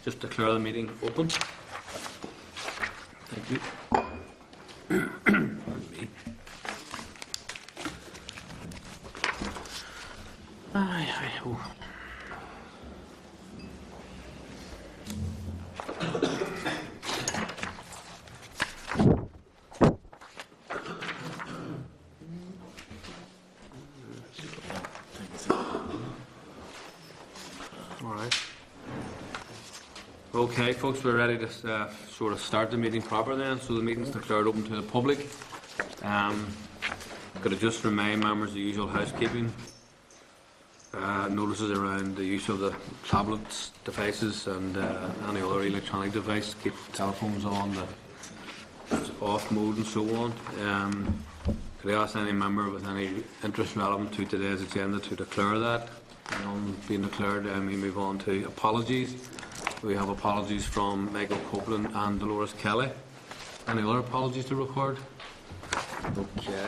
just declare the meeting open. Thank you. Pardon me. Oh. Okay, folks, we're ready to sort of start the meeting proper then. So the meeting's declared open to the public. Could I just remind members of the usual housekeeping notices around the use of the tablets, devices, and any other electronic device. Keep telephones on the off mode and so on. Could I ask any member with any interest relevant to today's agenda to declare that? None being declared, then we move on to apologies. We have apologies from Michael Copeland and Dolores Kelly. Any other apologies to record? Okay.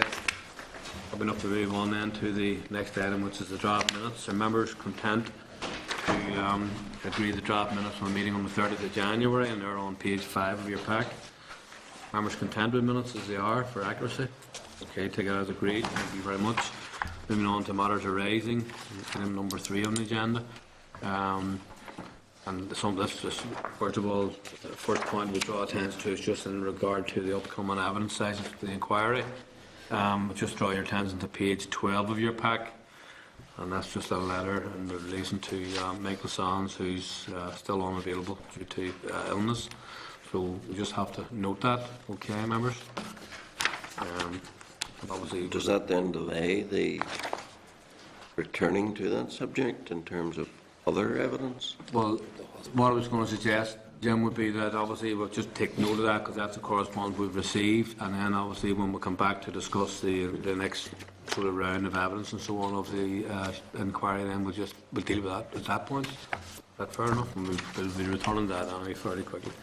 I've enough to move on then to the next item, which is the draft minutes. Are members content to agree the draft minutes from the meeting on the 30th of January, and they're on page 5 of your pack? Members content with minutes as they are for accuracy? Okay, take it as agreed. Thank you very much. Moving on to matters arising, item number 3 on the agenda. And some of this, just first of all, the first point we draw attention to is just in regard to the upcoming evidence sessions for the inquiry. Just draw your attention to page 12 of your pack, and that's just a letter in relation to Michael Sands, who's still unavailable due to illness. So we just have to note that, okay, members? Obviously, does that then delay the returning to that subject in terms of other evidence? Well, what I was going to suggest, Jim, would be that obviously we'll just take note of that because that's the correspondence we've received, and then obviously when we come back to discuss the next sort of round of evidence and so on of the inquiry, then we'll deal with that at that point. Is that fair enough? And we'll be returning that anyway fairly quickly.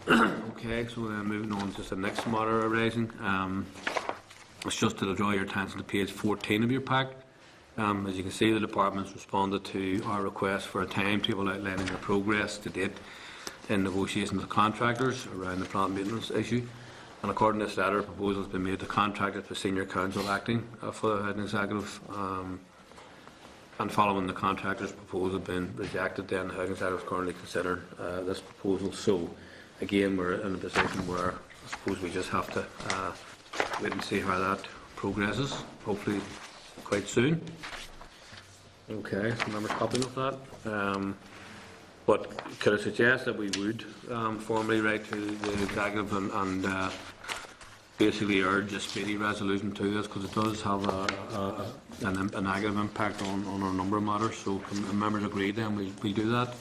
Okay, so then moving on to the next matter arising. It's just to draw your attention to page 14 of your pack. As you can see, the department's responded to our request for a timetable outlining the progress to date in negotiations with contractors around the plant maintenance issue. And according to this letter, a proposal has been made to contractors for senior counsel acting for the housing executive. And following the contractor's proposal being rejected, then the housing executive is currently considering this proposal. So again, we're in a position where I suppose we just have to wait and see how that progresses, hopefully quite soon. Okay, so members copy of that. But could I suggest that we would formally write to the executive and basically urge a speedy resolution to this, because it does have a negative impact on a number of matters. So can members agree then we do that?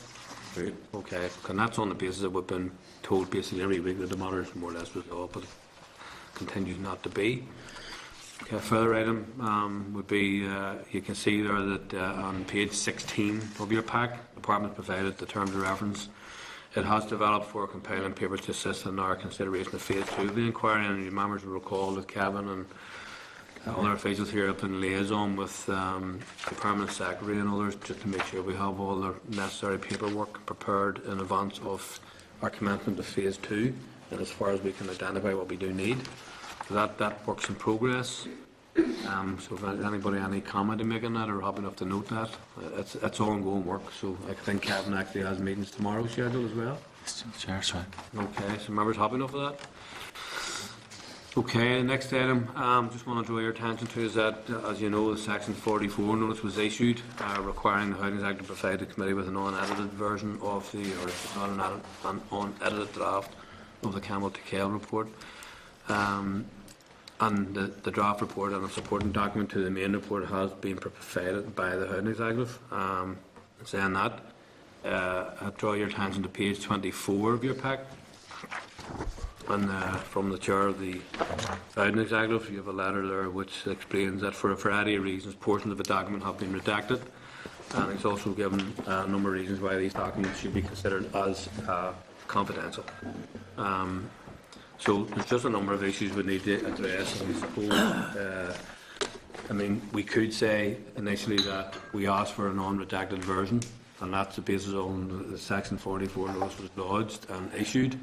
Right. Okay, and that's on the basis that we've been told basically every week that the matter is more or less resolved, but it continues not to be. Okay, a further item would be, you can see there that on page 16 of your pack, the department provided the terms of reference. It has developed 4 compelling papers to assist in our consideration of phase 2 of the inquiry, and your members will recall that Kevin and other officials here have been liaison with the permanent secretary and others just to make sure we have all the necessary paperwork prepared in advance of our commencement of phase 2, and as far as we can identify what we do need. So that work's in progress. So if anybody any comment to make on that, or happy enough to note that, it's ongoing work. So I think Kevin actually has meetings tomorrow scheduled as well. Sure, sorry. Okay, so members happy enough with that? Okay, the next item just want to draw your attention to is that, as you know, the Section 44 notice was issued requiring the Housing Executive to provide the committee with an unedited version of the, or not an unedited draft of the Campbell to Kell report. And the draft report and a supporting document to the main report has been provided by the Housing Executive. Saying that, I draw your attention to page 24 of your pack. And from the chair of the Housing Executive, you have a letter there which explains that for a variety of reasons, portions of the document have been redacted. And it's also given a number of reasons why these documents should be considered as confidential. So there's just a number of issues we need to address, and I suppose, I mean, we could say initially that we asked for a non-redacted version, and that's the basis on the Section 44 notice was lodged and issued.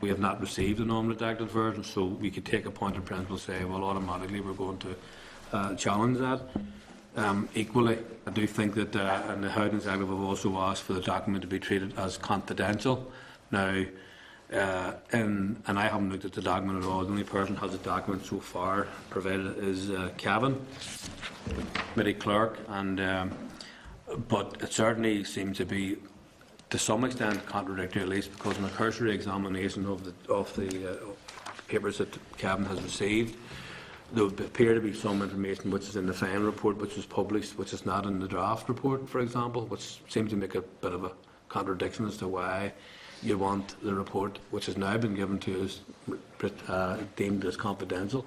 We have not received a non-redacted version, so we could take a point of principle and say, well, automatically we're going to challenge that. Equally, I do think that in the Housing Executive have also asked for the document to be treated as confidential. Now, and I haven't looked at the document at all. The only person who has the document so far provided is Kevin, committee clerk, and but it certainly seems to be, to some extent, contradictory, at least because in a cursory examination of the papers that Kevin has received, there would appear to be some information which is in the final report, which was published, which is not in the draft report, for example, which seems to make a bit of a contradiction as to why you want the report, which has now been given to us, deemed as confidential.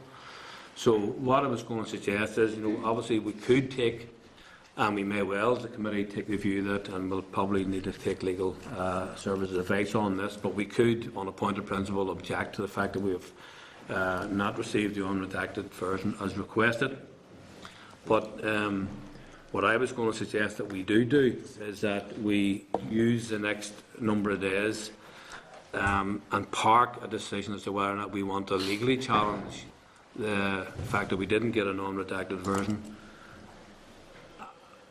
So what I was going to suggest is, obviously we could take, and we may well, as a committee, take the view that, and we'll probably need to take legal services advice on this, but we could, on a point of principle, object to the fact that we have not received the unredacted version as requested. But what I was going to suggest that we do is that we use the next number of days and park a decision as to whether or not we want to legally challenge the fact that we didn't get a non-redacted version,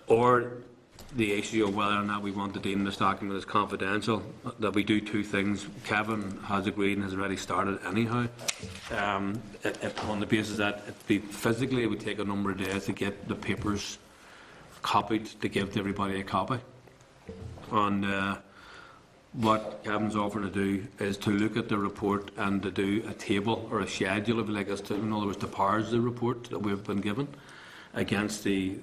or the issue of whether or not we want to deem this document as confidential. That we do two things. Kevin has agreed and has already started anyhow, on the basis that physically it would take a number of days to get the papers copied to give to everybody a copy. And what Kevin's offering to do is to look at the report and to do a table or a schedule, if you like, as to, in other words, to parse the report that we've been given against the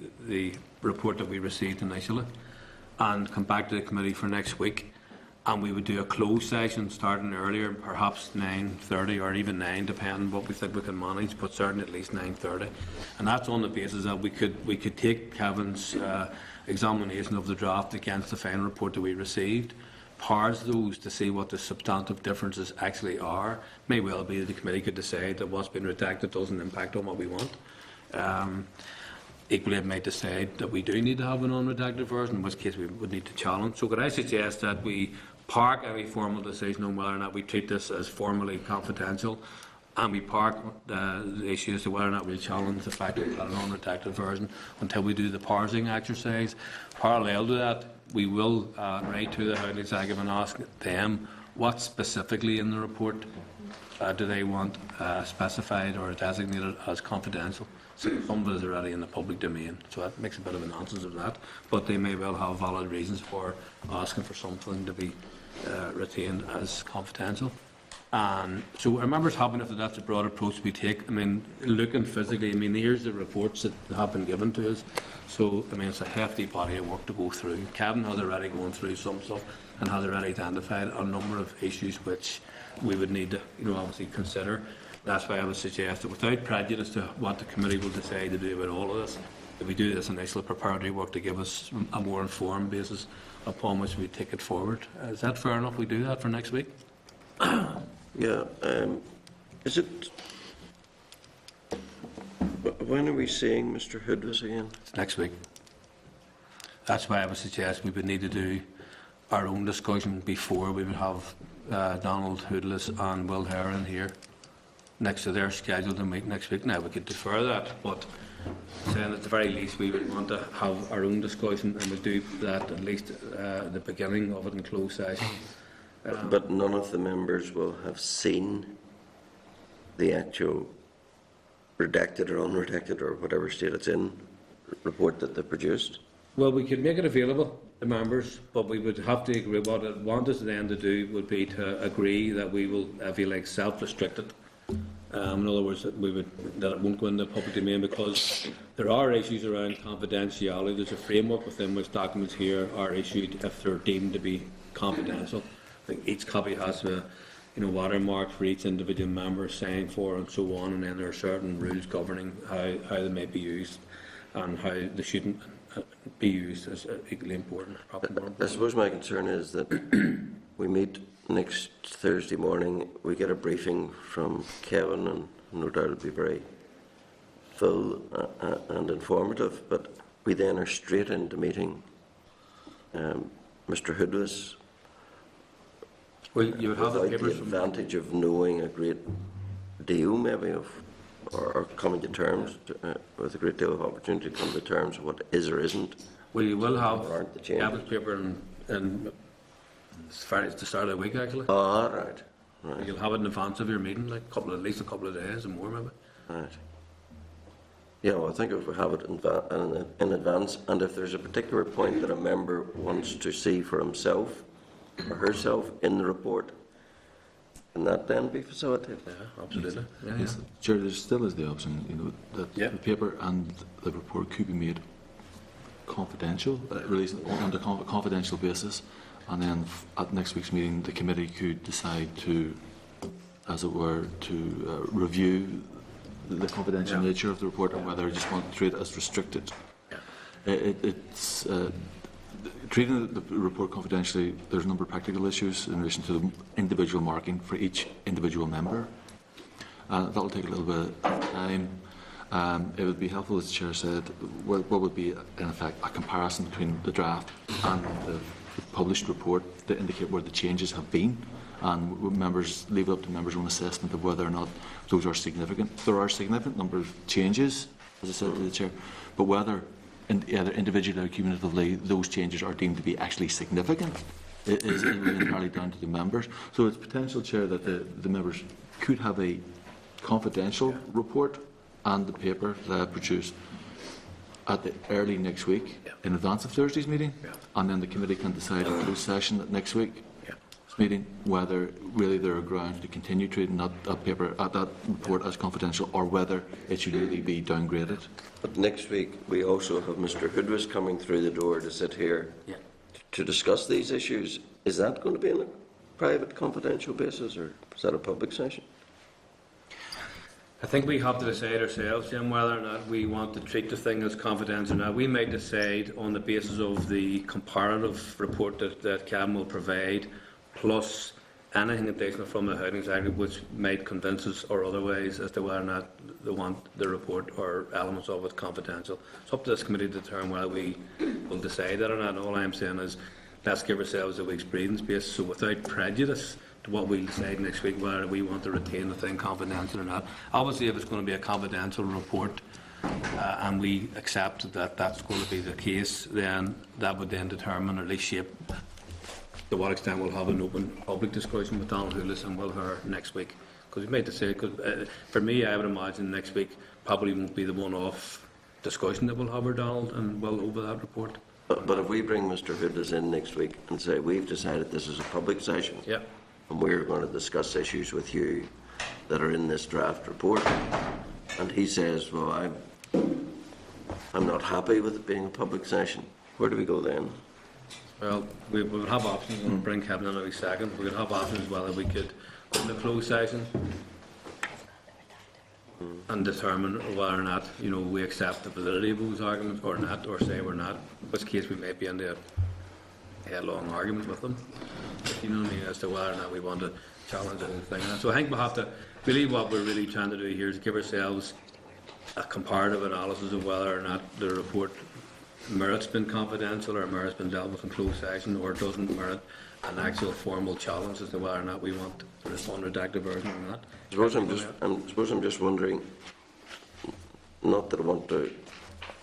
report that we received initially, and come back to the committee for next week, and we would do a closed session starting earlier, perhaps 9:30 or even 9, depending what we think we can manage, but certainly at least 9:30. And that's on the basis that we could take Kevin's examination of the draft against the final report that we received, parse those to see what the substantive differences actually are. May well be that the committee could decide that what's been redacted doesn't impact on what we want. Equally, it might decide that we do need to have an unredacted version, in which case we would need to challenge. So could I suggest that we park any formal decision on whether or not we treat this as formally confidential, and we park the issue as to whether or not we'll challenge the fact that we've got an unredacted version until we do the parsing exercise. Parallel to that, we will write to the Housing Executive and ask them what specifically in the report do they want specified or designated as confidential. So some of it is already in the public domain, so that makes a bit of a nonsense of that. But they may well have valid reasons for asking for something to be retained as confidential. And so our members happy if that's a broad approach we take. I mean, looking physically, I mean, here's the reports that have been given to us. So, I mean, it's a hefty body of work to go through. Kevin has already gone through some stuff and has already identified a number of issues which we would need to, obviously consider. That's why I would suggest that without prejudice to what the committee will decide to do about all of this, if we do this initial preparatory work to give us a more informed basis upon which we take it forward. Is that fair enough? We do that for next week? Yeah. Is it... When are we seeing Mr. Hoodless again? It's next week. That's why I would suggest we would need to do our own discussion before we would have Donald Hoodless and Will Heron here next to their schedule to meet next week. Now, we could defer that, but saying at the very least we would want to have our own discussion, and we'll do that at least the beginning of it in closed session. But none of the members will have seen the actual redacted or unredacted or whatever state it's in report that they produced? Well, we could make it available to members, but we would have to agree. What I want us then to do would be to agree that we will, if you like, self-restricted. In other words, that it won't go into the public domain, because there are issues around confidentiality. There's a framework within which documents here are issued if they're deemed to be confidential. I think each copy has a watermark for each individual member, signed for, and so on. And then there are certain rules governing how they may be used and how they shouldn't be used is equally important. I suppose my concern is that we meet next Thursday morning, we get a briefing from Kevin, and no doubt it'll be very full and informative, but we then are straight into meeting Mr. Hoodless, Well, you would have the without the papers from... advantage of knowing a great deal, maybe, of, or coming to terms with a great deal of opportunity to come to terms with what is or isn't. Well, you will have Or aren't the the changes? average paper in it's the start of the week, actually. Ah, right, right, You'll have it in advance of your meeting, like at least a couple of days or more, maybe. right. Yeah, well, I think if we have it in advance, and if there's a particular point that a member wants to see for himself or herself in the report, can that then be facilitated? Yeah, absolutely. Yeah, Yes, Chair, there still is the option, that Yeah. the paper and the report could be made confidential, released on a confidential basis, and then at next week's meeting, the committee could decide to, as it were, to review the confidential Yeah. nature of the report and whether you just want to treat it as restricted. Yeah. It's treating the report confidentially. There's a number of practical issues in relation to the individual marking for each individual member. That will take a little bit of time. It would be helpful, as the Chair said, what would be, in effect, a comparison between the draft and the published report to indicate where the changes have been, and leave it up to members' own assessment of whether or not those are significant. There are a significant number of changes, as I said to the Chair, but whether either individually or cumulatively those changes are deemed to be actually significant is entirely down to the members. So it's potential, Chair, that the members could have a confidential report and the paper produced at the early next week in advance of Thursday's meeting, and then the committee can decide in closed session at next week's meeting whether really there are grounds to continue treating that report as confidential, or whether it should really be downgraded. But next week, we also have Mr. Hoodless coming through the door to sit here to discuss these issues. Is that going to be on a private, confidential basis, or is that a public session? I think we have to decide ourselves, Jim, whether or not we want to treat the thing as confidential or not. We may decide on the basis of the comparative report that CAM will provide, plus anything additional from the Housing Secretary which might convince us or otherwise as to whether or not they want the report or elements of it confidential. It's up to this committee to determine whether we will decide that or not. And all I'm saying is let's give ourselves a week's breathing space, so without prejudice to what we'll decide next week, whether we want to retain the thing confidential or not. Obviously, if it's going to be a confidential report and we accept that that's going to be the case, then that would then determine or at least shape to what extent we'll have an open public discussion with Donald Hoodless and Will Her next week. Because we made to say, for me, I would imagine next week probably won't be the one-off discussion that we'll have with Donald and Will over that report. But if we bring Mr. Hoodless in next week and say, we've decided this is a public session, and we're going to discuss issues with you that are in this draft report, and he says, well, I'm not happy with it being a public session, where do we go then? Well, we would have options, and we'll bring Kevin in every second. We could have options as well if we could go in the closed session and determine whether or not, we accept the validity of those arguments or not, or say we're not, in which case we might be into a headlong argument with them, if you know what I mean, as to whether or not we want to challenge the whole thing. So I think we'll have to, really what we're really trying to do here is give ourselves a comparative analysis of whether or not the report merits being confidential or merits being dealt with in closed session, or doesn't merit an actual formal challenge as to whether or not we want this unredacted version or not. I suppose I'm just wondering, not that I want to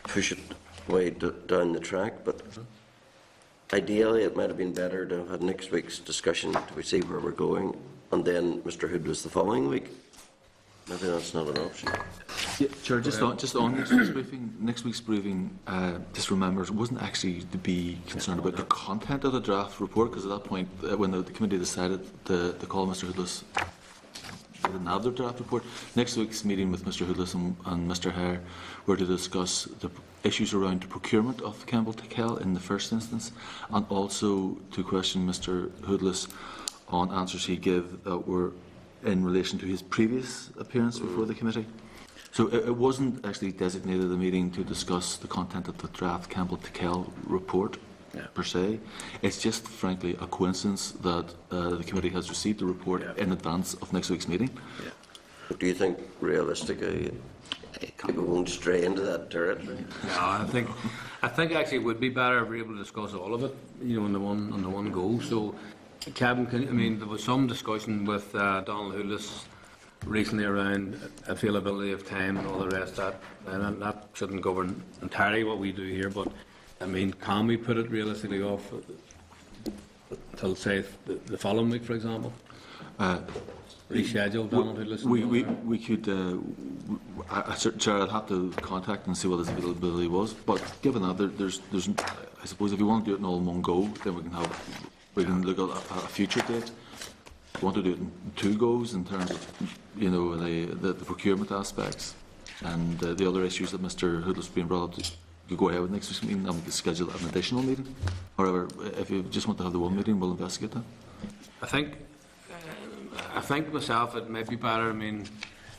push it way down the track, but ideally it might have been better to have had next week's discussion to see where we're going, and then Mr. Hoodless the following week. Maybe that's not an option. Yeah, Chair, just on next week's briefing, just remember, it wasn't actually to be concerned about the content of the draft report, because at that point, when the committee decided to call Mr. Hoodless, they didn't have their draft report. Next week's meeting with Mr. Hoodless and Mr. Hare were to discuss the issues around the procurement of Campbell Tickell in the first instance, and also to question Mr. Hoodless on answers he gave that were in relation to his previous appearance before the committee. So it wasn't actually designated a meeting to discuss the content of the draft Campbell Tickell report per se. It's just, frankly, a coincidence that the committee has received the report in advance of next week's meeting. But do you think, realistically, People won't stray into that territory. No, I think actually it would be better if we were able to discuss all of it, you know, on the one go. So, Kevin, there was some discussion with Donald Houlis recently around availability of time and all the rest of that, and that shouldn't govern entirely what we do here. But I mean, can we put it realistically off till say the following week, for example? Reschedule Donald Houlis. We could. Chair, I'd have to contact and see what his availability was. But given that, there's. I suppose if you want to do it in all in one go, then we can look at a future date. If you want to do it in two goes in terms of, you know, the procurement aspects and the other issues that Mr. Houlis been brought up. You go ahead with next week's meeting and we can schedule an additional meeting. However, if you just want to have the one meeting, we'll investigate that. I think myself it might be better. I mean,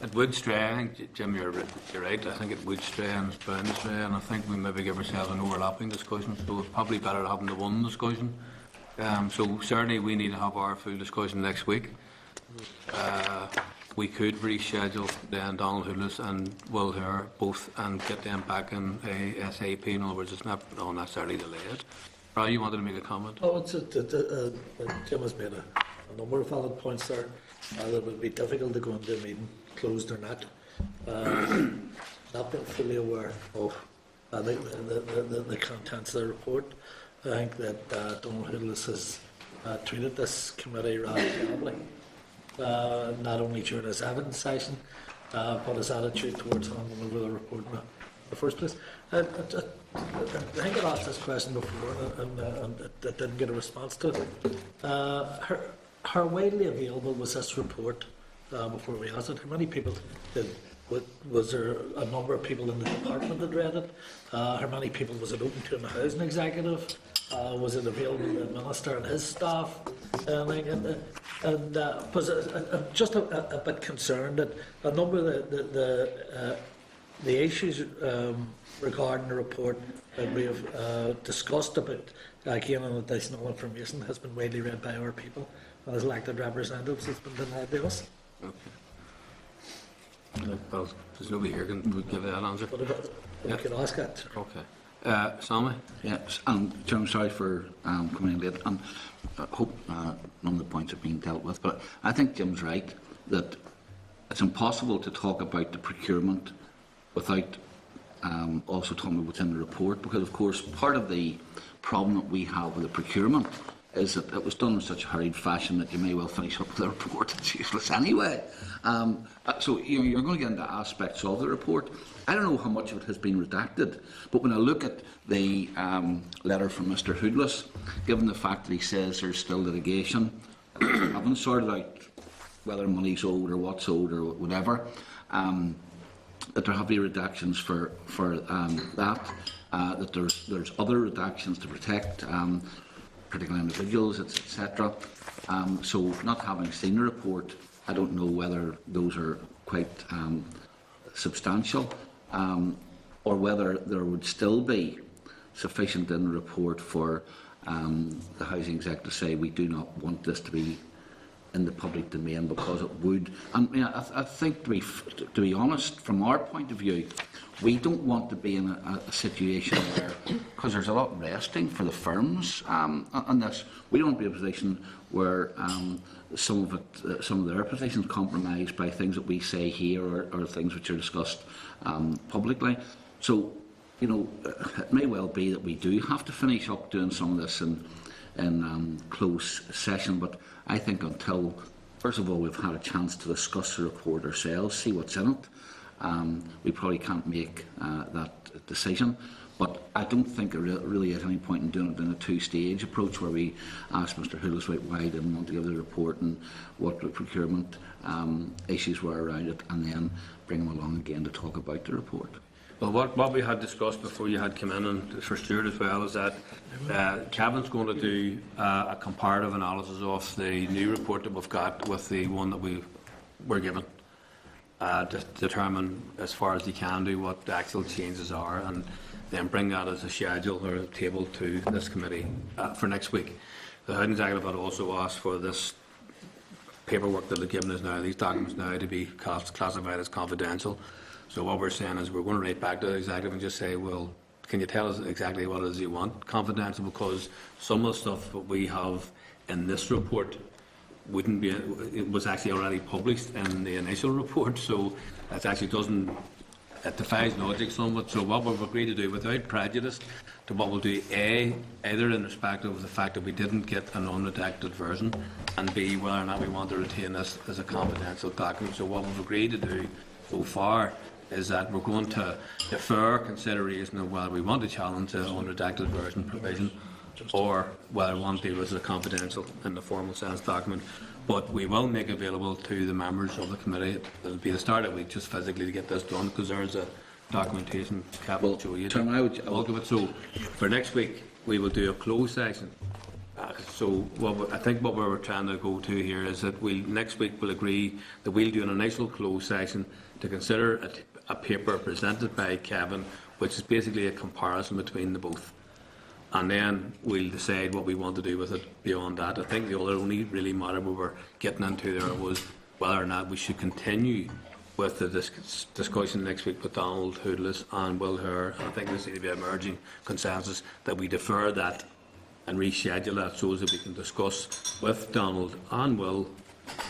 it would stray. I think, Jim, you're right. I think it would stray and it's bound to stray, and I think we maybe give ourselves an overlapping discussion. So it's probably better having the one discussion. So certainly we need to have our full discussion next week. We could reschedule then Donald Houlis and Will Hare both and get them back in ASAP. In other words, it's not necessarily delayed. Ray, you wanted to make a comment? Oh, Jim has made a number of valid points there. That it would be difficult to go into a meeting, closed or not. Not being fully aware of the contents of the report. I think that Donald Houlis has treated this committee rather terribly. Not only during his evidence session, but his attitude towards handing over the report in the first place. I think I asked this question before and it didn't get a response to it. How widely available was this report before we asked it? How many people was there a number of people in the department that read it? How many people was it open to in the housing executive? Was it available to the minister and his staff? I'm just a bit concerned that a number of the issues regarding the report that we have discussed about gaining additional information has been widely read by our people, and as elected representatives it's been denied to us. Okay. Well, there's nobody here can give that answer. But if we could ask that. Okay. Sammy? Yes, Chairman, sorry for coming in late. I hope none of the points are being dealt with, but I think Jim's right that it's impossible to talk about the procurement without also talking about what's in the report, because of course part of the problem that we have with the procurement is that it was done in such a hurried fashion that you may well finish up with a report that's useless anyway. So you're going to get into aspects of the report. I don't know how much of it has been redacted, but when I look at the letter from Mr. Houlis, given the fact that he says there's still litigation, haven't sorted out whether money's owed or what's owed or whatever, that there have been redactions for that there's other redactions to protect particular individuals, etc. So not having seen the report, I don't know whether those are quite substantial or whether there would still be sufficient in the report for the housing exec to say we do not want this to be in the public domain, because it would. And I think, to be honest, from our point of view, we don't want to be in a situation where, because there's a lot resting for the firms on this, we don't want to be in a position where some of their positions compromised by things that we say here or things which are discussed publicly. So, it may well be that we do have to finish up doing some of this in closed session, but I think until, first of all, we've had a chance to discuss the report ourselves, see what's in it, we probably can't make that decision. But I don't think there really is any point in doing it in a two-stage approach where we ask Mr. Houlis why he didn't want to give the report and what the procurement issues were around it, and then bring him along again to talk about the report. Well, what we had discussed before you had come in, and for Stuart as well, is that Kevin's going to do a comparative analysis of the new report that we've got with the one that we were given, to determine as far as he can do what the actual changes are, and then bring that as a schedule or a table to this committee for next week. The Housing Executive had also asked for this paperwork that they've given us now, these documents now, to be classified as confidential. So what we're saying is we're going to write back to the executive and just say, well, can you tell us exactly what it is you want confidential? Because some of the stuff that we have in this report wouldn't be, it was actually already published in the initial report, so it actually doesn't, it defies logic somewhat. So what we've agreed to do, without prejudice to what we'll do, A, either in respect of the fact that we didn't get an unredacted version, and B, whether or not we want to retain this as a confidential document. So what we've agreed to do so far is that we're going to defer consideration of whether we want to challenge the unredacted version provision or whether we want to deal with it as a confidential in the formal sense document. But we will make available to the members of the committee, it'll be the start of the week, just physically to get this done, because there's a documentation capital to you. Chairman, I'll give it. So for next week, we will do a closed session. So I think what we're trying to go to here is that next week we'll agree that we'll do an initial closed session to consider a paper presented by Kevin, which is basically a comparison between the both. And then we'll decide what we want to do with it beyond that. I think the other only really matter we were getting into there was whether or not we should continue with the discussion next week with Donald Hoodless and Will Hare. I think there seems to be an emerging consensus that we defer that and reschedule that so that we can discuss with Donald and Will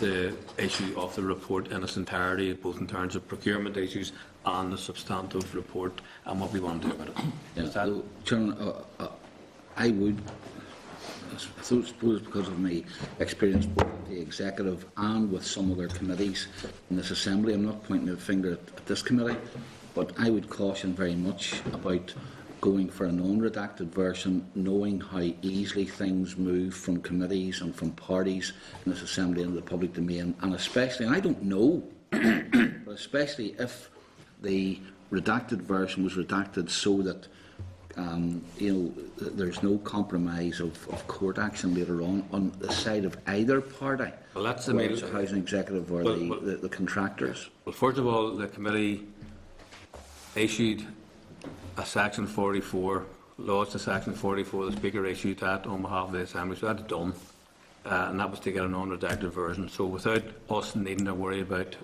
the issue of the report in its entirety, both in terms of procurement issues and the substantive report and what we want to do about it. Is that Chairman, I would, I suppose because of my experience both with the executive and with some other committees in this assembly, I'm not pointing a finger at this committee, but I would caution very much about going for an unredacted version, knowing how easily things move from committees and from parties in this assembly into the public domain, and especially, and I don't know, but especially if the redacted version was redacted so that there's no compromise of court action later on the side of either party, Well, that's the whether main- it's the housing executive or the contractors. Well, first of all, the committee issued a Section 44, laws to Section 44. The Speaker issued that on behalf of the Assembly, so that's done. And that was to get an unredacted version. So without us needing to worry about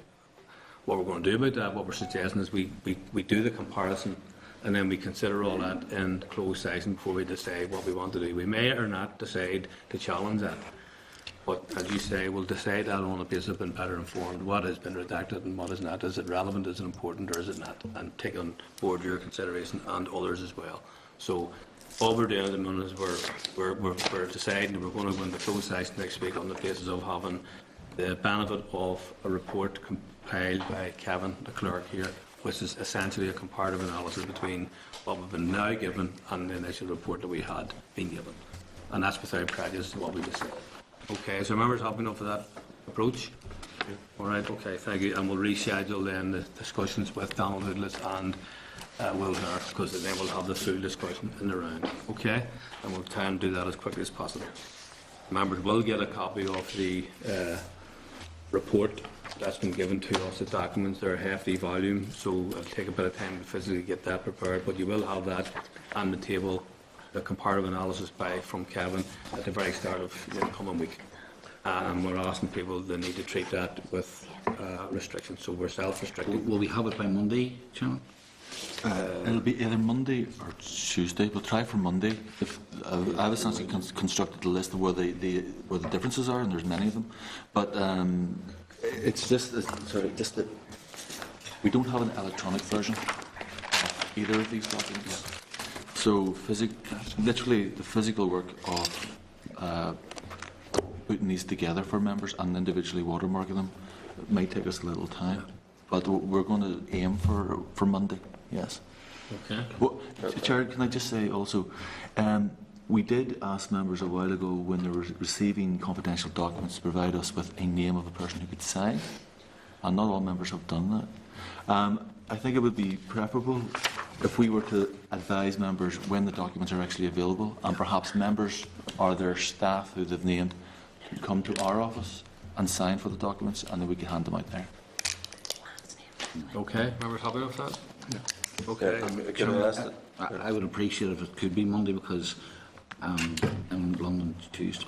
what we're going to do about that, what we're suggesting is we do the comparison and then we consider all that in closed session before we decide what we want to do. We may or not decide to challenge that. But as you say, we'll decide that on a basis of being better informed. What has been redacted and what is not. Is it relevant, is it important, or is it not? And take on board your consideration and others as well. So all we're doing at the moment is we're deciding that we're going to go into closed session next week on the basis of having the benefit of a report compiled by Kevin, the clerk here, which is essentially a comparative analysis between what we've been now given and the initial report that we had been given. And that's without prejudice to what we decided. Okay, so members happy enough for that approach? All right, okay, thank you. And we'll reschedule then the discussions with Donald Hoodless and Will Hare, because then we'll have the full discussion in the round. Okay? And we'll try and do that as quickly as possible. Members will get a copy of the report that's been given to us, the documents. They're a hefty volume, so it'll take a bit of time to physically get that prepared, but you will have that on the table, the comparative analysis from Kevin at the very start of the coming week. And we're asking people they need to treat that with restrictions, so we're self-restricting. Will we have it by Monday, Chairman? It'll be either Monday or Tuesday. We'll try for Monday. I've essentially constructed a list of where the differences are, and there's many of them. But it's just that we don't have an electronic version of either of these documents. So literally the physical work of putting these together for members and individually watermarking them might take us a little time. But we're going to aim for Monday. Yes. Okay. Well, Chair, can I just say also, we did ask members a while ago when they were receiving confidential documents to provide us with a name of a person who could sign, and not all members have done that. I think it would be preferable if we were to advise members when the documents are actually available, and perhaps members or their staff who they've named could come to our office and sign for the documents, and then we could hand them out there. Okay, members happy with that? Yeah. Okay. Can I ask I would appreciate if it could be Monday, because in London Tuesday,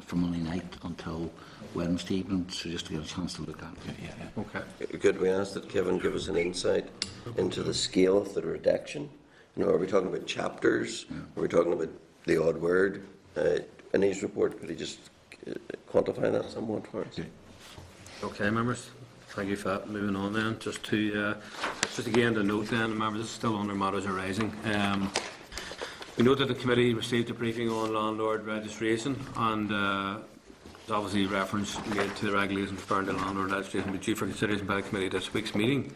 from Monday night until Wednesday evening, so just to get a chance to look at it. Okay. Could we ask that Kevin give us an insight into the scale of the redaction? You know, are we talking about chapters? Are we talking about the odd word? In his report, could he just quantify that somewhat for us? Okay, members. Thank you for that. Moving on then, just again to note then, remember this is still under matters arising. We note that the committee received a briefing on landlord registration, and there's obviously reference made to the regulations referring to landlord registration be due for consideration by the committee at this week's meeting.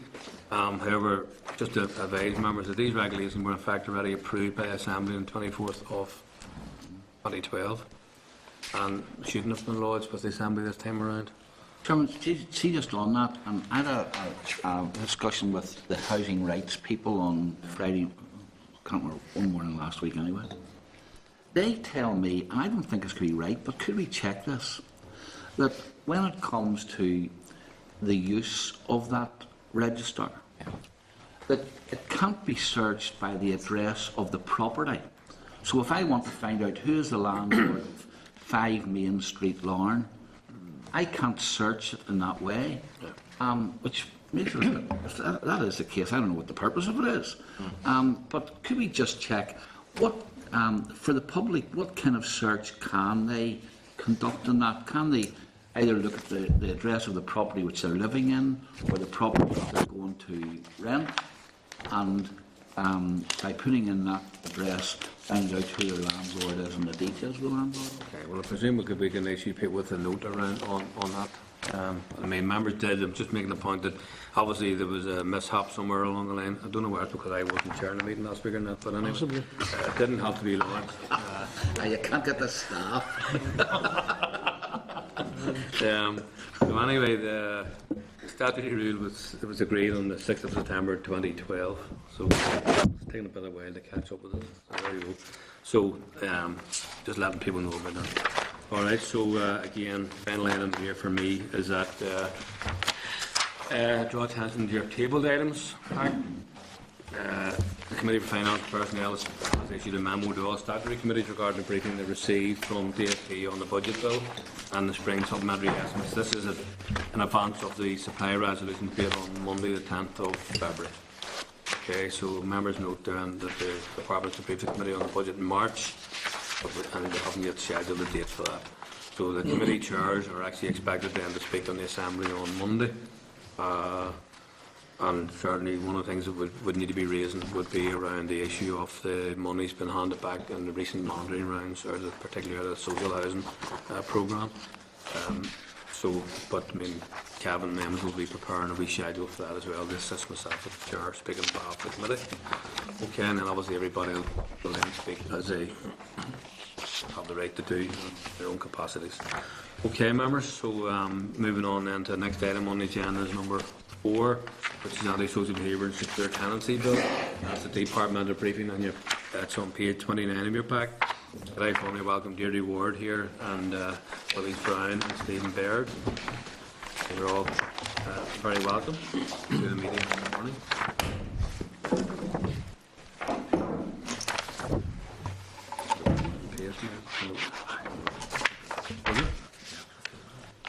However, just to advise members that these regulations were in fact already approved by Assembly on 24th of 2012 and shouldn't have been lodged with the Assembly this time around. Chairman, see just on that, I had a discussion with the housing rights people on Friday, can't remember, one morning last week anyway. They tell me, and I don't think it's going to be right, but could we check this, that when it comes to the use of that register, that it can't be searched by the address of the property. So if I want to find out who is the landlord of 5 Main Street, Larne, I can't search it in that way, which makes it, if that is the case, I don't know what the purpose of it is. But could we just check what, for the public, what kind of search can they conduct in that? Can they either look at the address of the property which they're living in, or the property that they're going to rent, and by putting in that address, find out who the landlord is and the details of the landlord? Okay, well, I presume we can issue people with a note around on that. I mean, members did. I'm just making the point that obviously there was a mishap somewhere along the line. I don't know where it's because I wasn't chairing the meeting last week or not, but anyway, it didn't have to be long. You can't get the staff. So anyway, the statutory rule was agreed on the 6th of September 2012. So it's taken a bit of a while to catch up with it. So there you go. So just letting people know about that. All right. So again, final item here for me is that draw attention to your tabled items. The Committee for Finance Personnel has issued a memo to all statutory committees regarding the briefing they received from DFP on the budget bill and the spring supplementary estimates. This is in advance of the supply resolution paid on Monday the 10th of February. Okay, so members note then that the Department has briefed the committee on the budget in March, and they haven't yet scheduled a date for that. So the committee chairs are actually expected then to speak on the Assembly on Monday. And certainly one of the things that would need to be raised would be around the issue of the money's been handed back in the recent monitoring rounds, or particularly the social housing programme. But I mean, Kevin and them will be preparing a reschedule for that as well to assist myself as the chair speaking on behalf of the committee. Okay, and then obviously everybody will then speak as they have the right to do in their own capacities. Okay, members, so moving on then to the next item on the agenda is number 4, which is anti-social behaviour and secure tenancy bill. That's the departmental briefing, and that's on page 29 of your pack. Could I formally welcome Deirdre Ward here, and Willie Brown and Stephen Baird. You're all very welcome to the meeting this morning.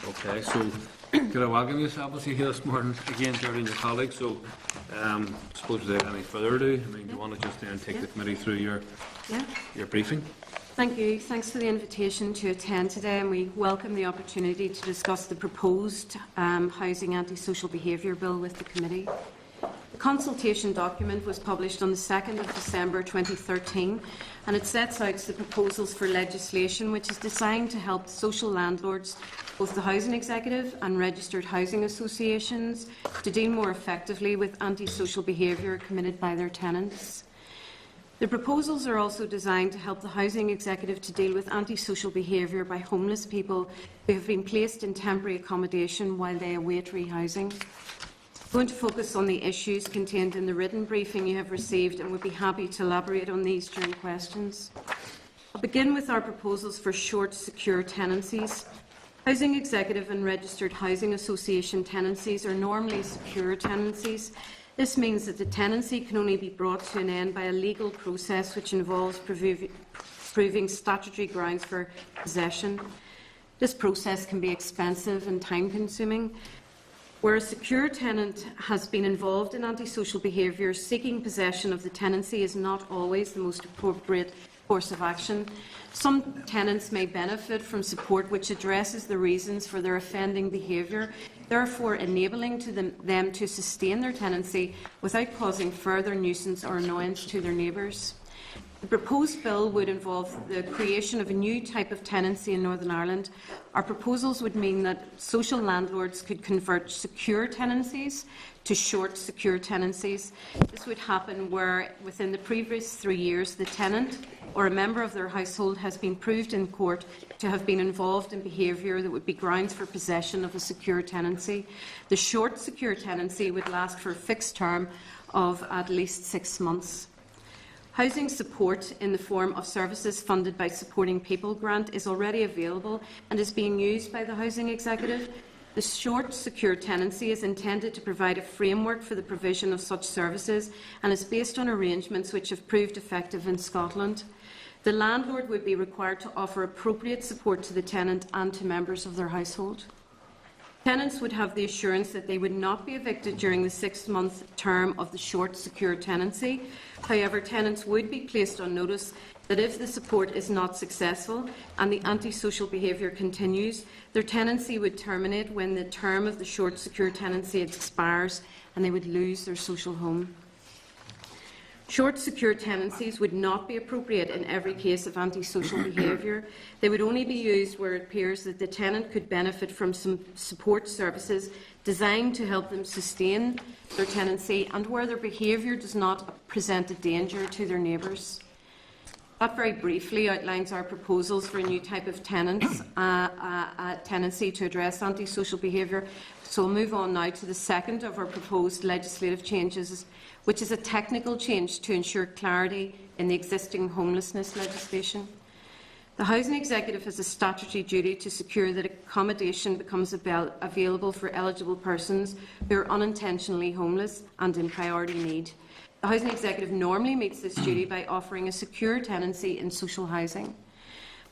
Okay, so could I welcome you obviously here this morning again, Deirdre and your colleagues. So I suppose without any further ado, I mean, do you want to just then take the committee through your briefing? Thank you. Thanks for the invitation to attend today, and we welcome the opportunity to discuss the proposed Housing Antisocial Behaviour Bill with the committee. The consultation document was published on the 2nd of December 2013, and it sets out the proposals for legislation which is designed to help social landlords, both the housing executive and registered housing associations, to deal more effectively with antisocial behaviour committed by their tenants. The proposals are also designed to help the housing executive to deal with antisocial behaviour by homeless people who have been placed in temporary accommodation while they await rehousing. I'm going to focus on the issues contained in the written briefing you have received, and would be happy to elaborate on these during questions. I'll begin with our proposals for short, secure tenancies. Housing executive and registered housing association tenancies are normally secure tenancies. This means that the tenancy can only be brought to an end by a legal process which involves proving statutory grounds for possession. This process can be expensive and time-consuming. Where a secure tenant has been involved in antisocial behaviour, seeking possession of the tenancy is not always the most appropriate course of action. Some tenants may benefit from support which addresses the reasons for their offending behaviour, therefore enabling them to sustain their tenancy without causing further nuisance or annoyance to their neighbours. The proposed bill would involve the creation of a new type of tenancy in Northern Ireland. Our proposals would mean that social landlords could convert secure tenancies to short secure tenancies. This would happen where, within the previous 3 years, the tenant or a member of their household has been proved in court to have been involved in behaviour that would be grounds for possession of a secure tenancy. The short secure tenancy would last for a fixed term of at least 6 months. Housing support in the form of services funded by Supporting People grant is already available and is being used by the Housing Executive. The short secure tenancy is intended to provide a framework for the provision of such services and is based on arrangements which have proved effective in Scotland. The landlord would be required to offer appropriate support to the tenant and to members of their household. Tenants would have the assurance that they would not be evicted during the 6-month term of the short secure tenancy. However, tenants would be placed on notice that if the support is not successful and the antisocial behaviour continues, their tenancy would terminate when the term of the short secure tenancy expires and they would lose their social home. Short secure tenancies would not be appropriate in every case of antisocial behaviour. They would only be used where it appears that the tenant could benefit from some support services designed to help them sustain their tenancy and where their behaviour does not present a danger to their neighbours. That very briefly outlines our proposals for a new type of tenancy to address antisocial behaviour. So we'll move on now to the second of our proposed legislative changes, which is a technical change to ensure clarity in the existing homelessness legislation. The Housing Executive has a statutory duty to secure that accommodation becomes available for eligible persons who are unintentionally homeless and in priority need. The Housing Executive normally meets this duty by offering a secure tenancy in social housing.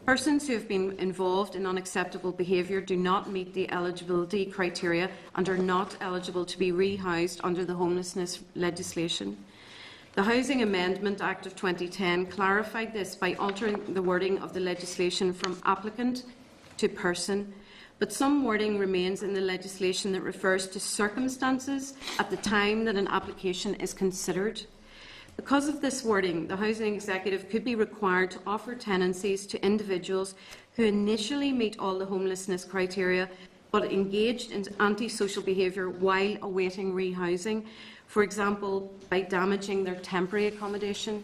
Persons who have been involved in unacceptable behaviour do not meet the eligibility criteria and are not eligible to be rehoused under the homelessness legislation. The Housing Amendment Act of 2010 clarified this by altering the wording of the legislation from applicant to person, but some wording remains in the legislation that refers to circumstances at the time that an application is considered. Because of this wording, the Housing Executive could be required to offer tenancies to individuals who initially meet all the homelessness criteria but engaged in antisocial behaviour while awaiting rehousing, for example, by damaging their temporary accommodation.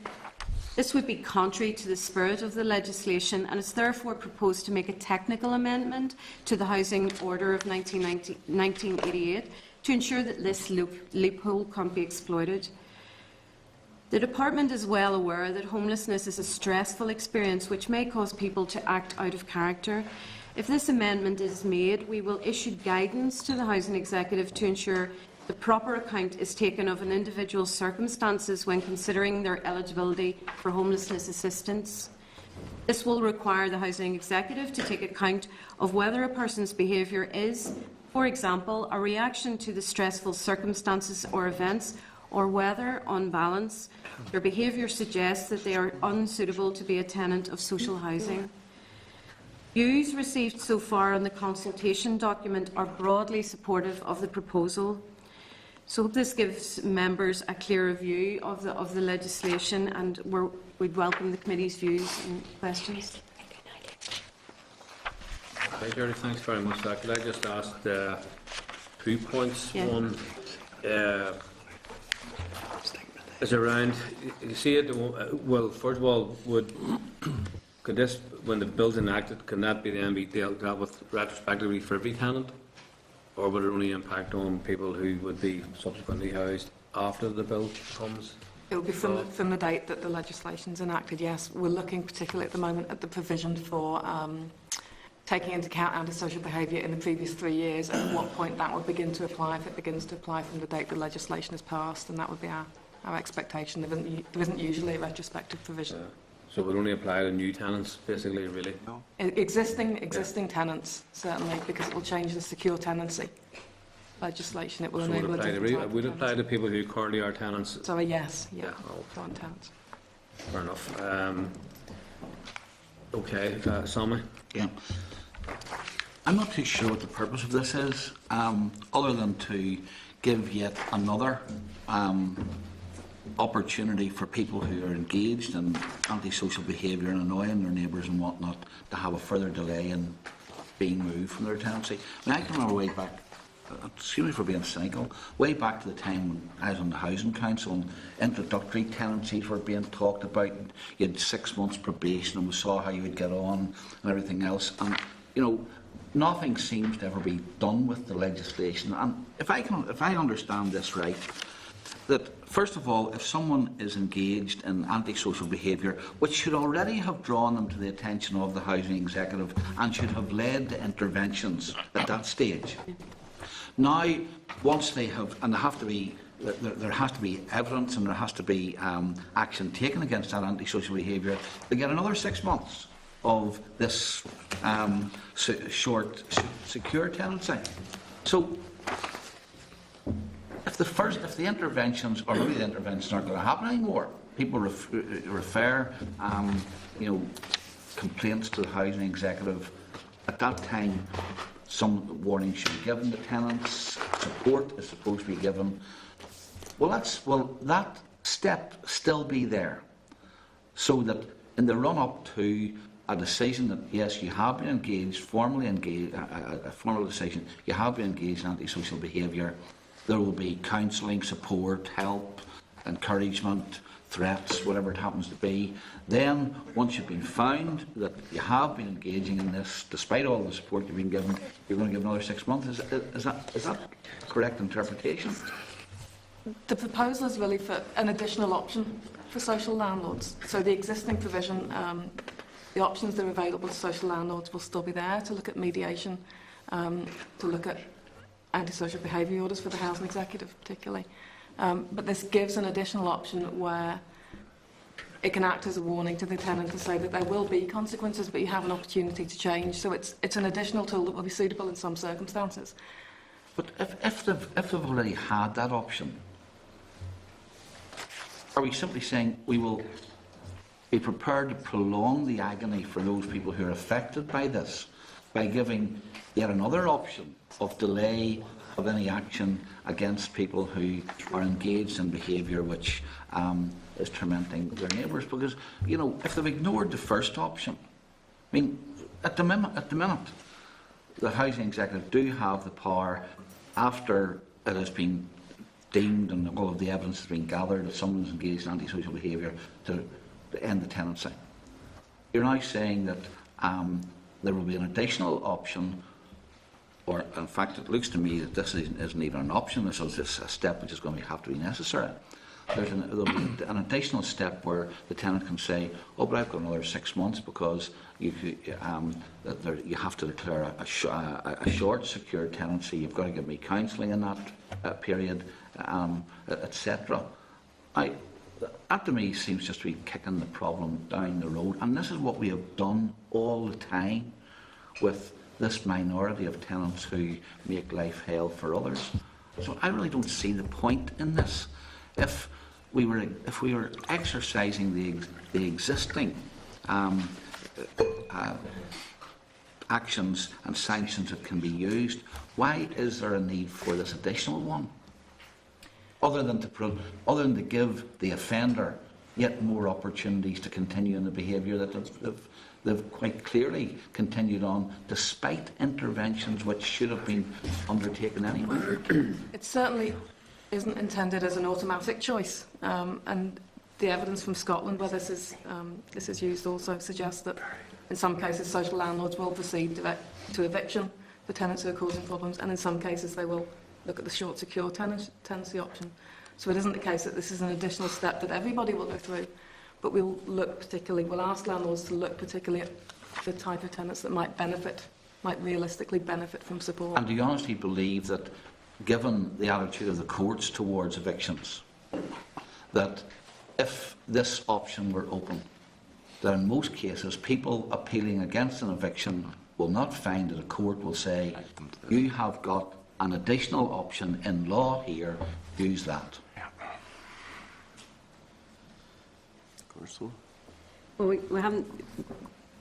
This would be contrary to the spirit of the legislation and is therefore proposed to make a technical amendment to the Housing Order of 1988 to ensure that this loophole can't be exploited. The Department is well aware that homelessness is a stressful experience which may cause people to act out of character. If this amendment is made, we will issue guidance to the Housing Executive to ensure the proper account is taken of an individual's circumstances when considering their eligibility for homelessness assistance. This will require the Housing Executive to take account of whether a person's behaviour is, for example, a reaction to the stressful circumstances or events, or whether, on balance, their behaviour suggests that they are unsuitable to be a tenant of social housing. Views received so far on the consultation document are broadly supportive of the proposal. So I hope this gives members a clearer view of the legislation, and we'd welcome the committee's views and questions. Hi, Jerry. Thanks very much for that. Could I just ask 2 points? Yeah. One is around, you see it, well, first of all, could this, when the bill's enacted, can that be then be dealt with retrospectively for every tenant? Or would it only impact on people who would be subsequently housed after the bill comes? It will be from the date that the legislation is enacted, yes. We're looking particularly at the moment at the provision for taking into account antisocial behaviour in the previous 3 years, and at what point that would begin to apply, if it begins to apply from the date the legislation is passed, and that would be our expectation. There isn't usually a retrospective provision. So it would only apply to new tenants, basically, really? Existing tenants, certainly, because it will change the secure tenancy legislation. It will So enable a different type of would it apply tenancy. to people who currently are tenants? So a yes, yeah, Yeah, oh. foreign tenants. Fair enough. Okay, Sammy? Yeah. I'm not too sure what the purpose of this is, other than to give yet another opportunity for people who are engaged in antisocial behaviour and annoying their neighbours and whatnot to have a further delay in being moved from their tenancy. I mean, I can remember way back, excuse me for being cynical, way back to the time when I was on the Housing Council and introductory tenancies were being talked about. You had 6 months probation and we saw how you would get on and everything else. And, you know, nothing seems to ever be done with the legislation. And if I understand this right, that first of all, if someone is engaged in antisocial behaviour, which should already have drawn them to the attention of the Housing Executive and should have led to interventions at that stage. Now, once they have, and there has to be evidence and there has to be action taken against that antisocial behaviour, they get another 6 months of this short, secure tenancy. So, if the interventions, or maybe the interventions aren't going to happen anymore, people refer, complaints to the Housing Executive. At that time, some warning should be given to tenants. Support is supposed to be given. Will that step still be there, so that in the run-up to a decision that yes, you have been engaged, formally engaged, a formal decision, you have been engaged in antisocial behaviour, there will be counselling, support, help, encouragement, threats, whatever it happens to be. Then, once you've been found that you have been engaging in this, despite all the support you've been given, you're going to give another 6 months. Is that correct interpretation? The proposal is really for an additional option for social landlords. So the existing provision, the options that are available to social landlords will still be there to look at mediation, to look at antisocial behaviour orders for the Housing Executive particularly. But this gives an additional option where it can act as a warning to the tenant to say that there will be consequences, but you have an opportunity to change. So it's an additional tool that will be suitable in some circumstances. But if they've already had that option, are we simply saying we will be prepared to prolong the agony for those people who are affected by this by giving yet another option of delay of any action against people who are engaged in behaviour which is tormenting their neighbours? Because, you know, if they've ignored the first option, I mean, at the minute, the Housing Executive do have the power, after it has been deemed and all of the evidence has been gathered that someone is engaged in antisocial behaviour, to end the tenancy. You're now saying that there will be an additional option, or in fact it looks to me that this isn't even an option, this is just a step which is going to have to be necessary. There'll be an additional step where the tenant can say, oh, but I've got another 6 months because you have to declare a short secure tenancy, you've got to give me counselling in that period, etc. That to me seems just to be kicking the problem down the road, and this is what we have done all the time with this minority of tenants who make life hell for others. So I really don't see the point in this. If we were exercising the existing actions and sanctions that can be used, why is there a need for this additional one? Other than to give the offender yet more opportunities to continue in the behaviour that they've quite clearly continued on, despite interventions which should have been undertaken anyway. It certainly isn't intended as an automatic choice, and the evidence from Scotland where this is used also suggests that in some cases social landlords will proceed to eviction for tenants who are causing problems, and in some cases they will look at the short secure tenancy option. So it isn't the case that this is an additional step that everybody will go through, but we'll ask landlords to look particularly at the type of tenants that might realistically benefit from support. And do you honestly believe that, given the attitude of the courts towards evictions, that if this option were open, that in most cases, people appealing against an eviction will not find that a court will say, you have got an additional option in law here, use that. Well, we haven't.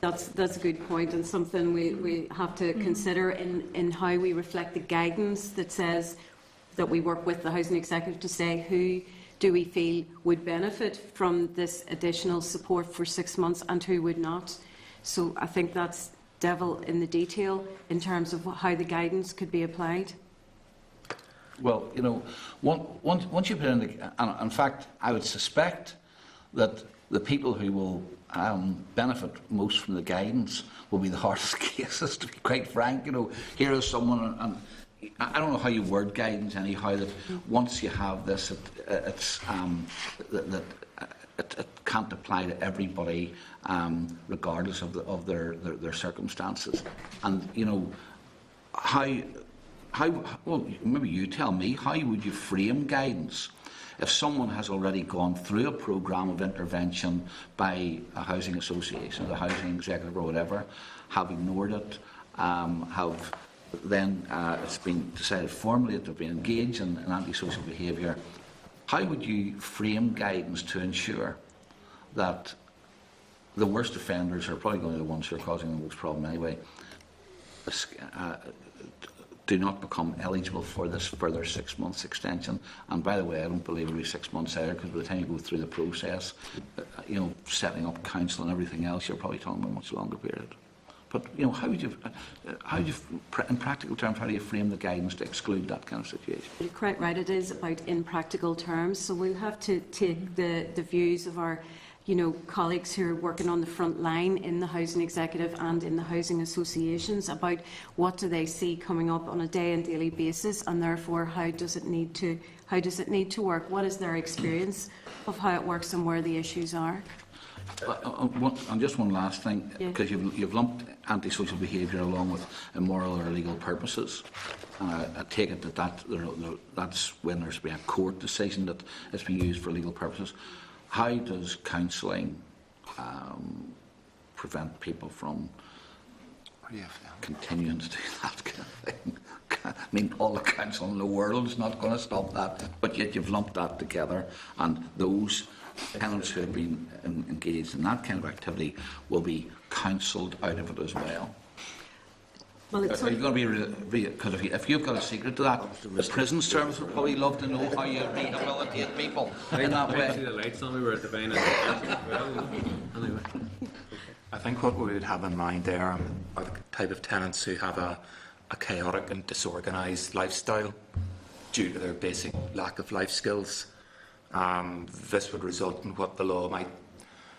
That's a good point, and something we have to consider in how we reflect the guidance that says that we work with the housing executive to say who do we feel would benefit from this additional support for 6 months and who would not. So I think that's devil in the detail in terms of how the guidance could be applied. Well, you know, once you put in the... And in fact, I would suspect that the people who will benefit most from the guidance will be the hardest cases, to be quite frank. You know, here is someone, and I don't know how you word guidance anyhow, that once you have this, it can't apply to everybody, regardless of their circumstances. And, you know, how, well, maybe you tell me, how would you frame guidance if someone has already gone through a programme of intervention by a housing association, the housing executive or whatever, have ignored it, have then it's been decided formally that they've been engaged in antisocial behaviour? How would you frame guidance to ensure that the worst offenders are probably going to be the ones who are causing the most problem anyway, do not become eligible for this further 6 months extension? And by the way, I don't believe it'll be 6 months either, because by the time you go through the process, you know, setting up council and everything else, you're probably talking about a much longer period. But, you know, how would you, in practical terms, how do you frame the guidance to exclude that kind of situation? You're quite right, it is about in practical terms, so we'll have to take the views of our colleagues who are working on the front line in the housing executive and in the housing associations about what do they see coming up on a day and daily basis, and therefore how does it need to work? What is their experience of how it works and where the issues are? And just one last thing, because you've lumped antisocial behaviour along with immoral or illegal purposes. I take it that's when there's been a court decision that it's been used for illegal purposes. How does counselling prevent people from continuing to do that kind of thing? I mean, all the counsel in the world is not going to stop that, but yet you've lumped that together, and those tenants who have been engaged in that kind of activity will be counselled out of it as well. Well, are you going to be, because if you've got a secret to that, the prison service would probably love to know how you rehabilitate people in that way. See the lights on, we were divine. Anyway. I think what we would have in mind there are the type of tenants who have a chaotic and disorganised lifestyle due to their basic lack of life skills. This would result in what the law might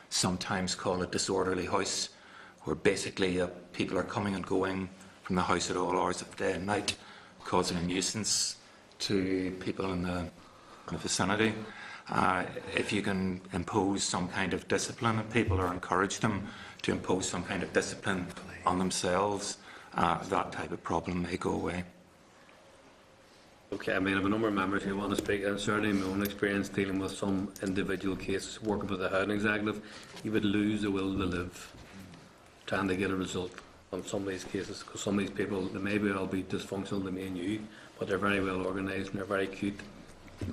sometimes call a disorderly house, where basically people are coming and going from the house at all hours of the day and night, causing a nuisance to people in the vicinity. If you can impose some kind of discipline on people or encourage them to impose some kind of discipline on themselves, that type of problem may go away. Okay, I mean, I have a number of members who want to speak, and certainly in my own experience dealing with some individual cases, working with the housing executive, you would lose the will to live trying to get a result on some of these cases, because some of these people, they may well be dysfunctional, they may new, but they're very well organised and they're very cute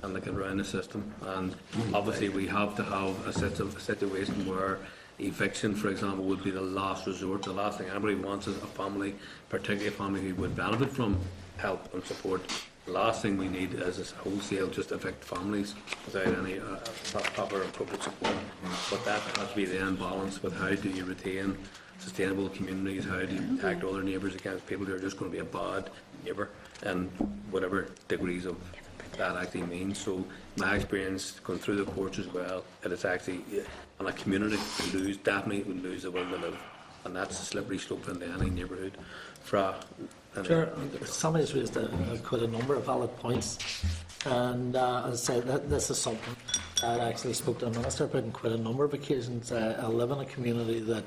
and they get around the system. And obviously we have to have a situation where eviction, for example, would be the last resort. The last thing anybody wants is a family, particularly a family who would benefit from help and support. The last thing we need is wholesale just evict families without any proper appropriate support. But that has to be then balanced with how do you retain sustainable communities, how do you protect other neighbours against people who are just going to be a bad neighbour, and whatever degrees of that actually means. So my experience going through the courts as well, it is actually, and a community would definitely would lose the will to live, and that's a slippery slope into any neighbourhood. Sure, somebody's raised quite a number of valid points, and as I said, this is something I actually spoke to the Minister about on quite a number of occasions. I live in a community that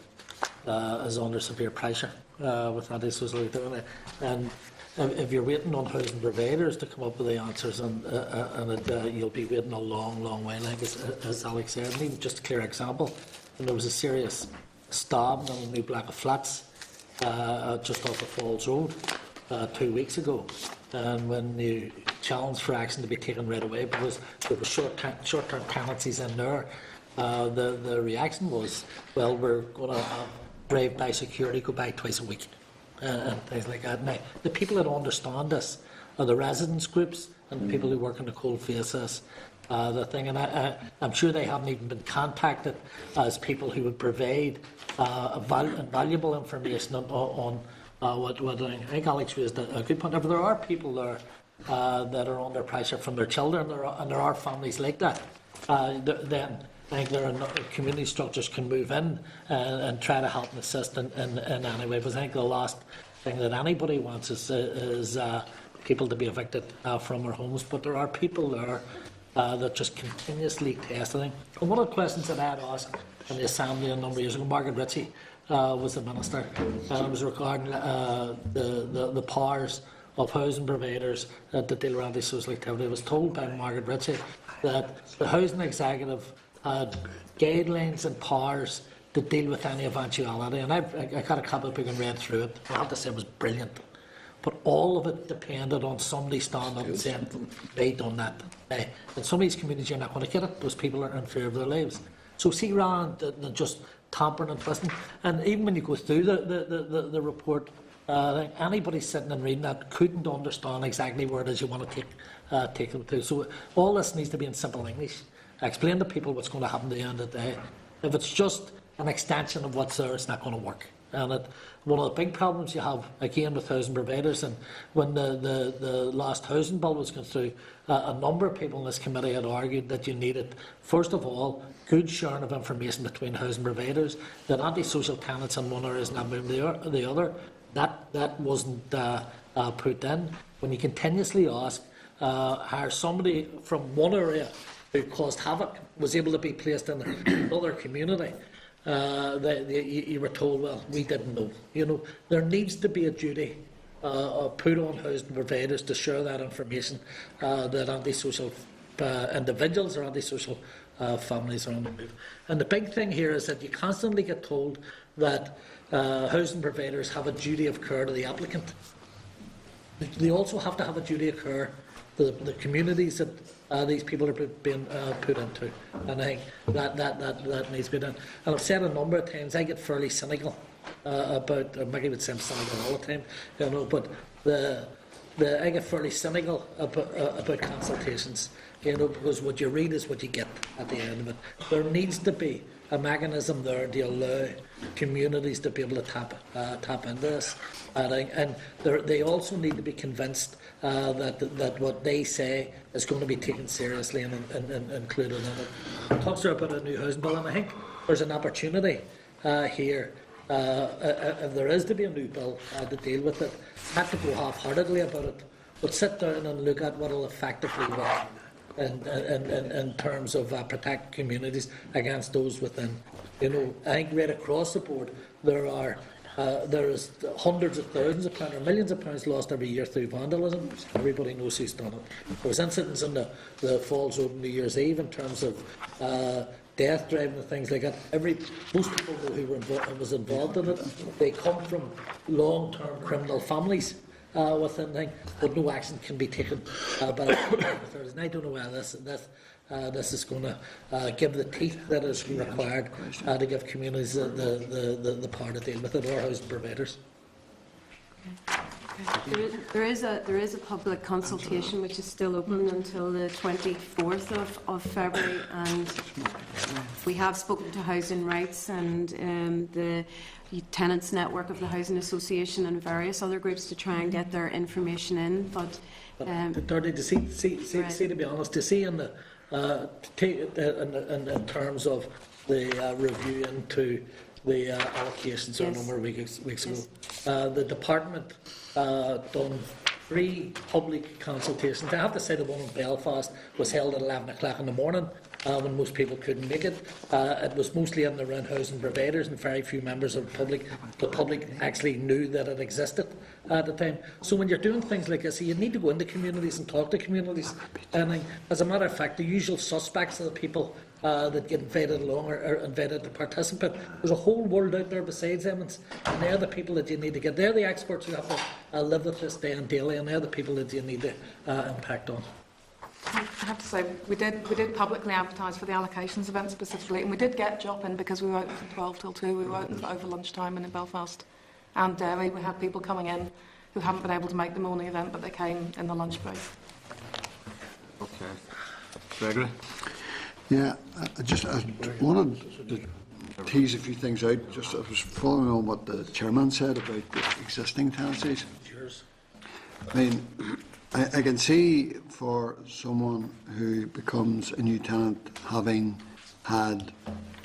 is under severe pressure with antisocial activity, and if you're waiting on housing providers to come up with the answers, and you'll be waiting a long, long while, I think, as Alex said. And even just a clear example, when there was a serious stab in a new block of flats just off the Falls Road 2 weeks ago, and when the challenge for action to be taken right away because there were short-term tenancies in there, the reaction was, well, we're going to brave by security, go by twice a week, and things like that. Now, the people that understand this are the residents groups and the people who work in the cold faces. The thing, and I'm sure they haven't even been contacted as people who would provide valuable information on what I think Alex raised a good point. If there are people there that are under pressure from their children, and there are families like that, then I think there are community structures can move in and try to help and assist in any way. Because I think the last thing that anybody wants is people to be evicted from their homes. But there are people there that just continuously testing. And one of the questions that I had asked in the Assembly a number of years ago, Margaret Ritchie was the Minister, and it was regarding the powers of housing providers to deal with antisocial activity. I was told by Margaret Ritchie that the Housing Executive had guidelines and powers to deal with any eventuality, and I got a copy of the book and read through it. I have to say it was brilliant. But all of it depended on somebody standing up and saying, they done that. In some of these communities, you're not going to get it. Those people are in fear of their lives. So see, rather than just tampering and twisting, and even when you go through the report, anybody sitting and reading that couldn't understand exactly where it is you want to take them to. So all this needs to be in simple English. Explain to people what's going to happen at the end of the day. If it's just an extension of what's there, it's not going to work. And one of the big problems you have, again, with housing providers, and when the last housing bill was going through, a number of people in this committee had argued that you needed, first of all, good sharing of information between housing providers, that antisocial tenants in one area is not moving the other. That wasn't put in. When you continuously ask, hire somebody from one area who caused havoc, was able to be placed in another community, you were told, well, we didn't know. You know, there needs to be a duty put on housing providers to share that information that antisocial individuals or antisocial families are on the move. And the big thing here is that you constantly get told that housing providers have a duty of care to the applicant. They also have to have a duty of care to the communities that these people are being put into, and I think that needs to be done. And I've said a number of times, I get fairly cynical about, Maggie would say I'm cynical all the time, you know, but I get fairly cynical about consultations, you know, because what you read is what you get at the end of it. There needs to be a mechanism there to allow communities to be able to tap into this, and they also need to be convinced that what they say is going to be taken seriously and included in it. Talks about a new housing bill, and I think there's an opportunity here, if there is to be a new bill to deal with it, not to go half-heartedly about it, but sit down and look at what will effectively work in terms of protect communities against those within. You know, I think right across the board there is hundreds of thousands of pounds or millions of pounds lost every year through vandalism. Everybody knows who's done it. There was incidents in the Falls Road on New Year's Eve in terms of death driving and things like that. Most people know who was involved in it. They come from long-term criminal families within things, but no action can be taken by the authorities. And I don't know whether this is going to give the teeth that is required to give communities the power to deal with it, or housing providers. There is a public consultation which is still open until the 24th of February, and we have spoken to Housing Rights and the Tenants Network of the Housing Association and various other groups to try and get their information in. But to be honest, to see in the in terms of the review into the allocations a number of weeks ago, the department done 3 public consultations. I have to say the one in Belfast was held at 11 o'clock in the morning, when most people couldn't make it. It was mostly in around housing providers, and very few members of the public actually knew that it existed at the time. So when you're doing things like this, you need to go into communities and talk to communities. And as a matter of fact, the usual suspects are the people that get invited along or invited to participate. There's a whole world out there besides them, and they're the people that you need to get. They're the experts who have to live with this day and daily, and they're the people that you need to impact on. I have to say, we did publicly advertise for the allocations event specifically, and we did get job in because we were open from 12 till 2. We were open for over lunchtime, and in Belfast and Derry we had people coming in who haven't been able to make the morning event, but they came in the lunch break. Okay. Gregory? Yeah, I wanted to tease a few things out. I was following on what the chairman said about the existing tenancies. I mean, I can see for someone who becomes a new tenant having had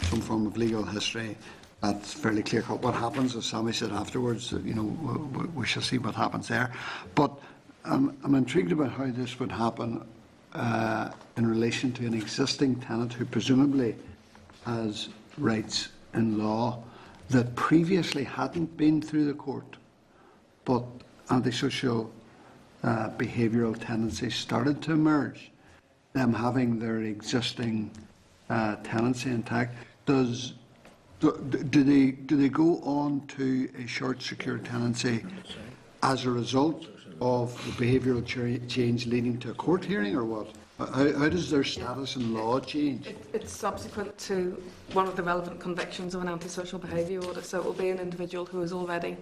some form of legal history, that's fairly clear cut. What happens, as Sammy said afterwards, we shall see what happens there. But I'm intrigued about how this would happen in relation to an existing tenant who presumably has rights in law that previously hadn't been through the court, but antisocial behavioural tendencies started to emerge, them having their existing tenancy intact. Do they go on to a short secure tenancy as a result of the behavioural change leading to a court hearing, or what? How does their status in law change? It's subsequent to one of the relevant convictions of an antisocial behaviour order, so it will be an individual who has already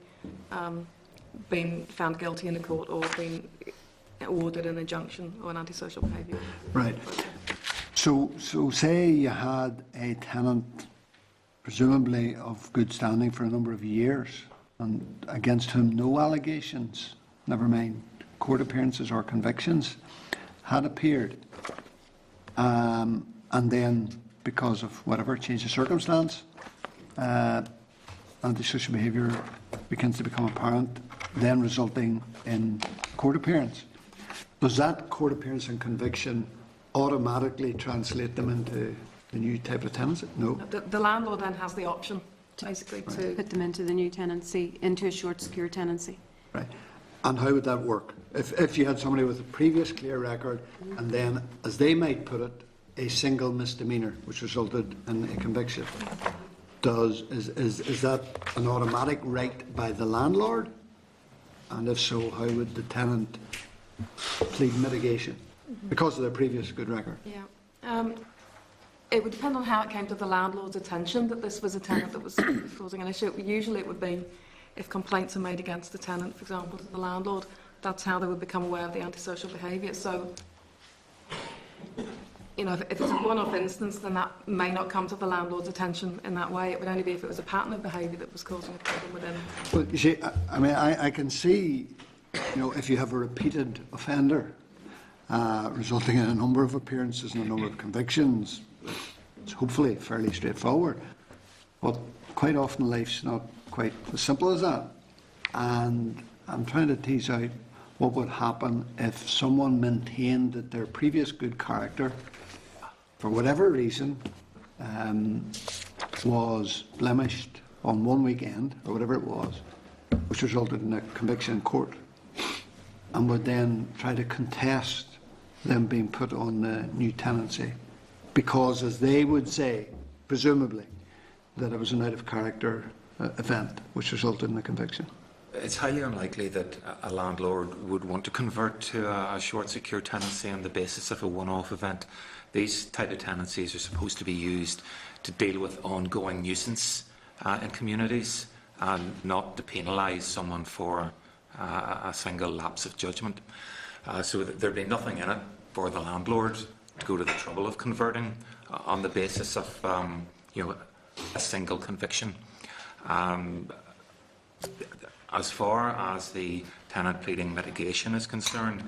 been found guilty in the court or been awarded an injunction or an antisocial behaviour. Right. So say you had a tenant presumably of good standing for a number of years and against whom no allegations, never mind court appearances or convictions, had appeared, and then because of whatever change of circumstance, antisocial behaviour begins to become apparent, then resulting in court appearance. Does that court appearance and conviction automatically translate them into the new type of tenancy? No. The landlord then has the option, basically, to Put them into the new tenancy, into a short secure tenancy. Right. And how would that work? If you had somebody with a previous clear record and then, as they might put it, a single misdemeanour which resulted in a conviction, is that an automatic right by the landlord? And if so, how would the tenant plead mitigation because of their previous good record? Yeah. It would depend on how it came to the landlord's attention that this was a tenant that was causing an issue. Usually it would be if complaints are made against the tenant, for example, to the landlord, that's how they would become aware of the antisocial behaviour. So, if it's a one-off instance, then that may not come to the landlord's attention in that way. It would only be if it was a pattern of behaviour that was causing a problem with him. Well, you see, I mean, I can see, if you have a repeated offender resulting in a number of appearances and a number of convictions, it's hopefully fairly straightforward. But quite often life's not quite as simple as that. And I'm trying to tease out what would happen if someone maintained that their previous good character, for whatever reason, was blemished on one weekend, or whatever it was, which resulted in a conviction in court, and would then try to contest them being put on the new tenancy, because, as they would say, presumably, that it was an out-of-character event which resulted in a conviction. It's highly unlikely that a landlord would want to convert to a short secure tenancy on the basis of a one-off event. These type of tenancies are supposed to be used to deal with ongoing nuisance in communities and not to penalise someone for a single lapse of judgment. So there'd be nothing in it for the landlord to go to the trouble of converting on the basis of a single conviction. As far as the tenant pleading mitigation is concerned,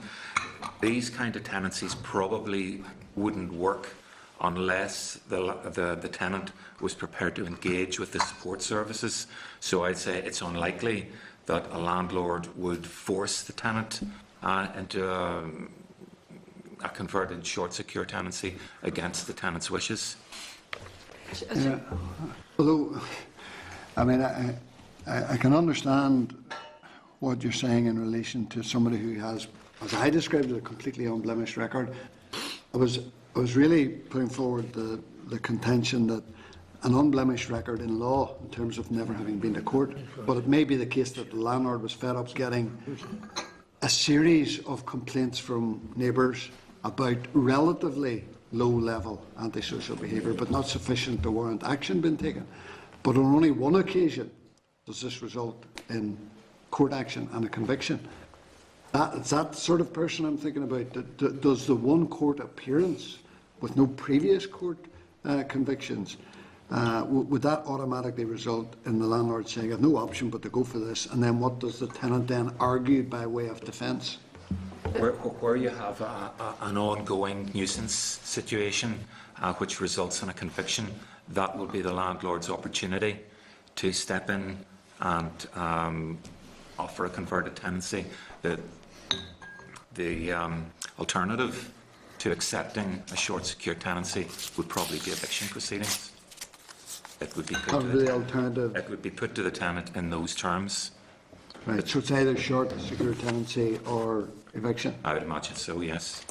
these kind of tenancies probably wouldn't work unless the tenant was prepared to engage with the support services. So I'd say it's unlikely that a landlord would force the tenant into a converted short secure tenancy against the tenant's wishes. Yeah. Although, I mean, I can understand what you're saying in relation to somebody who has, as I described it, a completely unblemished record. I was really putting forward the contention that an unblemished record in law, in terms of never having been to court, but it may be the case that the landlord was fed up getting a series of complaints from neighbours about relatively low-level antisocial behaviour, but not sufficient to warrant action being taken. But on only one occasion does this result in court action and a conviction. It's that sort of person I'm thinking about. Does the one court appearance with no previous court convictions, would that automatically result in the landlord saying, I have no option but to go for this, and then what does the tenant then argue by way of defence? Where you have an ongoing nuisance situation which results in a conviction, that will be the landlord's opportunity to step in and offer a converted tenancy. The alternative to accepting a short secure tenancy would probably be eviction proceedings. It would be put to the alternative. It would be put to the tenant in those terms. Right, so it's either short secure tenancy or eviction. I would imagine so, yes.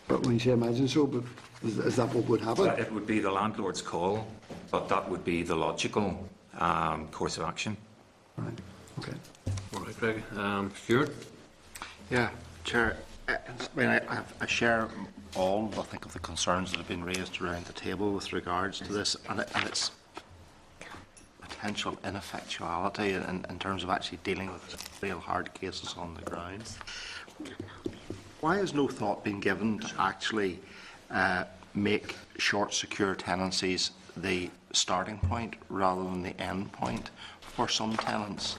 But when you say imagine so, but is that what would happen? It would be the landlord's call, but that would be the logical course of action. Right, okay. All right, Greg. Stuart? Yeah, Chair. I share all, I think, of the concerns that have been raised around the table with regards to this, and its potential ineffectuality in terms of actually dealing with real hard cases on the ground. Why has no thought been given to actually make short secure tenancies the starting point rather than the end point for some tenants?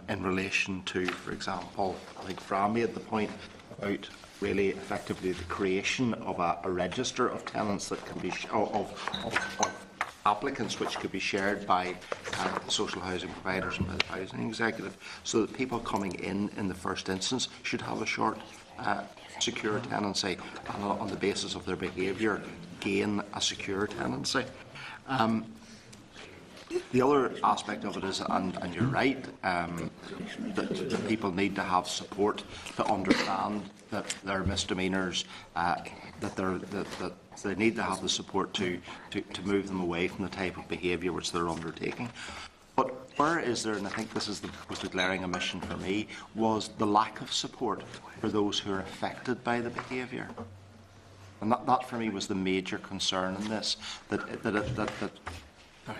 In relation to, for example, I think Fran made the point about really effectively the creation of a register of tenants that can be of applicants which could be shared by social housing providers and by the housing executive, so that people coming in the first instance should have a short secure tenancy, and on the basis of their behaviour gain a secure tenancy. The other aspect of it is, and you're right, that people need to have support to understand that their misdemeanours, that they need to have the support to move them away from the type of behaviour which they're undertaking. But where is there, and I think this was the glaring omission for me, was the lack of support for those who are affected by the behaviour. And that for me was the major concern in this, that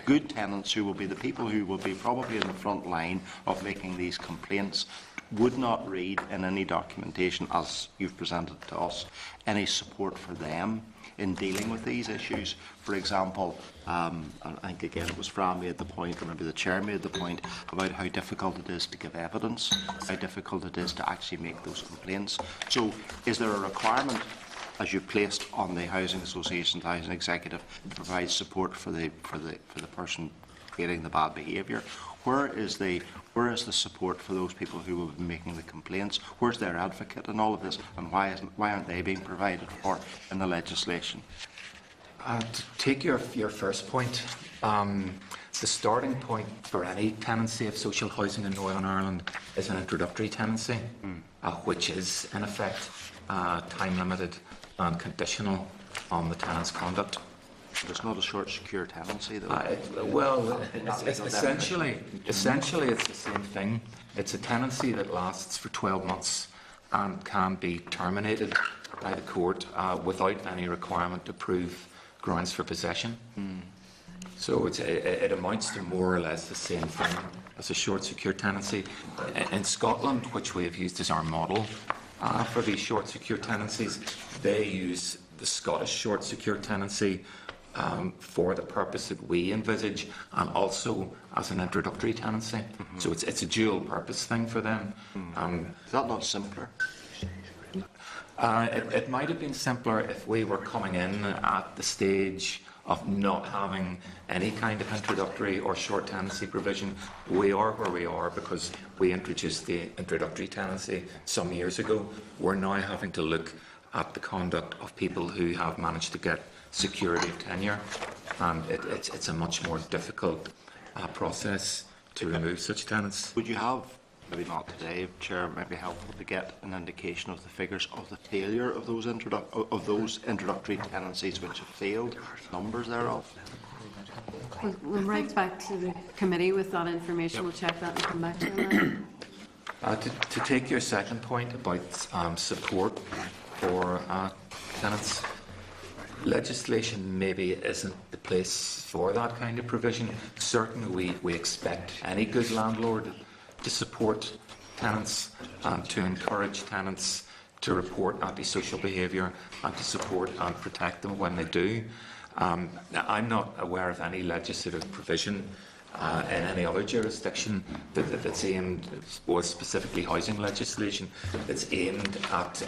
good tenants, who will be the people who will be probably in the front line of making these complaints, would not read in any documentation, as you've presented to us, any support for them in dealing with these issues. For example, I think again it was Fran made the point, or maybe the Chair made the point, about how difficult it is to give evidence, how difficult it is to actually make those complaints. So is there a requirement, as you placed on the housing association, the housing executive, to provide support for the person creating the bad behaviour? Where is the support for those people who will be making the complaints? Where's their advocate in all of this, and why aren't they being provided for in the legislation? To take your first point, the starting point for any tenancy of social housing in Northern Ireland is an introductory tenancy, which is in effect time limited and conditional on the tenant's conduct. It's not a short, secure tenancy, though. Well, it's essentially it's the same thing. It's a tenancy that lasts for 12 months and can be terminated by the court without any requirement to prove grounds for possession. So it amounts to more or less the same thing as a short, secure tenancy. In Scotland, which we have used as our model for these short, secure tenancies, they use the Scottish short, secure tenancy for the purpose that we envisage, and also as an introductory tenancy. So it's a dual purpose thing for them. Is that not simpler? It might have been simpler if we were coming in at the stage of not having any kind of introductory or short tenancy provision. We are where we are because we introduced the introductory tenancy some years ago. We're now having to look at the conduct of people who have managed to get security of tenure, and it's a much more difficult process to remove such tenants. Would you have, maybe not today, Chair, it might be helpful to get an indication of the figures of the failure of those introductory tenancies which have failed, numbers thereof? We'll write back to the committee with that information. We'll check that and come back to you on that. To take your second point about support for tenants, legislation maybe isn't the place for that kind of provision. Certainly we expect any good landlord to support tenants and to encourage tenants to report antisocial behaviour and to support and protect them when they do. I'm not aware of any legislative provision in any other jurisdiction that's aimed, or specifically housing legislation, that's aimed at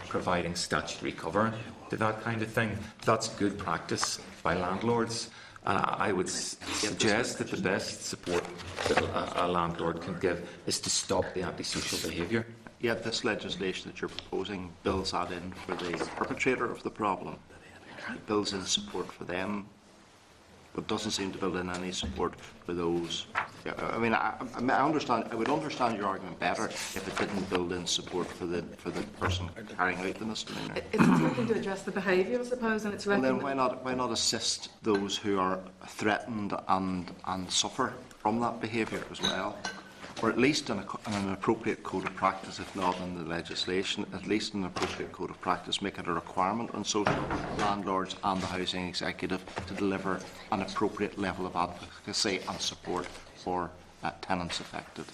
providing statutory cover to that kind of thing. That's good practice by landlords. I would suggest that the best support that a landlord can give is to stop the antisocial behaviour. Yet this legislation that you're proposing builds that in for the perpetrator of the problem. It builds in support for them, but doesn't seem to build in any support for those. I mean, I understand. I would understand your argument better if it didn't build in support for the person carrying out the misdemeanour. It's looking to address the behaviour, I suppose, and it's Well, then recommending. why not assist those who are threatened and suffer from that behaviour as well? Or at least in an appropriate code of practice, if not in the legislation, at least in an appropriate code of practice, make it a requirement on social landlords and the housing executive to deliver an appropriate level of advocacy and support for tenants affected.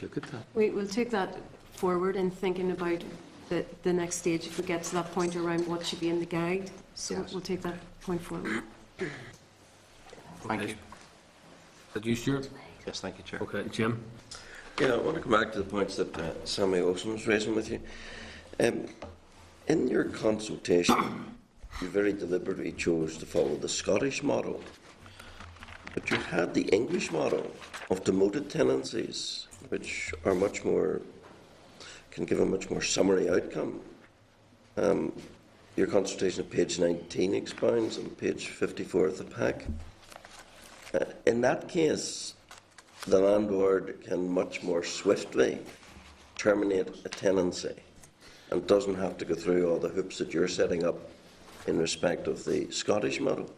Look at that. We'll take that forward in thinking about the next stage if we get to that point around what should be in the guide. So Yes. we'll take that point forward. Thank you. Is that you, Stuart? Yes, thank you, Chair. Okay, Jim? Yeah, I want to come back to the points that Sammy Olsen was raising with you. In your consultation, you very deliberately chose to follow the Scottish model, but you had the English model of demoted tenancies, which are much more, can give a much more summary outcome. Your consultation at page 19 expounds on page 54 of the pack. In that case, the landlord can much more swiftly terminate a tenancy and doesn't have to go through all the hoops that you're setting up in respect of the Scottish model.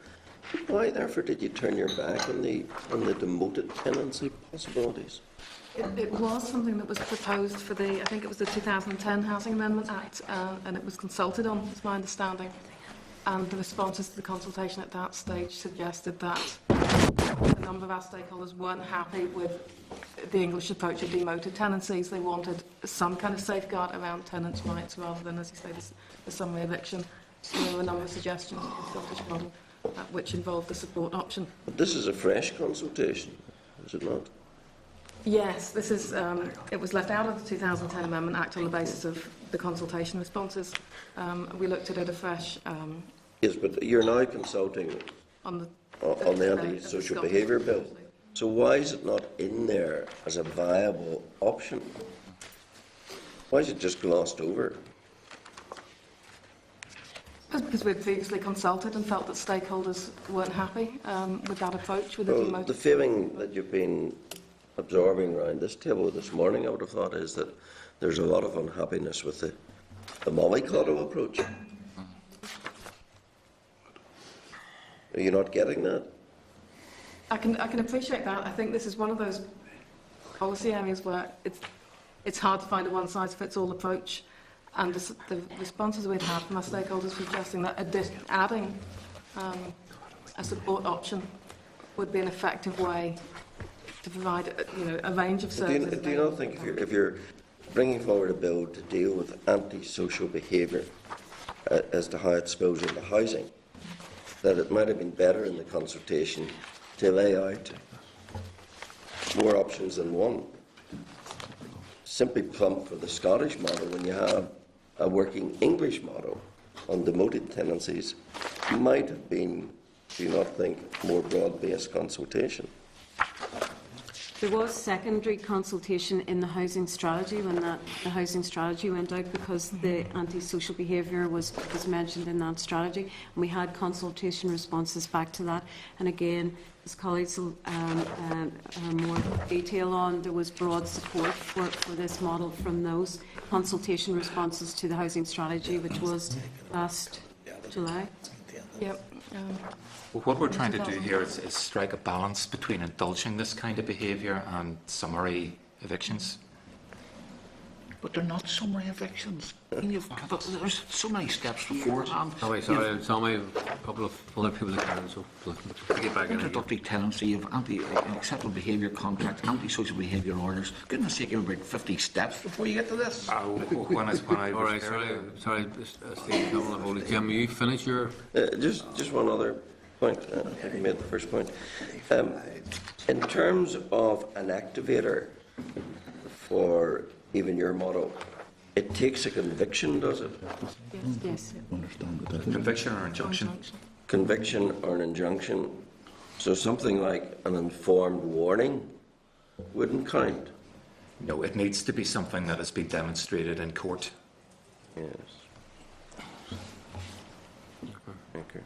Why, therefore, did you turn your back on the demoted tenancy possibilities? It was something that was proposed for I think it was the 2010 Housing Amendment Act, and it was consulted on, is my understanding. And the responses to the consultation at that stage suggested that a number of our stakeholders weren't happy with the English approach of demoted tenancies. They wanted some kind of safeguard around tenants' rights rather than, as you say, the summary eviction. So there were a number of suggestions in the Scottish model which involved the support option. But this is a fresh consultation, is it not? Yes, this is. It was left out of the 2010 Amendment Act on the basis of the consultation responses. We looked at it afresh. Yes, but you're now consulting On the anti-social behaviour bill. So why is it not in there as a viable option? Why is it just glossed over? Because we'd previously consulted and felt that stakeholders weren't happy with that approach. With the Well, demoted. the feeling that you've been absorbing around this table this morning, I would have thought, is that there's a lot of unhappiness with the mollycoddle approach. Are you not getting that? I can appreciate that. I think this is one of those policy areas where it's hard to find a one-size-fits-all approach. And the responses we've had from our stakeholders suggesting that adding a support option would be an effective way to provide a range of services. Do you not think if you're bringing forward a bill to deal with anti-social behaviour as to how it spills into housing, that it might have been better in the consultation to lay out more options than one? Simply plump for the Scottish model when you have a working English model on demoted tenancies might have been, do you not think, more broad-based consultation? There was secondary consultation in the housing strategy when the housing strategy went out, because the antisocial behaviour was mentioned in that strategy, and we had consultation responses back to that. And again, as colleagues will more detail on, there was broad support for this model from those consultation responses to the housing strategy, which was last July. Yep. Well, what we're trying to do here is strike a balance between indulging this kind of behaviour and summary evictions. But they're not summary evictions. There's so many steps beforehand. Sorry, a couple of other people that can, so get back in. Introductory tenancy, you have unacceptable behaviour contracts, antisocial behaviour orders. Goodness sake, you have about 50 steps before you get to this. When I All right, sorry, Steve, double the vote. Jim, you finish your... Just one other point. I think I made the first point. In terms of an activator for even your motto, it takes a conviction, does it? Yes. Conviction or injunction? Conviction or an injunction. So something like an informed warning wouldn't count. No, it needs to be something that has been demonstrated in court. Yes. Thank you.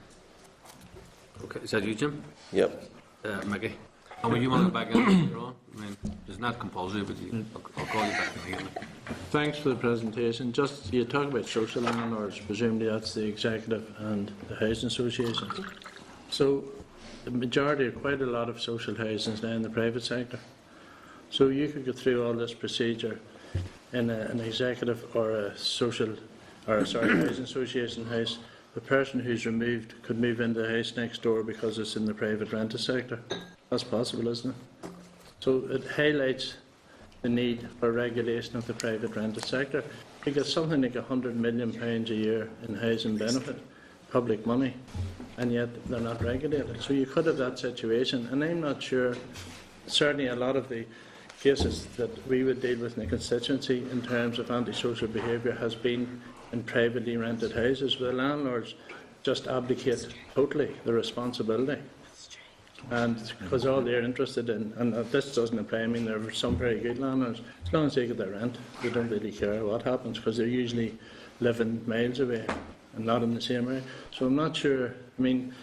Okay, is that you, Jim? Yep. Mickey? And will you want to back in later on? I mean, it's not compulsory, but I'll call you back in again. Thanks for the presentation. Just, you talk about social landlords, presumably that's the executive and the housing associations. So the majority, quite a lot of social housing is now in the private sector. So you could go through all this procedure in an executive or a housing association house. The person who's removed could move into the house next door because it's in the private rented sector. That's possible, isn't it? So it highlights the need for regulation of the private rented sector. You get something like £100 million a year in housing benefit, public money, and yet they're not regulated. So you could have that situation, and I'm not sure, certainly a lot of the cases that we would deal with in the constituency in terms of antisocial behaviour has been in privately rented houses, where the landlords just abdicate totally the responsibility. And because all they're interested in, and this doesn't apply, I mean, there are some very good landlords, as long as they get their rent, they don't really care what happens, because they're usually living miles away and not in the same area. So I'm not sure, I mean,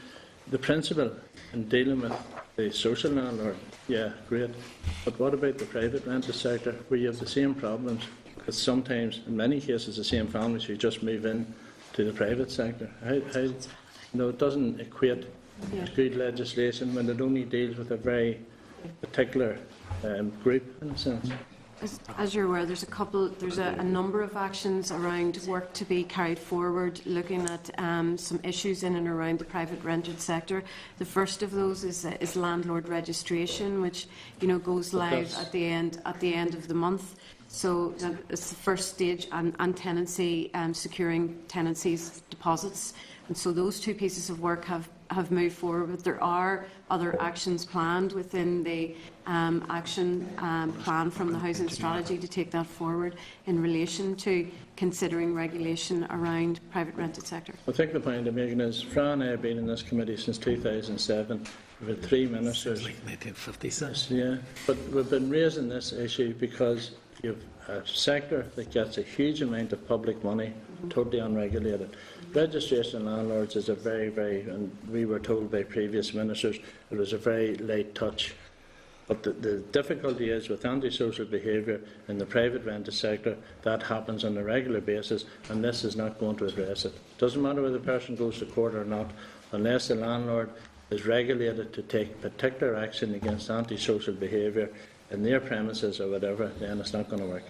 the principle in dealing with the social landlord, yeah, great. But what about the private rented sector, where you have the same problems? Because sometimes, in many cases, the same families who just move in to the private sector. It doesn't equate good legislation when it only deals with a very particular group, in a sense. As you're aware, there's a number of actions around work to be carried forward, looking at some issues in and around the private rented sector. The first of those is landlord registration, which goes live at the end of the month. So it's the first stage, and tenancy, securing tenancies deposits. And so those two pieces of work have moved forward. But there are other actions planned within the action plan from the housing strategy to take that forward in relation to considering regulation around private rented sector. I think the point I'm making is, Fran and I have been in this committee since 2007. We've had 3 ministers. Like 1956. Yeah, but we've been raising this issue because you have a sector that gets a huge amount of public money, totally unregulated. Registration of landlords is a very, and we were told by previous ministers, it was a very light touch. But the difficulty is with antisocial behaviour in the private rented sector, that happens on a regular basis, and this is not going to address it. It doesn't matter whether the person goes to court or not, unless the landlord is regulated to take particular action against antisocial behaviour in their premises or whatever, then it's not going to work.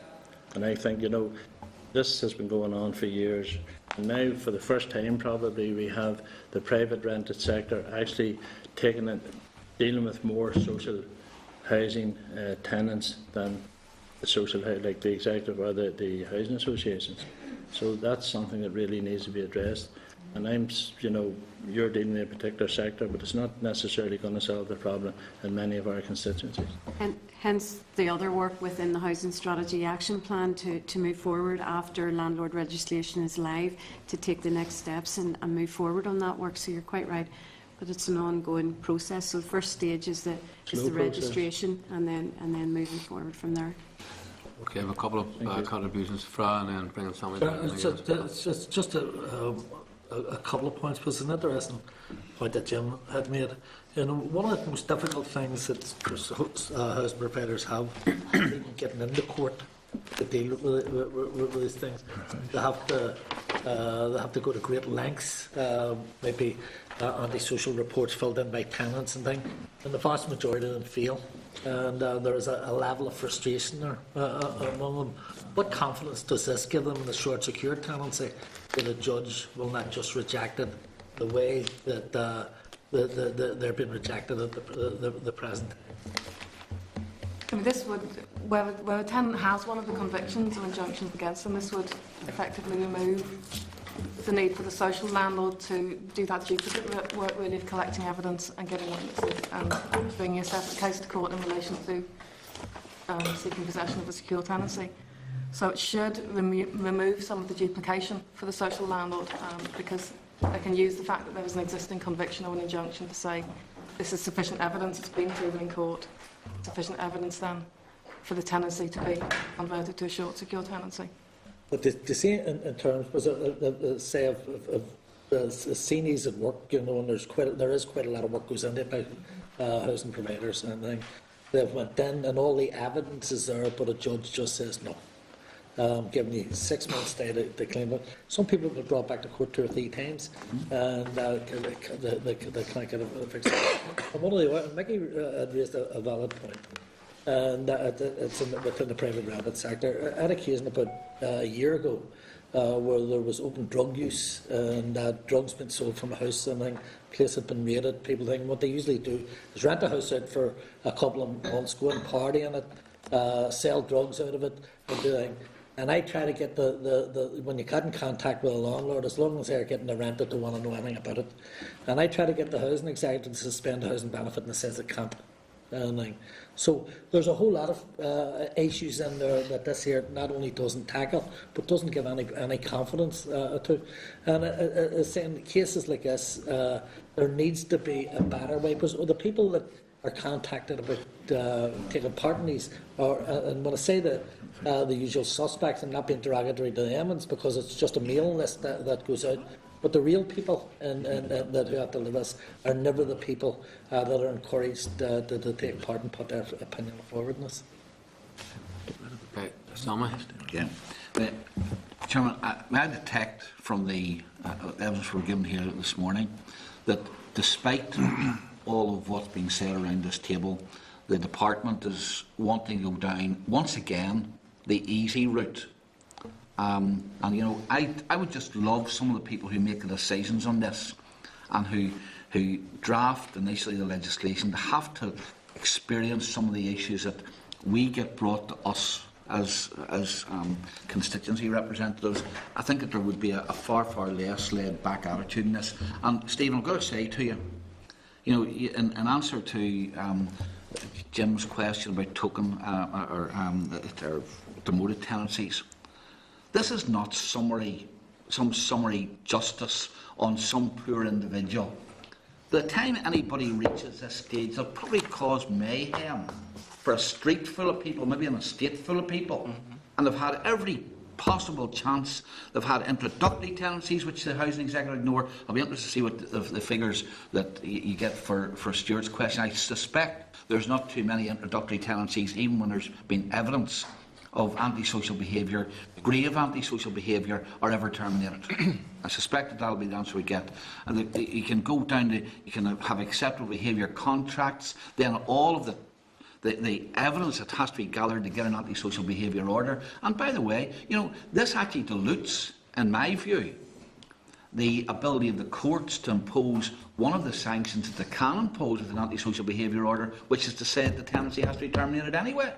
And I think, this has been going on for years. And now, for the first time probably, we have the private rented sector actually dealing with more social housing tenants than the social, like the executive or the housing associations. So that's something that really needs to be addressed. And you're dealing with a particular sector, but it's not necessarily going to solve the problem in many of our constituencies. And hence the other work within the Housing Strategy Action Plan to move forward after landlord legislation is live, to take the next steps and move forward on that work. So you're quite right. but it's an ongoing process. So the first stage is the Slow process. registration, and then moving forward from there. Okay, I have a couple of contributions, Fra, and then bringing somebody back. It's just a couple of points, but it's an interesting point that Jim had made. You know, one of the most difficult things that housing providers have, even getting into court to deal with these things, they have to go to great lengths, maybe antisocial reports filled in by tenants and things, and the vast majority of them fail. And there is a level of frustration there among them. What confidence does this give them in the short secure tenancy that a judge will not just reject it the way that they're being rejected at the present? I mean, this would, where a tenant has one of the convictions or injunctions against them, this would effectively remove the need for the social landlord to do that duplicate work really of collecting evidence and getting witnesses and bringing a separate case to court in relation to seeking possession of a secure tenancy. So it should remove some of the duplication for the social landlord because they can use the fact that there is an existing conviction or an injunction to say this is sufficient evidence, it's been proven in court, sufficient evidence then for the tenancy to be converted to a short secure tenancy. But to see in terms, say of seniors at work, you know, and there is quite a lot of work goes into it by housing providers, and they've went in and all the evidence is there, but a judge just says no. Giving you 6 months stay to claim it. Some people have been brought back to court 2 or 3 times, and they can't get a fix. And one of the Mickey had raised a valid point, and it's within the private rented sector. I had occasion about a year ago where there was open drug use and drugs been sold from a house, and the place had been raided. People think what they usually do is rent a house out for a couple of months, go and party in it, sell drugs out of it, and do things. And I try to get when you get in contact with a landlord, as long as they're getting the rent, they don't want to know anything about it. And I try to get the housing executive to suspend the housing benefit, and it says it can't. So there's a whole lot of issues in there that this here not only doesn't tackle, but doesn't give any confidence to. And saying cases like this, there needs to be a better way, because the people that are contacted about taking part in these, and when I say the usual suspects, I'm not being derogatory to them, it's because it's just a mailing list that goes out. But the real people that who have to live with us are never the people that are encouraged to take part and put their opinion forward in this. Okay, Salma. Yeah. Chairman, may I detect from the evidence we're given here this morning that despite all of what's being said around this table, the department is wanting to go down, once again, the easy route. And, you know, I would just love some of the people who make the decisions on this and who draft initially the legislation to have to experience some of the issues that we get brought to us as constituency representatives. I think that there would be a far, far less laid-back attitude in this. And, Stephen, I've got to say to you, you know, in answer to Jim's question about token or demoted tenancies, this is not some summary justice on some poor individual. By the time anybody reaches this stage, they'll probably cause mayhem for a street full of people, maybe an estate full of people, and they've had every possible chance. They've had introductory tenancies, which the housing executive ignore. I'll be interested to see what the figures that you get for Stuart's question. I suspect there's not too many introductory tenancies, even when there's been evidence of antisocial behaviour, grave antisocial behaviour, are ever terminated. I suspect that'll be the answer we get. And you can go down to, you can have acceptable behaviour contracts, then all of the evidence that has to be gathered to get an antisocial behaviour order. And by the way, you know, this actually dilutes, in my view, the ability of the courts to impose one of the sanctions that they can impose with an antisocial behaviour order, which is to say that the tenancy has to be terminated anyway.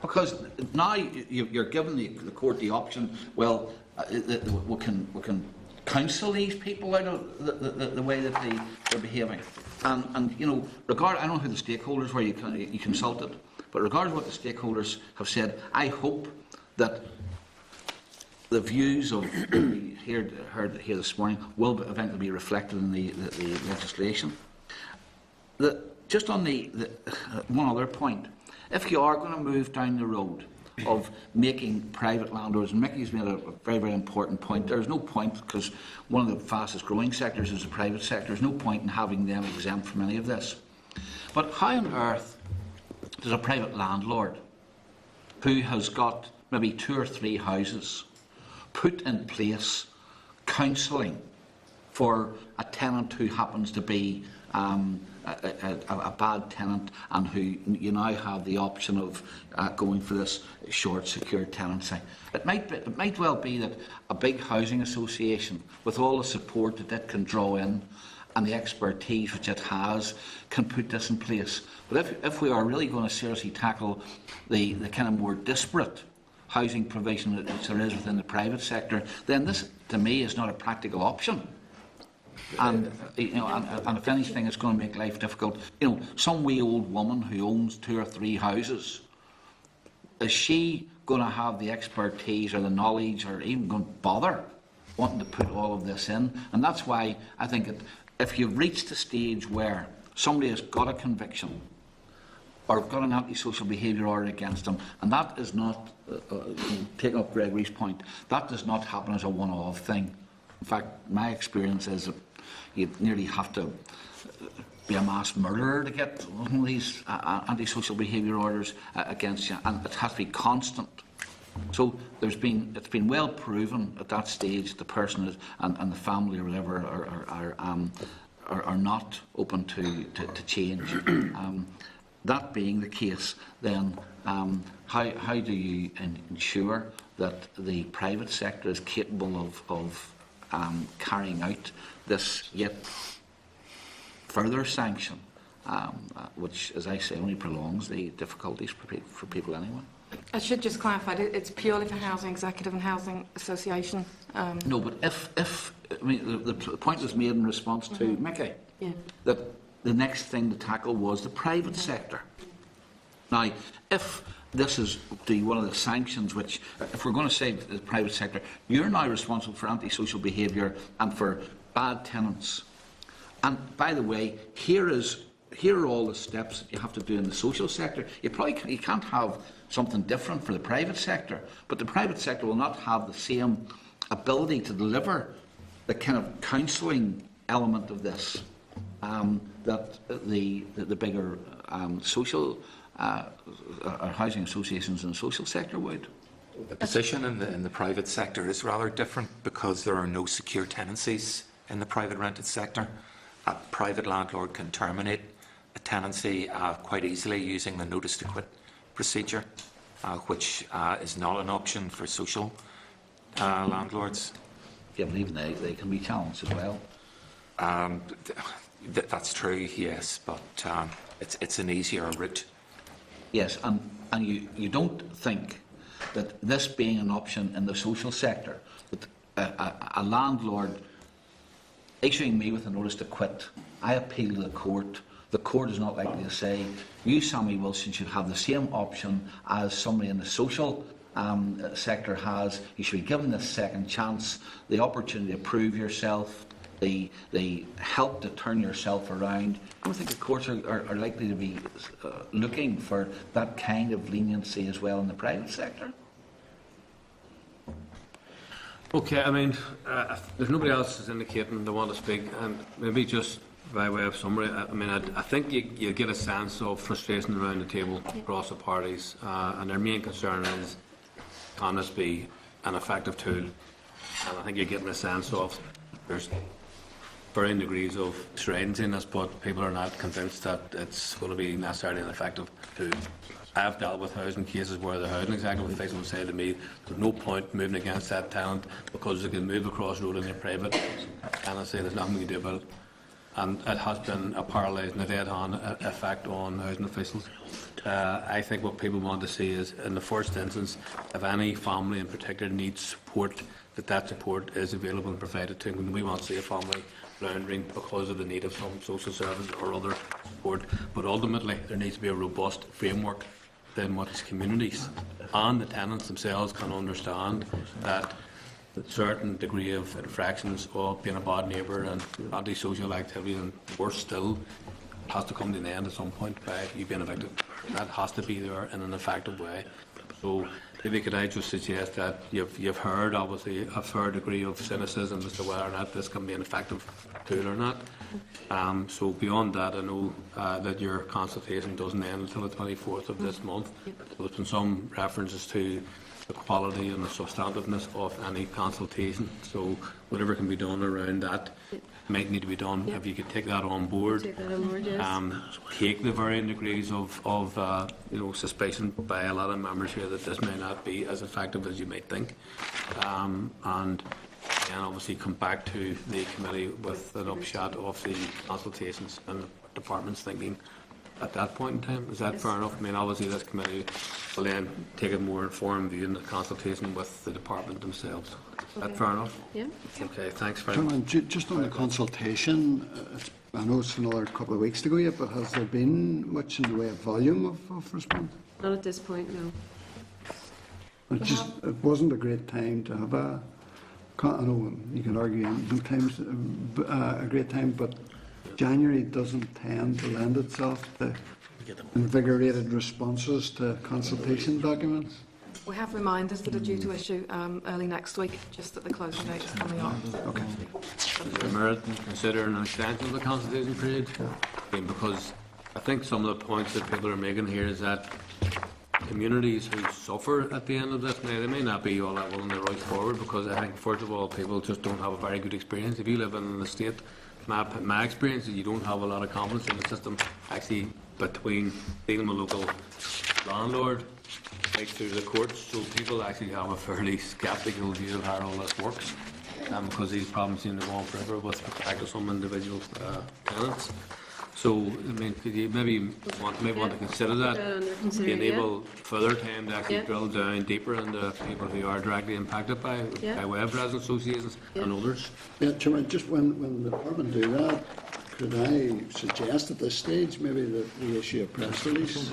Because now you're giving the court the option, well, we can counsel these people out of the way that they're behaving. And you know, I don't know who the stakeholders were you consulted, but regardless of what the stakeholders have said, I hope that the views of heard here this morning will eventually be reflected in the legislation. Just on one other point, if you are going to move down the road of making private landlords, and Mickey's made a very, very important point, there's no point, because one of the fastest growing sectors is the private sector, there's no point in having them exempt from any of this. But how on earth does a private landlord who has got maybe 2 or 3 houses put in place counselling for a tenant who happens to be a bad tenant, and who you now have the option of going for this short, secure tenancy? It might well be that a big housing association, with all the support that it can draw in and the expertise which it has, can put this in place. But if we are really going to seriously tackle the kind of more disparate housing provision that there is within the private sector, then this, to me, is not a practical option. And and if anything, it's going to make life difficult. Some wee old woman who owns 2 or 3 houses, is she going to have the expertise or the knowledge, or even going to bother wanting to put all of this in? And that's why I think if you've reached a stage where somebody has got a conviction or got an antisocial behaviour order against them, and that is not, taking up Gregory's point, that does not happen as a one-off thing. In fact, my experience is that you nearly have to be a mass murderer to get one of these antisocial behaviour orders against you, and it has to be constant. So it's been well proven at that stage the person is, and the family or whatever are not open to change. That being the case, then how do you ensure that the private sector is capable of carrying out this yet further sanction, which, as I say, only prolongs the difficulties for people anyway? I should just clarify, it's purely for Housing Executive and Housing Association. No, but if I mean, the point was made in response to Mickey, that the next thing to tackle was the private sector. Now, if this is one of the sanctions which, if we're going to say to the private sector, you're now responsible for antisocial behaviour and for bad tenants. And by the way, here are all the steps that you have to do in the social sector. You can't have something different for the private sector, but the private sector will not have the same ability to deliver the kind of counselling element of this that the bigger social housing associations in the social sector would. The position in the private sector is rather different because there are no secure tenancies in the private rented sector. A private landlord can terminate a tenancy quite easily using the notice to quit procedure, which is not an option for social landlords. Yeah, but even they can be challenged as well. That's true, yes, but it's an easier route. Yes, and you don't think that this being an option in the social sector, with a landlord issuing me with a notice to quit, I appeal to the court is not likely to say, you, Sammy Wilson, should have the same option as somebody in the social sector has. You should be given this second chance, the opportunity to prove yourself, the help to turn yourself around. I don't think the courts are likely to be looking for that kind of leniency as well in the private sector. Okay, I mean, there's nobody else is indicating they want to speak, and maybe just by way of summary, I mean, I think you get a sense of frustration around the table across the parties, and their main concern is, can this be an effective tool? And I think you're getting a sense of there's varying degrees of stringency in this, but people are not convinced that it's going to be necessarily an effective tool. I've dealt with housing cases where the housing executive official would say to me, there's no point moving against that tenant because they can move across the road in their private, and I say there's nothing we can do about it. And it has been a paralysing, a dead-on effect on housing officials. I think what people want to see is, in the first instance, if any family in particular needs support, that support is available and provided to them. We want to see a family floundering because of the need of some social service or other support. But ultimately, there needs to be a robust framework then what communities and the tenants themselves can understand that a certain degree of infractions of being a bad neighbour and antisocial activity, and worse still, has to come to an end at some point by you being evicted. That has to be there in an effective way. So maybe could I just suggest that you've heard obviously a fair degree of cynicism as to whether or not this can be an effective tool or not. So beyond that, I know that your consultation doesn't end until the 24th of this month. There's been some references to the quality and the substantiveness of any consultation. So whatever can be done around that might need to be done. If you could take that on board, Take that on board, yes. take the varying degrees of suspicion by a lot of members here that this may not be as effective as you might think, and obviously come back to the committee with an upshot of the consultations and the department's thinking at that point in time. Is that fair enough? I mean, obviously this committee will then take a more informed view in the consultation with the department themselves. Is that fair enough? Yeah. Okay, thanks very much. Chairman, just on the consultation, I know it's another couple of weeks to go yet, but has there been much in the way of volume of response? Not at this point, no. It wasn't a great time to have I know you can argue sometimes a great time, but January doesn't tend to lend itself to invigorated responses to consultation documents. We have reminders that are due to issue early next week, just that the closing date is coming up. Okay. Merit and consider an extension of the consultation period, because I think some of the points that people are making here is that communities who suffer at the end of this, they may not be all that willing to rush forward, because I think first of all people just don't have a very good experience. If you live in an estate, my experience is you don't have a lot of confidence in the system actually between dealing with local landlord right through the courts, so people actually have a fairly sceptical view of how all this works, because these problems seem to go on forever with respect to some individual tenants. So, I mean, could you maybe want to consider that, to enable further time to actually drill down deeper into people who are directly impacted by way of resident associations and others? Yeah, Chairman, just when the department do that, could I suggest at this stage maybe that we issue a press release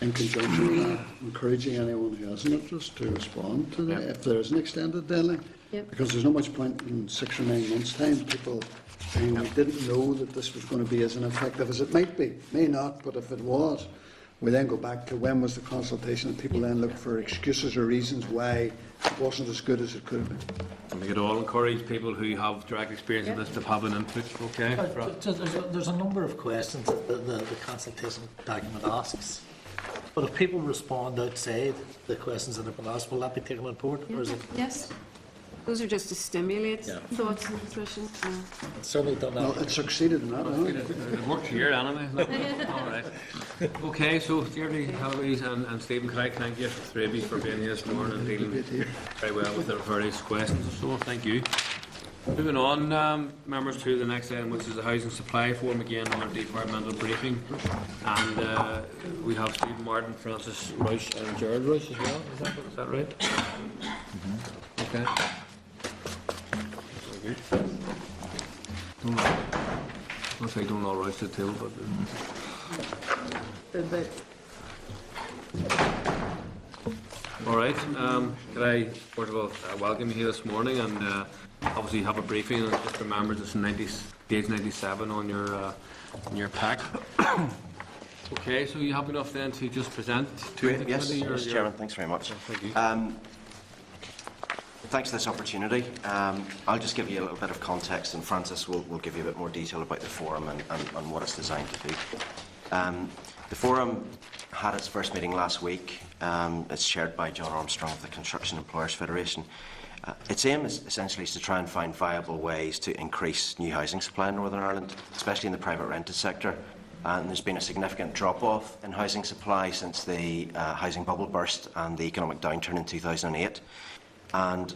in conjunction with that, encouraging anyone who has an interest to respond to that if there is an extended deadline? Because there's not much point in 6 or 9 months' time people saying we didn't know that this was going to be as ineffective as it might be. May not, but if it was, we then go back to when was the consultation, and people then look for excuses or reasons why it wasn't as good as it could have been. And we could all encourage people who have direct experience in this to have an input, okay? There's a number of questions that the consultation document asks. But if people respond outside the questions that have been asked, will that be taken on board? Or is it Yes. Those are just to stimulate thoughts and discussions. certainly done that? Well, it succeeded in that, hasn't it? It worked here anyway. All right. Okay, so Jeremy, Eloise and Stephen, can I thank you, three of you, for being here this morning and dealing very well with the various questions and so on. Thank you. Moving on, members, to the next item, which is the Housing Supply Forum, again on our departmental briefing. And we have Stephen Martin, Francis Royce and Gerard Royce as well. Is that right? Okay. Looks like don't all rise to the table, but all right. Could I first of all welcome you here this morning, and obviously have a briefing, and just remember this page 97 on your pack. Okay, so you happy enough then to just present to the Yes, committee? yes, Chairman, thanks very much. Thank you. Thanks for this opportunity. I'll just give you a little bit of context, and Francis will give you a bit more detail about the forum and what it's designed to do. The forum had its first meeting last week. It's chaired by John Armstrong of the Construction Employers Federation. Its aim is essentially to try and find viable ways to increase new housing supply in Northern Ireland, especially in the private rented sector. And there's been a significant drop-off in housing supply since the housing bubble burst and the economic downturn in 2008. And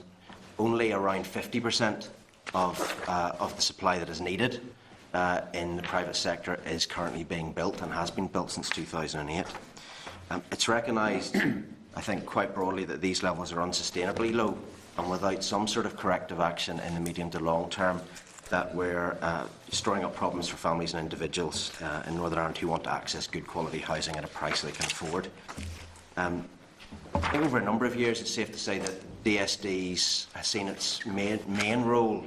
only around 50% of the supply that is needed in the private sector is currently being built and has been built since 2008. It's recognised, I think, quite broadly that these levels are unsustainably low, and without some sort of corrective action in the medium to long term, that we're storing up problems for families and individuals in Northern Ireland who want to access good quality housing at a price they can afford. I think over a number of years, it's safe to say that DSD's has seen its main role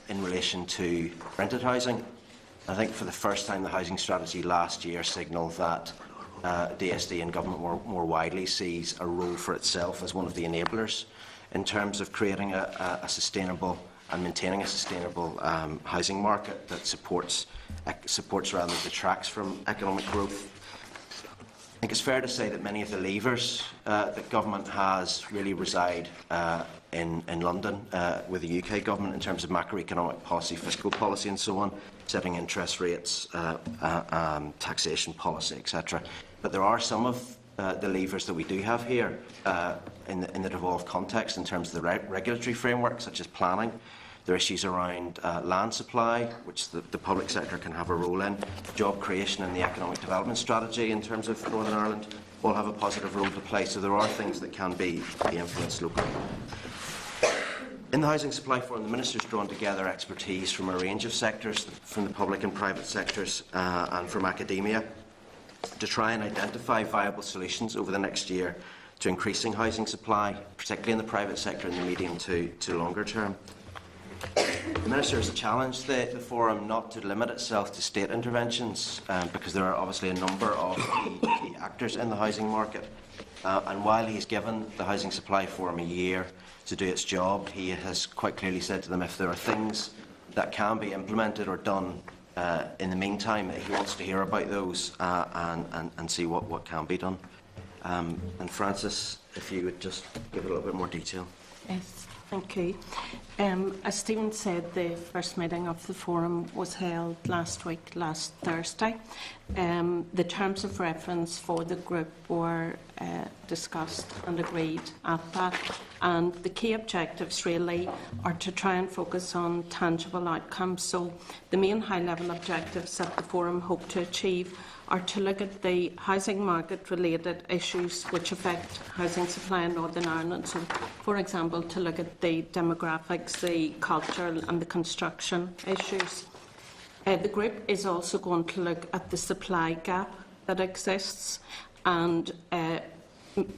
in relation to rented housing. I think for the first time the housing strategy last year signalled that DSD and government more widely sees a role for itself as one of the enablers in terms of creating a sustainable and maintaining a sustainable housing market that supports rather than detracts from economic growth. I think it's fair to say that many of the levers that government has really reside in London with the UK government in terms of macroeconomic policy, fiscal policy and so on, setting interest rates, taxation policy, etc. But there are some of the levers that we do have here in the devolved context in terms of the regulatory framework, such as planning. There are issues around land supply, which the public sector can have a role in. Job creation and the economic development strategy in terms of Northern Ireland will have a positive role to play. So there are things that can be influenced locally. In the Housing Supply Forum, the Minister's drawn together expertise from a range of sectors, from the public and private sectors and from academia, to try and identify viable solutions over the next year to increasing housing supply, particularly in the private sector in the medium to longer term. The Minister has challenged the Forum not to limit itself to state interventions because there are obviously a number of key actors in the housing market. And while he's given the Housing Supply Forum a year to do its job, he has quite clearly said to them if there are things that can be implemented or done in the meantime, he wants to hear about those and see what can be done. And Frances, if you would just give it a little bit more detail. Yes, thank you. As Stephen said, the first meeting of the Forum was held last Thursday. The terms of reference for the group were discussed and agreed at that, and the key objectives really are to try and focus on tangible outcomes. So the main high-level objectives that the Forum hope to achieve are to look at the housing market-related issues which affect housing supply in Northern Ireland. So, for example, to look at the demographics, the cultural and the construction issues. The group is also going to look at the supply gap that exists and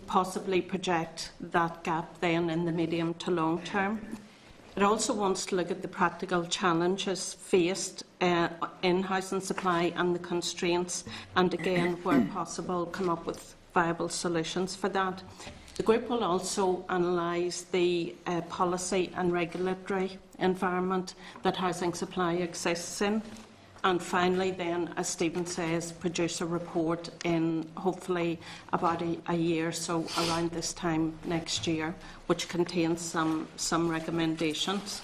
possibly project that gap then in the medium to long term. It also wants to look at the practical challenges faced in housing supply and the constraints, and again, where possible, come up with viable solutions for that. The group will also analyse the policy and regulatory environment that housing supply exists in. And finally then, as Stephen says, produce a report in hopefully about a year, so around this time next year, which contains some recommendations.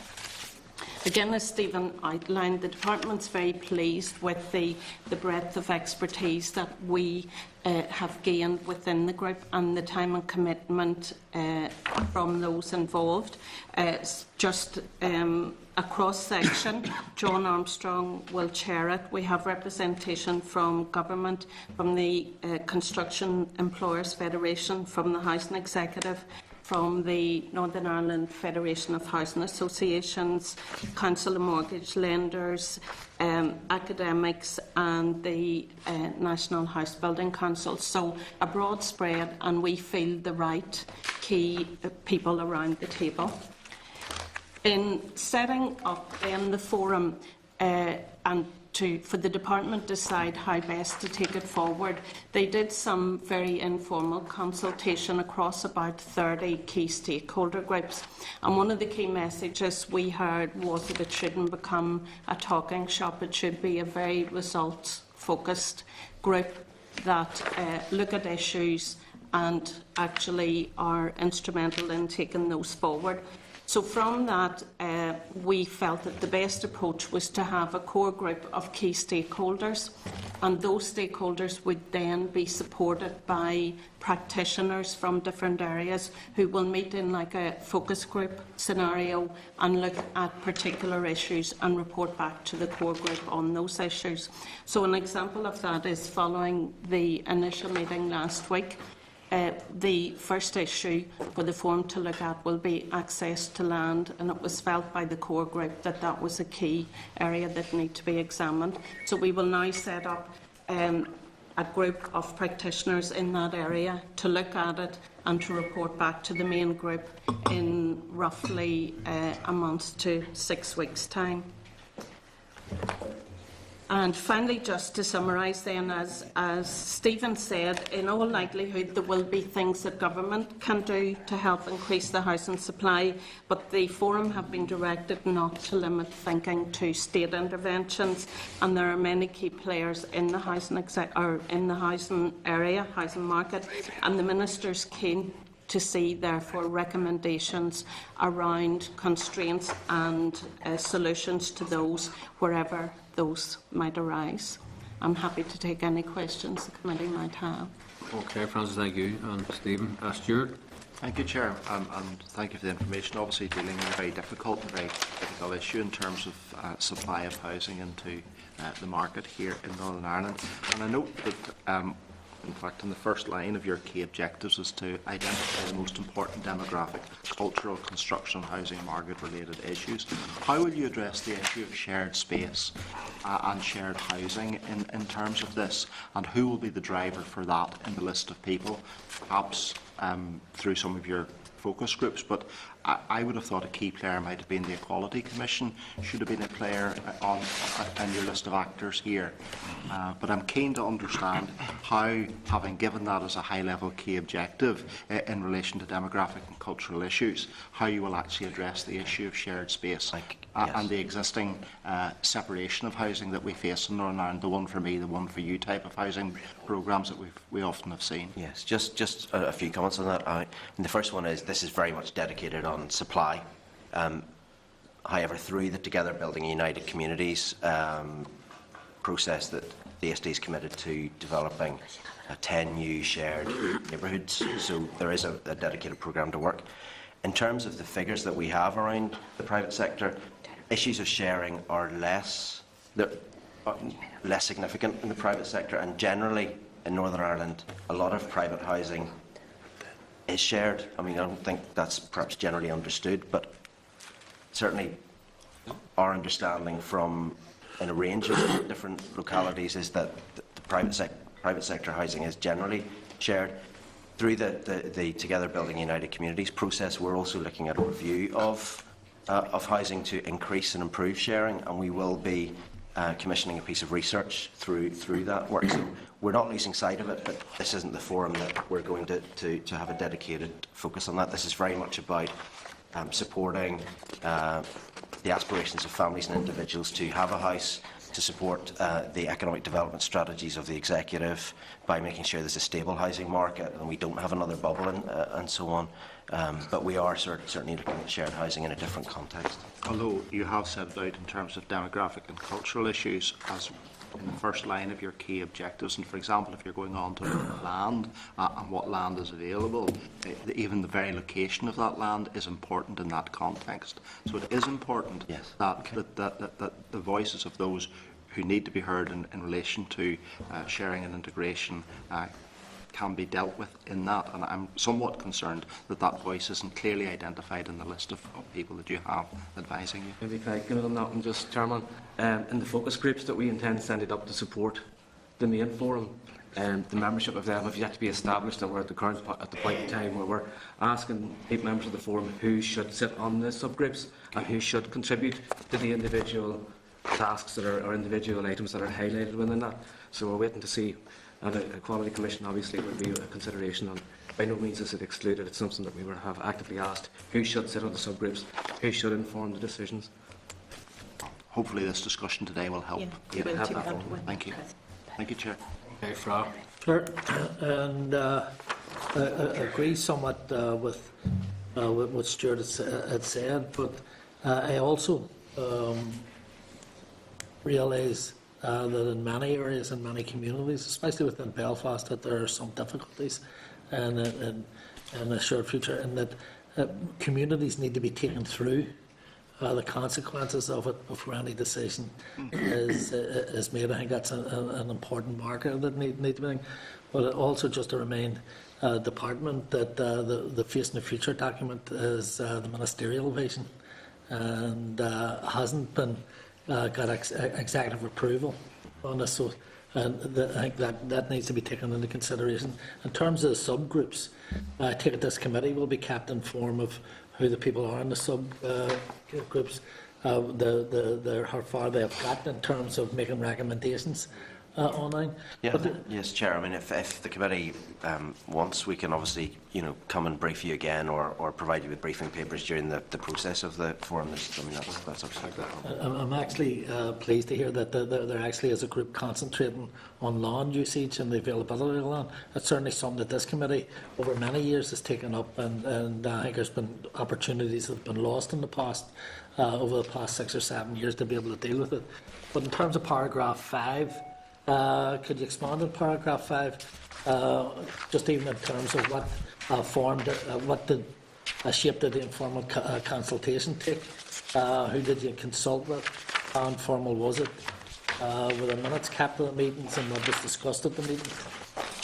Again, as Stephen outlined, the Department's very pleased with the breadth of expertise that we have gained within the group and the time and commitment from those involved. Just a cross-section, John Armstrong will chair it. We have representation from government, from the Construction Employers Federation, from the Housing Executive, from the Northern Ireland Federation of Housing Associations, Council of Mortgage Lenders, academics and the National House Building Council. So a broad spread, and we feel the right key people around the table. In setting up then the forum and for the department to decide how best to take it forward, they did some very informal consultation across about 30 key stakeholder groups. And one of the key messages we heard was that it shouldn't become a talking shop. It should be a very results-focused group that look at issues and actually are instrumental in taking those forward. So from that, we felt that the best approach was to have a core group of key stakeholders, and those stakeholders would then be supported by practitioners from different areas who will meet in like a focus group scenario and look at particular issues and report back to the core group on those issues. So an example of that is following the initial meeting last week. The first issue for the forum to look at will be access to land, and it was felt by the core group that that was a key area that needs to be examined. So we will now set up a group of practitioners in that area to look at it and to report back to the main group in roughly a month to 6 weeks' time. And finally, just to summarise then, as Stephen said, in all likelihood there will be things that government can do to help increase the housing supply, but the forum have been directed not to limit thinking to state interventions, and there are many key players in the housing area, housing market, and the Minister's keen to see, therefore, recommendations around constraints and solutions to those wherever those might arise. I'm happy to take any questions the committee might have. Okay, Francis, thank you. And Stephen, Stuart. Thank you, Chair, and thank you for the information. Obviously, dealing with a very difficult issue in terms of supply of housing into the market here in Northern Ireland. And I note that, in fact, in the first line of your key objectives is to identify the most important demographic, cultural, construction, housing, market-related issues. How will you address the issue of shared space and shared housing in terms of this? And who will be the driver for that in the list of people? Perhaps through some of your focus groups, but I would have thought a key player might have been the Equality Commission, should have been a player on your list of actors here. But I'm keen to understand how, having given that as a high-level key objective in relation to demographic and cultural issues, how you will actually address the issue of shared space and the existing separation of housing that we face in Northern Ireland, the one for me, the one for you type of housing programmes that we often have seen. Yes, just a few comments on that. And the first one is this is very much dedicated on supply. However, through the Together Building United Communities process that the ASD is committed to developing 10 new shared neighbourhoods, so there is a dedicated programme to work. In terms of the figures that we have around the private sector, issues of sharing are less significant in the private sector, and generally in Northern Ireland a lot of private housing is shared. I mean, I don't think that's perhaps generally understood, but certainly our understanding from in a range of different localities is that the private sector housing is generally shared. Through the Together Building United Communities process, we're also looking at a review of housing to increase and improve sharing, and we will be commissioning a piece of research through that work. So we're not losing sight of it, but this isn't the forum that we're going to have a dedicated focus on that. This is very much about supporting the aspirations of families and individuals to have a house, to support the economic development strategies of the executive by making sure there's a stable housing market and we don't have another bubble and so on. But we are certainly looking at shared housing in a different context. Although you have set it out in terms of demographic and cultural issues as in the first line of your key objectives, and for example, if you're going on to land and what land is available, even the very location of that land is important in that context. So it is important that the voices of those who need to be heard in relation to sharing and integration can be dealt with in that, and I'm somewhat concerned that that voice isn't clearly identified in the list of people that you have advising you. Maybe can I get on that one, just Chairman? In the focus groups that we intend to send it up to support the main forum, the membership of them have yet to be established, and we're at the point in time where we're asking 8 members of the forum who should sit on the subgroups and who should contribute to the individual tasks that are or individual items that are highlighted within that. So we're waiting to see. And a Equality Commission obviously would be a consideration, and by no means is it excluded. It's something that we would have actively asked who should sit on the subgroups, who should inform the decisions. Hopefully this discussion today will help. We'll take that Thank you. Thank you, Chair. Okay, Fra. Sure. And I agree somewhat with what Stuart had said, but I also realise that in many areas and many communities, especially within Belfast, that there are some difficulties in the short future, and that communities need to be taken through the consequences of it before any decision is made. I think that's an important marker that need to be made. But also just to remind Department that the Facing the Future document is the ministerial vision and hasn't been got executive approval on this, so And I think that needs to be taken into consideration. In terms of the subgroups, I take it this committee will be kept informed of who the people are in the subgroups, how far they have got in terms of making recommendations online. Yeah, yes, Chair. I mean, if the committee wants, we can obviously, come and brief you again, or provide you with briefing papers during the process of the forum. I mean, that's absolutely. I'm actually pleased to hear that they're actually, as a group, concentrating on land usage and the availability of land. That's certainly something that this committee, over many years, has taken up, and I think there's been opportunities that have been lost in the past, over the past 6 or 7 years, to be able to deal with it. But in terms of paragraph 5, could you expand on paragraph 5, just even in terms of what shape did the informal consultation take? Who did you consult with? How informal was it? Were the minutes kept at the meetings and what was discussed at the meetings?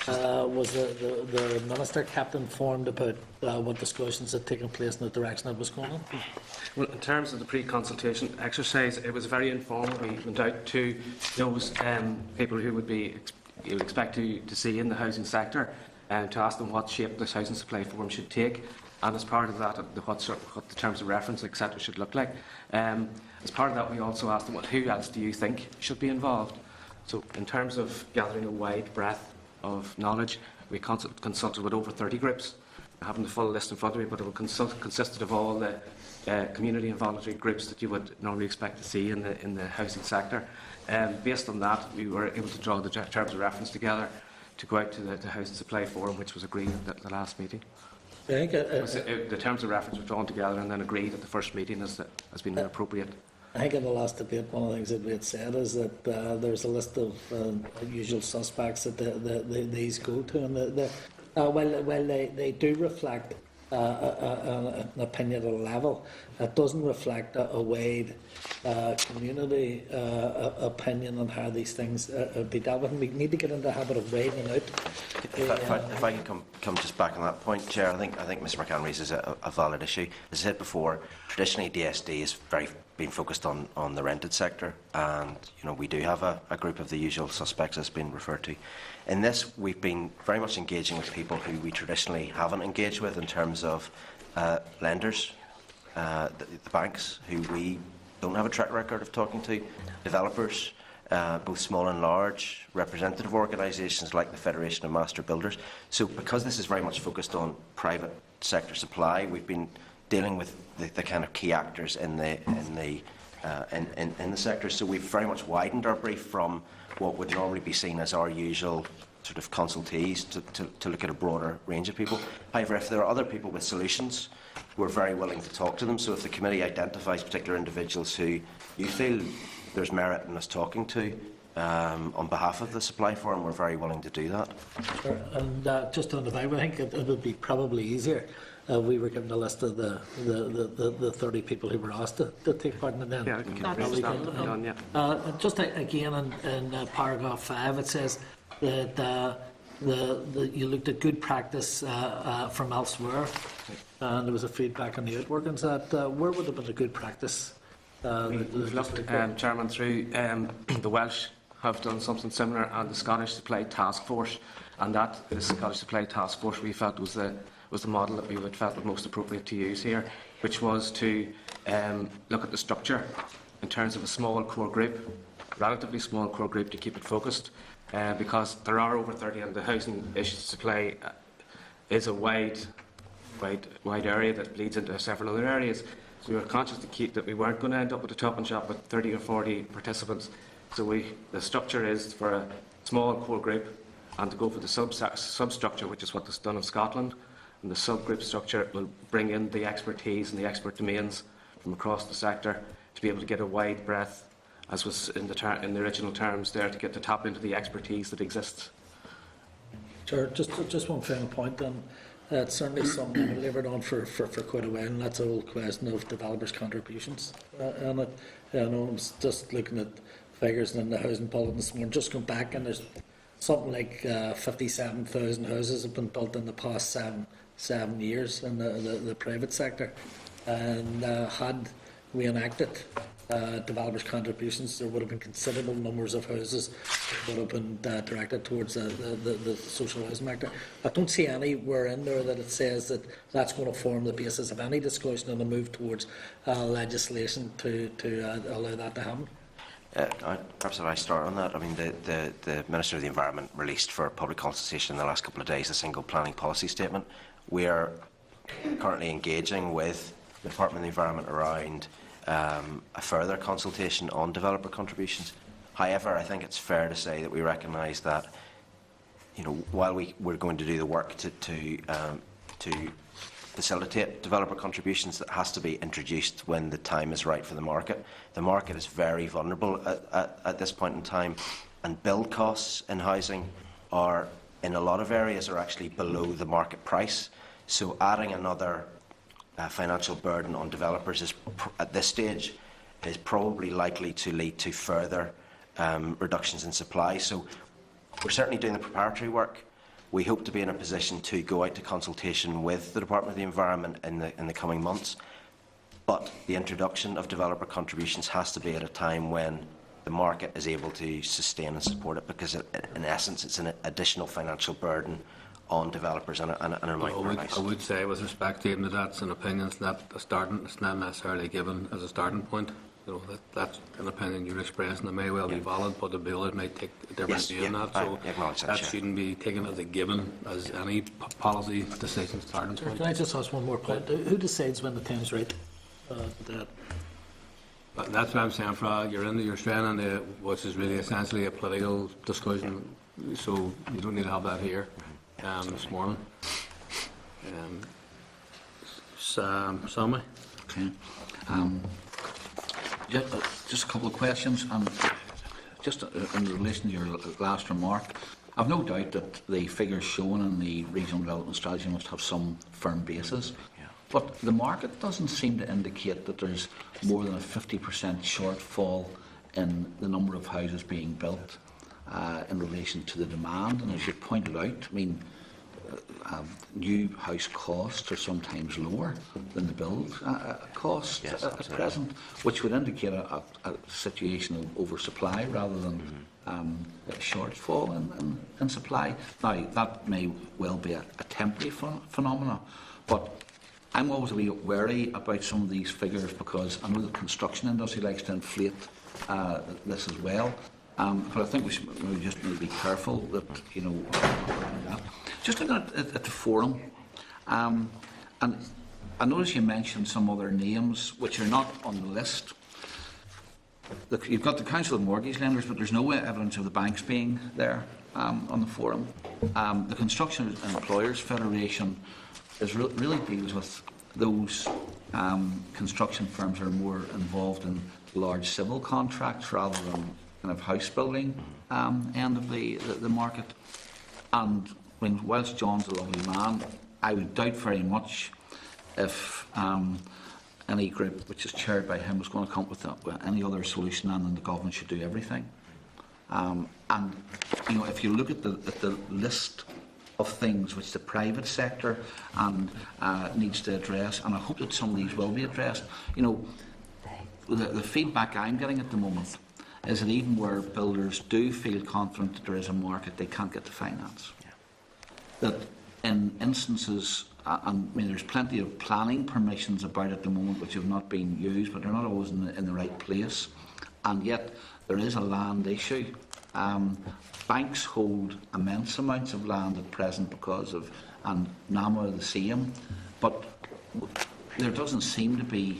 Was the Minister kept informed about what discussions had taken place and the direction that was going in? Well, in terms of the pre-consultation exercise, it was very informal. We went out to those people who you would expect to see in the housing sector, and to ask them what shape this housing supply forum should take, and as part of that, what the terms of reference, etc., should look like. As part of that, we also asked them, who else do you think should be involved? So, in terms of gathering a wide breadth of knowledge, we consulted with over 30 groups. I haven't the full list in front of me, but it consisted of all the community and voluntary groups that you would normally expect to see in the housing sector. Based on that, we were able to draw the terms of reference together to go out to the Housing Supply Forum, which was agreed at the last meeting. I think, the terms of reference were drawn together and then agreed at the first meeting as being appropriate. I think in the last debate, one of the things that we had said is that there's a list of usual suspects that these go to, and while they do reflect an opinion at a level, it doesn't reflect a wide community opinion on how these things be dealt with. And we need to get into the habit of weighing out. If I can come just back on that point, Chair, I think Mr McCann raises a valid issue. As I said before, traditionally DSD has been focused on the rented sector, and we do have a group of the usual suspects that's been referred to. In this, we've been very much engaging with people who we traditionally haven't engaged with, in terms of lenders, the banks, who we don't have a track record of talking to, developers, both small and large, representative organisations like the Federation of Master Builders. So because this is very much focused on private sector supply, we've been dealing with the kind of key actors in the sector. So we've very much widened our brief from what would normally be seen as our usual sort of consultees to look at a broader range of people. However, if there are other people with solutions, we're very willing to talk to them. So if the committee identifies particular individuals who you feel there's merit in us talking to on behalf of the supply forum, we're very willing to do that. Sure. And just on the back, I think it would be probably easier if we were given a list of the 30 people who were asked to take part in the event. Yeah, I can just again in paragraph 5, it says that you looked at good practice from elsewhere, and there was a feedback on the outworkings. Where would have been a good practice? We've looked, Chairman, through the Welsh have done something similar, and the Scottish Supply Task Force, and the Scottish Supply Task Force we felt was the model that we would felt was most appropriate to use here, which was to look at the structure in terms of a small core group, relatively small core group, to keep it focused, because there are over 30, and the housing issue supply is a wide area that bleeds into several other areas. So we were conscious that we weren't going to end up with a top and shop with 30 or 40 participants. So the structure is for a small core group, and to go for the substructure, which is what is done in Scotland. And the subgroup structure will bring in the expertise and the expert domains from across the sector to be able to get a wide breadth, as was in the original terms there, to get to tap into the expertise that exists. Sure. Just one final point then. It's certainly something we've laboured on for quite a while, and that's the whole question of developers' contributions. And I was just looking at figures in the housing bulletin this morning, just going back, and there's something like 57,000 houses have been built in the past seven years in the private sector. And had we enacted developers' contributions, there would have been considerable numbers of houses that would have been directed towards the social housing market. I don't see anywhere in there that it says that that's going to form the basis of any discussion on a move towards legislation to allow that to happen. Perhaps if I start on that, I mean, the Minister of the Environment released for public consultation in the last couple of days a single planning policy statement. We are currently engaging with the Department of the Environment around a further consultation on developer contributions. However, I think it's fair to say that we recognise that, you know, while we're going to do the work to facilitate developer contributions, that has to be introduced when the time is right for the market. The market is very vulnerable at this point in time, and build costs in housing are, in a lot of areas, are actually below the market price. So adding another financial burden on developers is, at this stage, is probably likely to lead to further reductions in supply. So we're certainly doing the preparatory work. We hope to be in a position to go out to consultation with the Department of the Environment in the coming months. But the introduction of developer contributions has to be at a time when the market is able to sustain and support it, because in essence it's an additional financial burden on developers and I would say, with respect to even that, that's an opinion. It's not a starting. It's not necessarily given as a starting point. You know, that's an opinion you're expressing. It may well be valid, but the bill might take a different view on that. So that shouldn't be taken as a given as any policy decision starting point. Can I just ask one more point? Who decides when the time's right? That's what I'm saying, Fra. You're straying into which is really essentially a political discussion. So you don't need to have that here. This morning. Sammy? Okay. Just a couple of questions. Just in relation to your last remark, I've no doubt that the figures shown in the regional development strategy must have some firm basis. But the market doesn't seem to indicate that there's more than a 50% shortfall in the number of houses being built in relation to the demand. And as you pointed out, I mean, new house costs are sometimes lower than the build costs at present, which would indicate a situation of oversupply rather than a shortfall in supply. Now, that may well be a temporary phenomenon, but I'm always a wee wary about some of these figures, because I know the construction industry likes to inflate this as well. But I think we just need to be careful that, you know, just looking at the forum, and I notice you mentioned some other names which are not on the list. You've got the Council of Mortgage Lenders, but there's no evidence of the banks being there on the forum. The Construction and Employers Federation really deals with those construction firms that are more involved in large civil contracts rather than kind of house building end of the market. And I mean, whilst John's a lovely man, I would doubt very much if any group which is chaired by him was going to come up with any other solution, and then the government should do everything. And you know, if you look at the list of things which the private sector needs to address, and I hope that some of these will be addressed. You know, the feedback I'm getting at the moment is that even where builders do feel confident that there is a market, they can't get the finance. That in instances, and I mean, there's plenty of planning permissions about at the moment which have not been used, but they're not always in the right place, and yet there is a land issue. Banks hold immense amounts of land at present because of, and NAMA the same, but there doesn't seem to be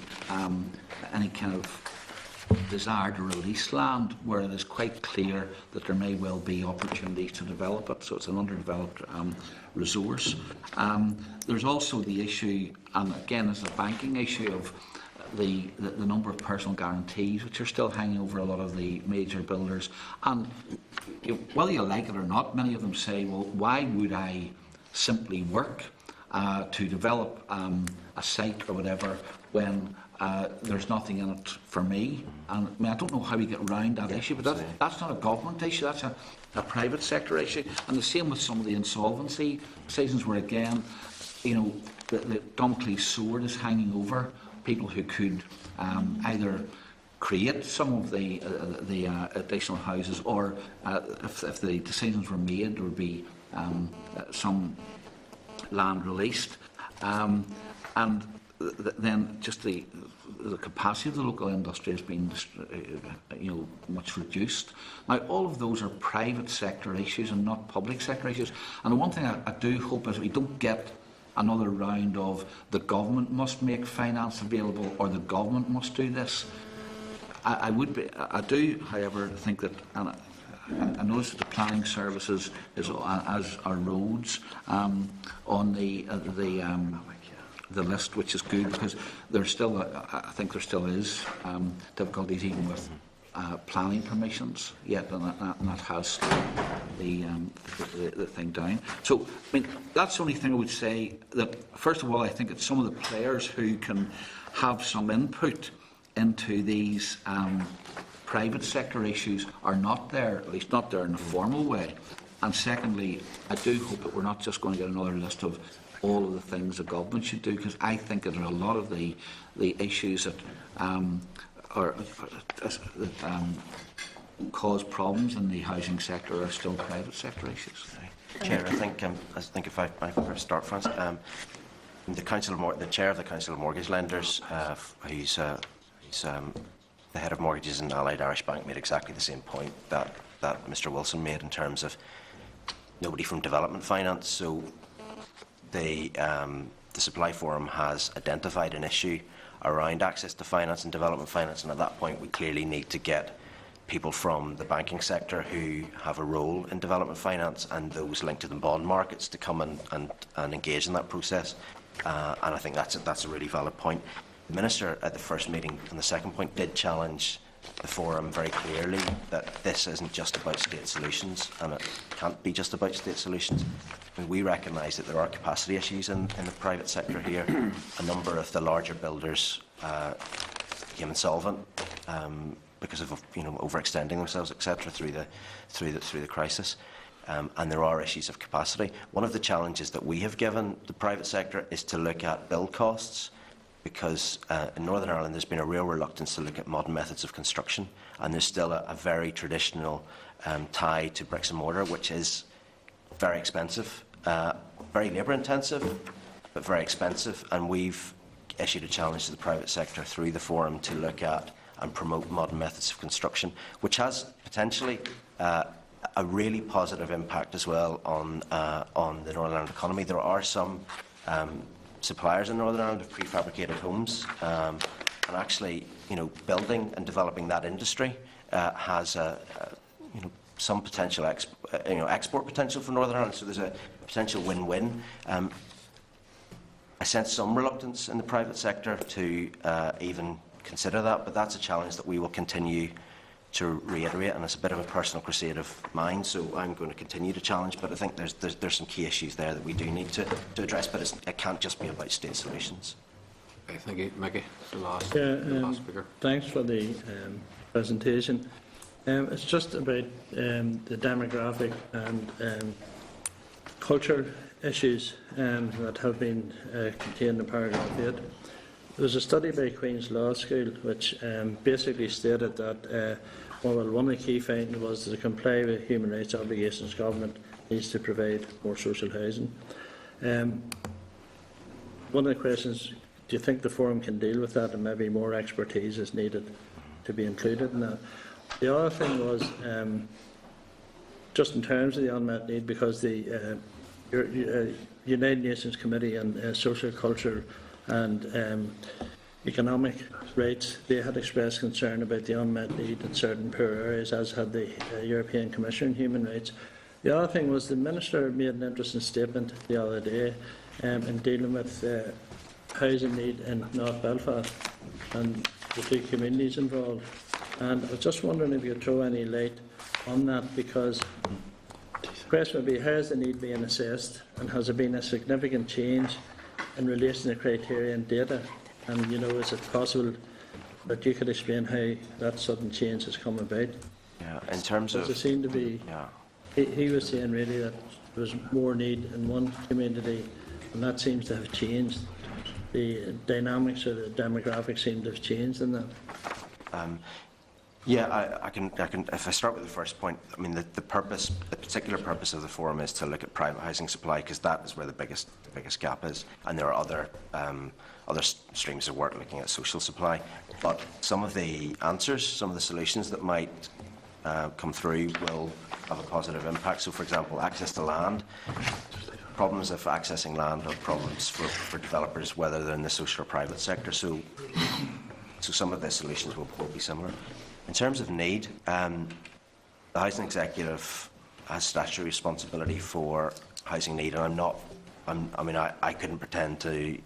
any kind of desire to release land where it is quite clear that there may well be opportunities to develop it, so it's an underdeveloped resource. There's also the issue, and again it's a banking issue, of the number of personal guarantees which are still hanging over a lot of the major builders. And you know, whether you like it or not, many of them say, well, why would I simply work to develop a site or whatever when there's nothing in it for me? And I mean, I don't know how we get around that issue, but that's not a government issue, that's a private sector issue. And the same with some of the insolvency decisions, where again, you know, the Damocles sword is hanging over people who could either create some of the additional houses, or if the decisions were made, there would be some land released, and then just the capacity of the local industry has been, much reduced. Now, all of those are private sector issues and not public sector issues. And the one thing I do hope is we don't get another round of the government must make finance available or the government must do this. I do, however, think that. I noticed that the planning services is, as are roads, on the list, which is good, because there's still, I think there still is difficulties even with planning permissions yet, and that has the thing down. So, I mean, that's the only thing I would say. That first of all, I think it's some of the players who can have some input into these private sector issues are not there, at least not there in a formal way. And secondly, I do hope that we're not just going to get another list of all of the things the government should do, because I think that there are a lot of the issues that cause problems in the housing sector are still private sector issues. Chair, I think if I start, Francis, the chair of the Council of Mortgage Lenders, he's the head of mortgages in Allied Irish Bank, made exactly the same point that Mr. Wilson made in terms of nobody from development finance. So the Supply Forum has identified an issue around access to finance and development finance, and at that point we clearly need to get people from the banking sector who have a role in development finance and those linked to the bond markets to come and engage in that process. And I think that's a really valid point. The Minister at the first meeting on the second point did challenge the Forum very clearly that this isn't just about state solutions, and it can't be just about state solutions. I mean, we recognise that there are capacity issues in the private sector here. A number of the larger builders became insolvent because of overextending themselves, etc., through the crisis. And there are issues of capacity. One of the challenges that we have given the private sector is to look at build costs, because in Northern Ireland there's been a real reluctance to look at modern methods of construction, and there's still a very traditional tie to bricks and mortar, which is very expensive, very labour intensive, but very expensive. And we've issued a challenge to the private sector through the Forum to look at and promote modern methods of construction, which has potentially a really positive impact as well on the Northern Ireland economy. There are some suppliers in Northern Ireland of prefabricated homes, and actually, building and developing that industry has some potential export potential for Northern Ireland. So there's a potential win-win. I sense some reluctance in the private sector to even consider that, but that's a challenge that we will continue to reiterate, and it's a bit of a personal crusade of mine, so I'm going to continue to challenge. But I think there's some key issues there that we do need to address, but it can't just be about state solutions. Okay, thank you. Mickey, the last speaker. Thanks for the presentation. It's just about the demographic and culture issues that have been contained in paragraph 8. There was a study by Queen's Law School which basically stated that one of the key findings was that to comply with human rights obligations, government needs to provide more social housing. One of the questions, do you think the Forum can deal with that, and maybe more expertise is needed to be included in that? The other thing was, just in terms of the unmet need, because the United Nations Committee on Social, Culture and Economic Rights, they had expressed concern about the unmet need in certain poor areas, as had the European Commission on Human Rights. The other thing was the Minister made an interesting statement the other day in dealing with housing need in North Belfast and the two communities involved. And I was just wondering if you could throw any light on that, because the question would be, how is the need being assessed, and has there been a significant change in relation to criteria and data? And, is it possible that you could explain how that sudden change has come about? Yeah, in terms of... There seemed to be... Yeah. He was saying really that there was more need in one community, and that seems to have changed. The dynamics or the demographics seem to have changed in that. Yeah, I can. If I start with the first point, I mean, the particular purpose of the forum is to look at private housing supply, because that is where the biggest gap is, and there are other streams of work looking at social supply. But some of the answers, some of the solutions that might come through will have a positive impact. So, for example, access to land. Problems of accessing land are problems for developers, whether they're in the social or private sector. So some of the solutions will be similar. In terms of need, the Housing Executive has statutory responsibility for housing need, and I couldn't pretend to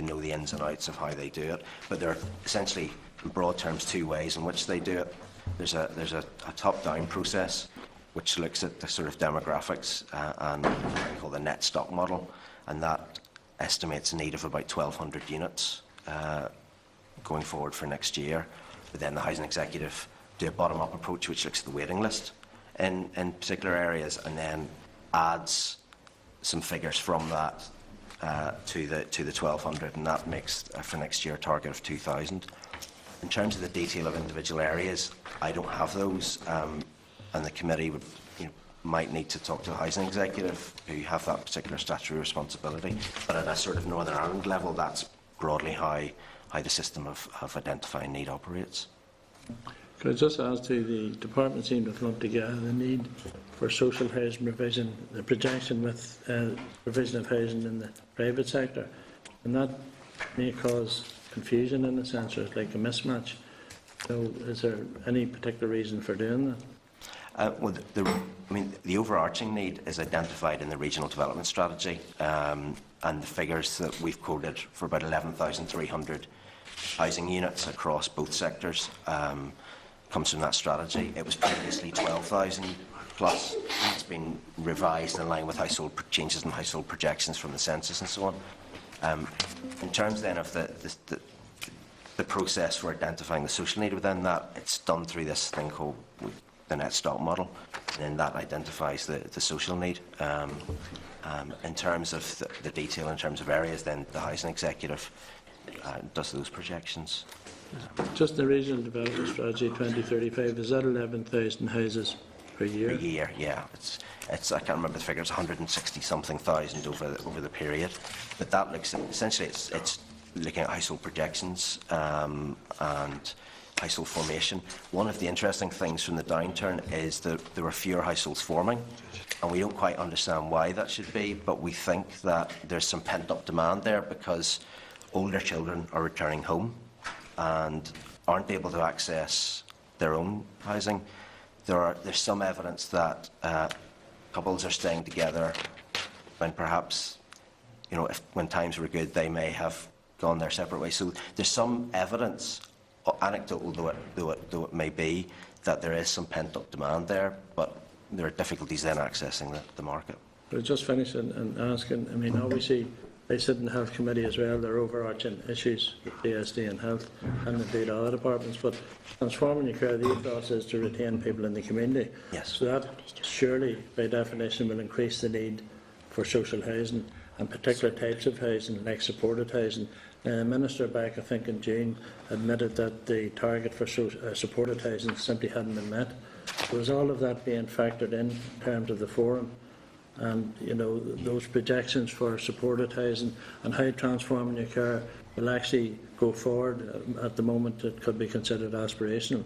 know the ins and outs of how they do it, but there are essentially, in broad terms, two ways in which they do it. There's a top-down process, which looks at the sort of demographics and what we call the net stock model, and that estimates a need of about 1,200 units going forward for next year. But then the Housing Executive do a bottom-up approach, which looks at the waiting list in particular areas, and then adds some figures from that to the 1,200, and that makes for next year a target of 2,000. In terms of the detail of individual areas, I don't have those, and the committee might need to talk to the Housing Executive, who have that particular statutory responsibility. But at a sort of Northern Ireland level, that's broadly how the system of identifying need operates. Could I just ask you, the department seemed to lump together the need for social housing provision, the projection with provision of housing in the private sector, and that may cause confusion in a sense, or it's like a mismatch. So is there any particular reason for doing that? Well, the overarching need is identified in the regional development strategy, and the figures that we've quoted for about 11,300 housing units across both sectors comes from that strategy. It was previously 12,000 plus. It's been revised in line with changes in household projections from the census and so on. In terms then of the process for identifying the social need within that, it's done through this thing called the net stock model, and then that identifies the social need. In terms of the detail, in terms of areas, then the Housing Executive does those projections. Just the regional development strategy 2035, is that 11,000 houses per year? Per year, yeah. It's I can't remember the figure. It's 160-something thousand over the period. But that looks at, essentially it's looking at household projections and household formation. One of the interesting things from the downturn is that there were fewer households forming, and we don't quite understand why that should be, but we think that there's some pent-up demand there because older children are returning home and aren't able to access their own housing. There's some evidence that couples are staying together when perhaps, when times were good, they may have gone their separate ways. So there's some evidence, anecdotal though it may be, that there is some pent-up demand there, but there are difficulties then accessing the market. But just finish and asking, obviously they sit in the Health Committee as well, there are overarching issues with BSD and health and indeed other departments, but transforming your care, the ethos is to retain people in the community. Yes. So that surely by definition will increase the need for social housing and particular types of housing like supported housing. Minister back, I think in June, admitted that the target for supported housing simply hadn't been met. So is all of that being factored in terms of the forum? And those projections for supported housing and how transforming your care will actually go forward. At the moment it could be considered aspirational,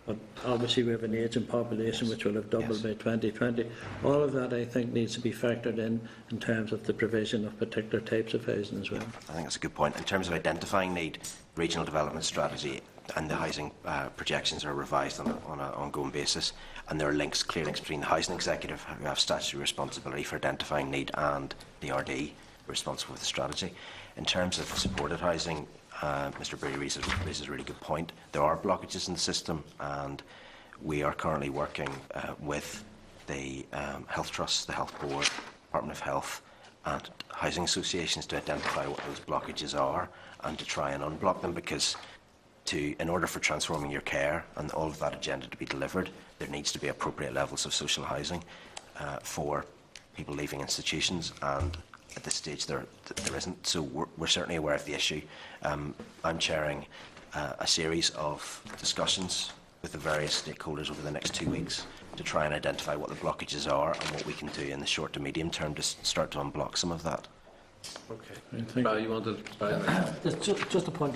but obviously we have an ageing population which will have doubled by 2020. All of that I think needs to be factored in terms of the provision of particular types of housing as well. I think that's a good point. In terms of identifying need, regional development strategy and the housing projections are revised on an ongoing basis, and there are clear links between the Housing Executive, who have statutory responsibility for identifying need, and the RD, responsible for the strategy. In terms of supported housing, Mr. Brady raises a really good point. There are blockages in the system, and we are currently working with the Health Trust, the Health Board, Department of Health, and housing associations to identify what those blockages are and to try and unblock them, because in order for transforming your care and all of that agenda to be delivered, there needs to be appropriate levels of social housing for people leaving institutions, and at this stage there isn't. So we're certainly aware of the issue. I'm chairing a series of discussions with the various stakeholders over the next 2 weeks to try and identify what the blockages are and what we can do in the short to medium term to start to unblock some of that. Okay. You wanted Just a point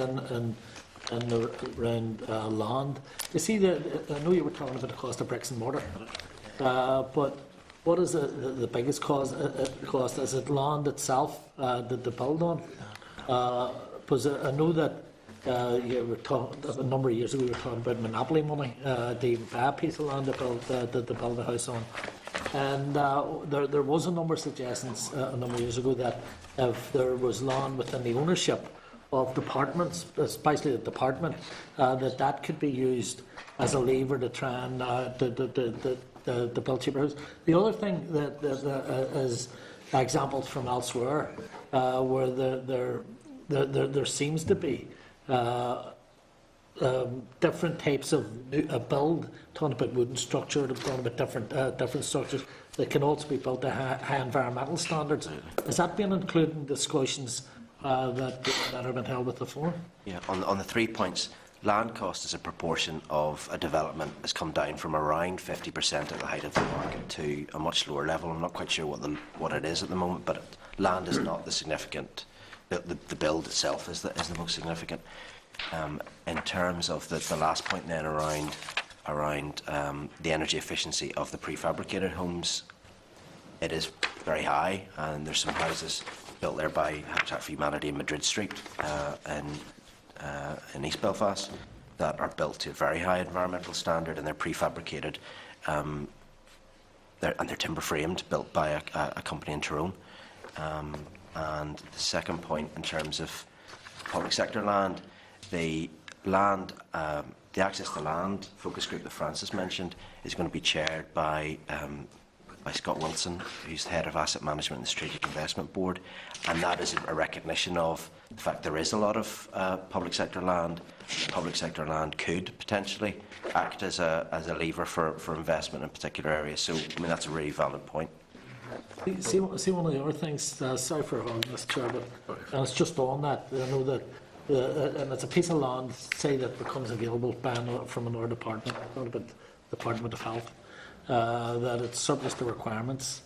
around land. You see, I know you were talking about the cost of bricks and mortar, but what is the biggest cost? Is it land itself that they build on? Because I know that you were talking a number of years ago. We were talking about monopoly money to even buy a piece of land to build a house on. And there was a number of suggestions a number of years ago that if there was land within the ownership of departments, especially the department, that could be used as a lever to try and to build cheaper houses. The other thing that is examples from elsewhere where there seems to be different types of build, talking about wooden structure, talking about different structures that can also be built to high environmental standards. Has that been included in discussions that have been held with the forum? Yeah, on the 3 points, land cost as a proportion of a development has come down from around 50% at the height of the market to a much lower level. I'm not quite sure what it is at the moment, but land is not the significant. The build itself is the most significant. In terms of the last point then around the energy efficiency of the prefabricated homes, it is very high, and there's some houses built there by Habitat for Humanity in Madrid Street in East Belfast that are built to a very high environmental standard, and they're prefabricated, and they're timber framed, built by a company in Tyrone. And the second point, in terms of public sector land, the access to land focus group that Francis mentioned is going to be chaired by Scott Wilson, who's the head of asset management in the Strategic Investment Board, and that is a recognition of the fact there is a lot of public sector land. Public sector land could potentially act as a lever for investment in particular areas. So, I mean, that's a really valid point. See, one of the other things, sorry for holding this, Chair, but and it's just on that. I know that, and it's a piece of land, say, that becomes available from another department, not about Department of Health, that it's surplus to requirements,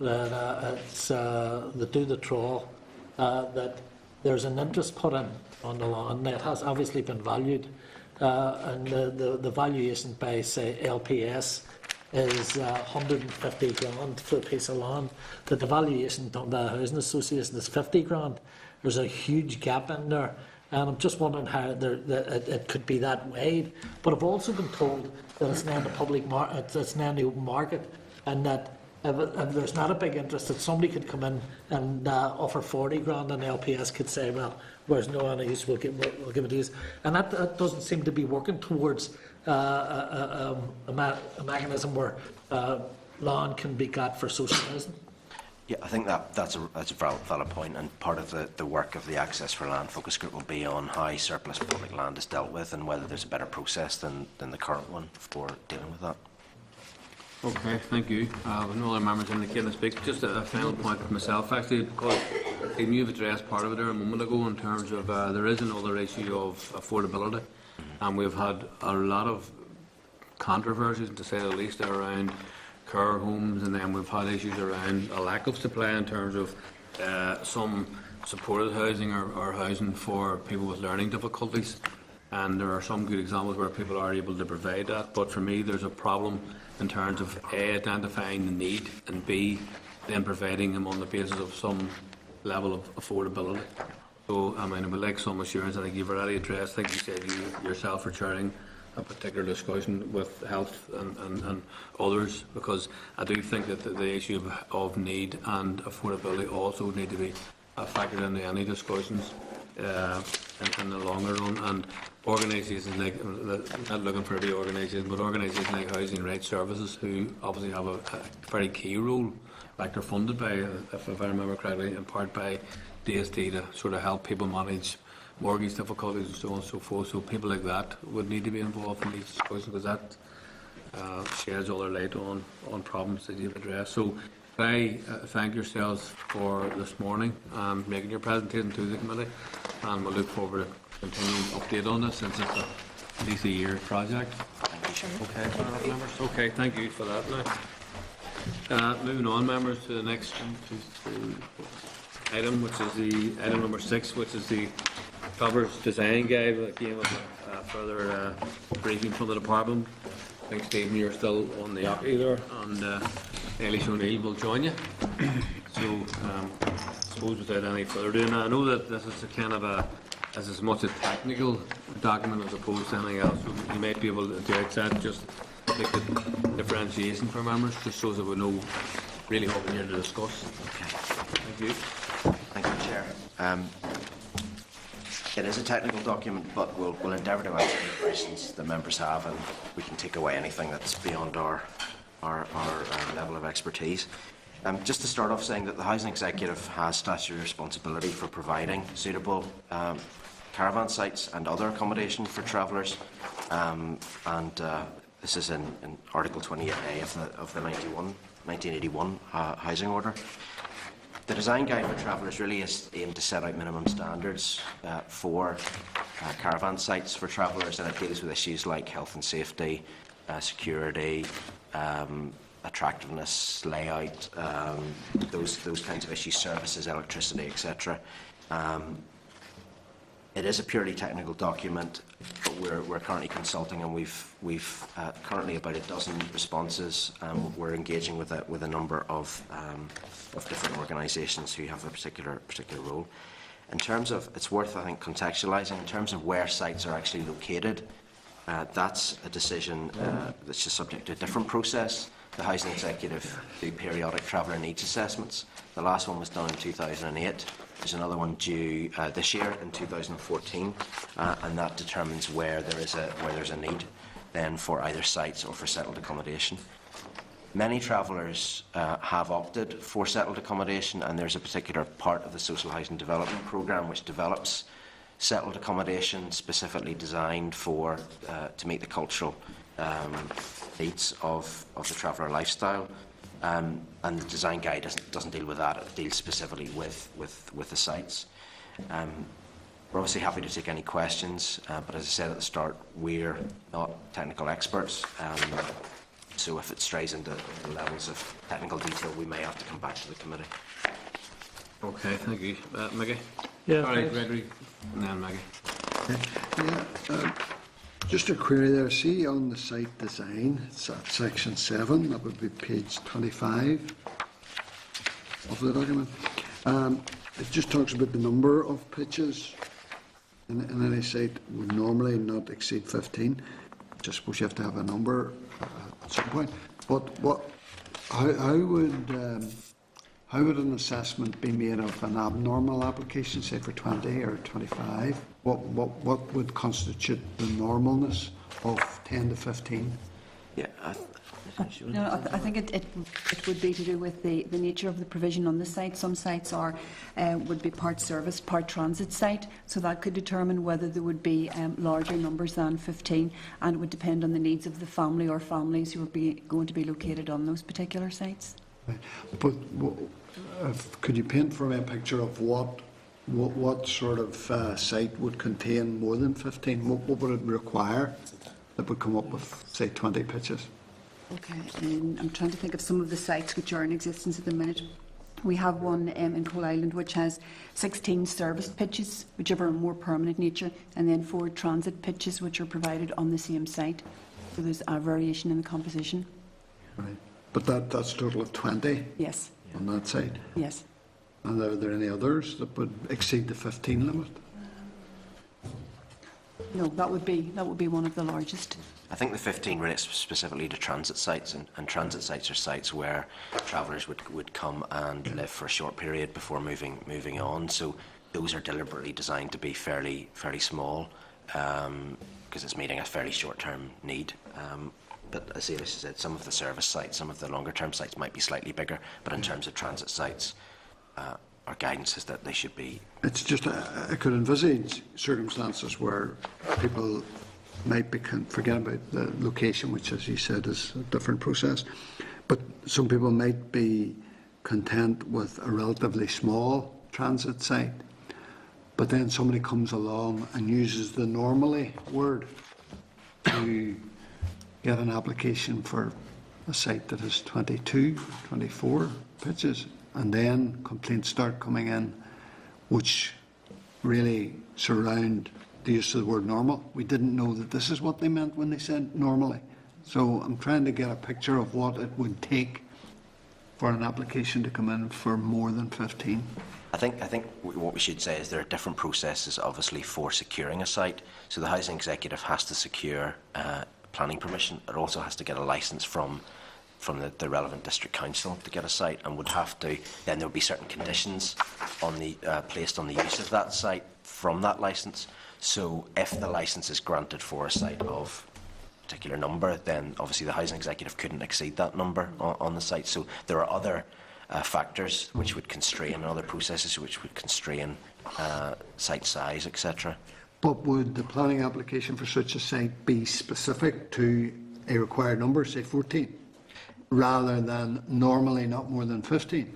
that it's that do the trawl, that there's an interest put in on the land. It has obviously been valued, and the valuation by, say, LPS is 150 grand for a piece of land. The valuation done by a housing association is 50 grand. There's a huge gap in there, and I'm just wondering how it could be that wide. But I've also been told that it's now in the public market, it's now in the open market, and that if there's not a big interest, that somebody could come in and offer 40 grand, and LPS could say, well, where's no any use, we'll give it to you. And that doesn't seem to be working towards a mechanism where land can be got for social housing. Yeah, I think that's a valid point, and part of the work of the Access for Land focus group will be on how surplus public land is dealt with and whether there's a better process than the current one for dealing with that. Okay, thank you. With no other members indicating to speak, just a final point for myself, actually, because you've addressed part of it there a moment ago in terms of there is another issue of affordability, and we've had a lot of controversies, to say the least, around care homes, and then we've had issues around a lack of supply in terms of some supported housing or housing for people with learning difficulties, and there are some good examples where people are able to provide that, but for me there's a problem in terms of A, identifying the need, and B, then providing them on the basis of some level of affordability. So, I mean, I would like some assurance. I think you've already addressed, I think you said you yourself are chairing a particular discussion with health and others, because I do think that the issue of need and affordability also need to be factored into any discussions in the longer run. And organisations like, not looking for the organisations, but organisations like Housing Rights Services, who obviously have a very key role, like they're funded by, if I remember correctly, in part by DSD to sort of help people manage mortgage difficulties and so on and so forth. So people like that would need to be involved in these discussions, because that sheds other light on problems that you've addressed. So I thank yourselves for this morning and making your presentation to the committee, and we'll look forward to continued update on this since it's at least a year project. Okay, fair enough, members. Okay, thank you for that now. Moving on, members, to the next item, which is the item number 6, which is the Traveller's Design Guide. Again, with a further briefing from the department. I think, Stephen, you're still on the up either, and Eilish O'Neill will join you. So, I suppose without any further ado, I know that this is a kind of this is as much a technical document as opposed to anything else. So you might be able to, at the outset, just make the differentiation for members, just so that we know really what we're here to discuss. Okay. Thank you. Thank you, Chair. It is a technical document, but we'll endeavour to answer any questions the members have, and we can take away anything that's beyond our level of expertise. Just to start off, saying that the Housing Executive has statutory responsibility for providing suitable caravan sites and other accommodation for travellers, and this is in Article 28A of the 1981 Housing Order. The Design Guide for Travellers really is aimed to set out minimum standards for caravan sites for travellers, and it deals with issues like health and safety, security, attractiveness, layout, those kinds of issues, services, electricity, etc. It is a purely technical document, but we're currently consulting, and we've currently about a dozen responses. We're engaging with a number of different organisations who have a particular role. In terms of, it's worth, I think, contextualising in terms of where sites are actually located. That's a decision that's just subject to a different process. The Housing Executive do periodic traveller needs assessments. The last one was done in 2008. There's another one due this year in 2014, and that determines where there's a need then for either sites or for settled accommodation. Many travellers have opted for settled accommodation, and there's a particular part of the Social Housing Development Programme which develops settled accommodation specifically designed for to meet the cultural needs of the traveller lifestyle. And the design guide doesn't deal with that. It deals specifically with the sites. We're obviously happy to take any questions, but as I said at the start, we're not technical experts. So if it strays into the levels of technical detail, we may have to come back to the committee. Okay, thank you. Maggie? Yeah, Sorry, thanks. Gregory. And then Maggie. Yeah, just a query there. See on the site design, it's at section 7, that would be page 25 of the document. It just talks about the number of pitches in any site would normally not exceed 15. Just suppose you have to have a number at some point. But how would an assessment be made of an abnormal application, say for 20 or 25? What would constitute the normalness of 10 to 15? Yeah. No, I think it would be to do with the nature of the provision on the site. Some sites would be part service, part transit site, so that could determine whether there would be larger numbers than 15, and it would depend on the needs of the family or families who would be going to be located on those particular sites. Right. But could you paint for me a picture of what sort of site would contain more than 15? What would it require that would come up with, say, 20 pitches? Okay, I'm trying to think of some of the sites which are in existence at the minute. We have one in Coal Island which has 16 service pitches, which are of a more permanent nature, and then 4 transit pitches which are provided on the same site. So there's a variation in the composition. Right. But that's a total of 20? Yes. On that site? Yes. And are there any others that would exceed the 15 limit? No, that would be one of the largest. I think the 15 relates specifically to transit sites, and transit sites are sites where travellers would come and live for a short period before moving on. So those are deliberately designed to be fairly small, because it's meeting a fairly short-term need. But as Eilish said, some of the service sites, some of the longer-term sites might be slightly bigger, but in terms of transit sites, our guidance is that they should be. It's just, I could envisage circumstances where people might forget about the location, which, as you said, is a different process. But some people might be content with a relatively small transit site, but then somebody comes along and uses the normally word to get an application for a site that has 22, 24 pitches, and then complaints start coming in which really surround the use of the word normal. We didn't know that this is what they meant when they said normally. So I'm trying to get a picture of what it would take for an application to come in for more than 15. I think what we should say is there are different processes, obviously, for securing a site. So the housing executive has to secure planning permission. It also has to get a licence from the relevant district council to get a site, and would have to. Then there will be certain conditions on the placed on the use of that site from that licence. So if the licence is granted for a site of a particular number, then obviously the housing executive couldn't exceed that number on the site. So there are other factors which would constrain, and other processes which would constrain site size, etc. But would the planning application for such a site be specific to a required number, say 14, rather than normally not more than 15?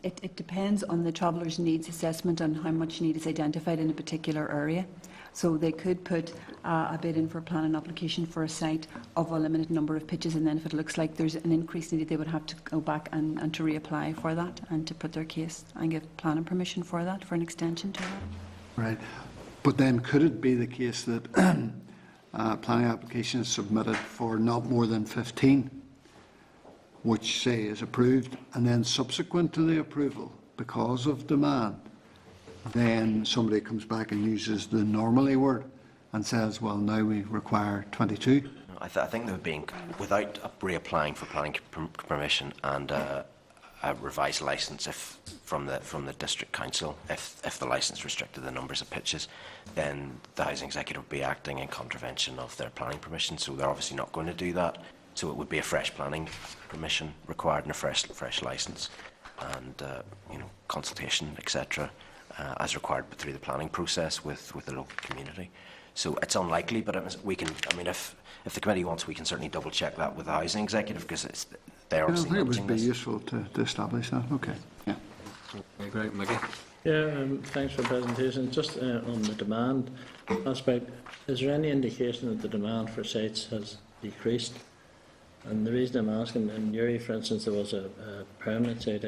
It depends on the traveller's needs assessment and how much need is identified in a particular area. So they could put a bid in for a planning application for a site of a limited number of pitches, and then if it looks like there's an increase needed, they would have to go back and to reapply for that and to put their case and give planning permission for that, for an extension to that. Right. But then could it be the case that a planning application is submitted for not more than 15, which, say, is approved, and then subsequent to the approval, because of demand, then somebody comes back and uses the normally word and says, well, now we require 22? I think there would be, without reapplying for planning permission and a revised licence from the district council, if the licence restricted the numbers of pitches, then the housing executive would be acting in contravention of their planning permission. So they're obviously not going to do that. So it would be a fresh planning permission required and a fresh licence, and consultation, etc., as required through the planning process with the local community. So it's unlikely, but we can. I mean, if the committee wants, we can certainly double check that with the housing executive, because they're obviously I think it managing would be this. useful to establish that. Okay. Yeah. Great, Mickey. Yeah, thanks for the presentation. Just on the demand aspect, is there any indication that the demand for sites has decreased? And the reason I'm asking, in Uri, for instance, there was a permanent site.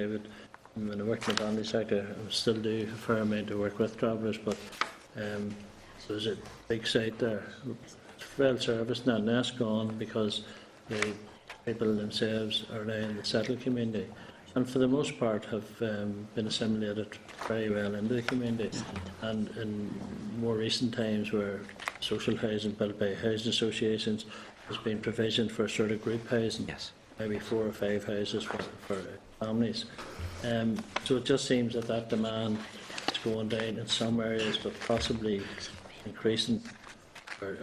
When I worked in the Bondi sector, I still do a fair amount of work with travellers, but there's a big site there. It's well serviced now, and that's gone because the people themselves are now in the settled community, and for the most part have been assimilated very well into the community. And in more recent times, where social housing built by housing associations has been provisioned for sort of group housing, yes, maybe 4 or 5 houses for families. So it just seems that demand is going down in some areas, but possibly increasing or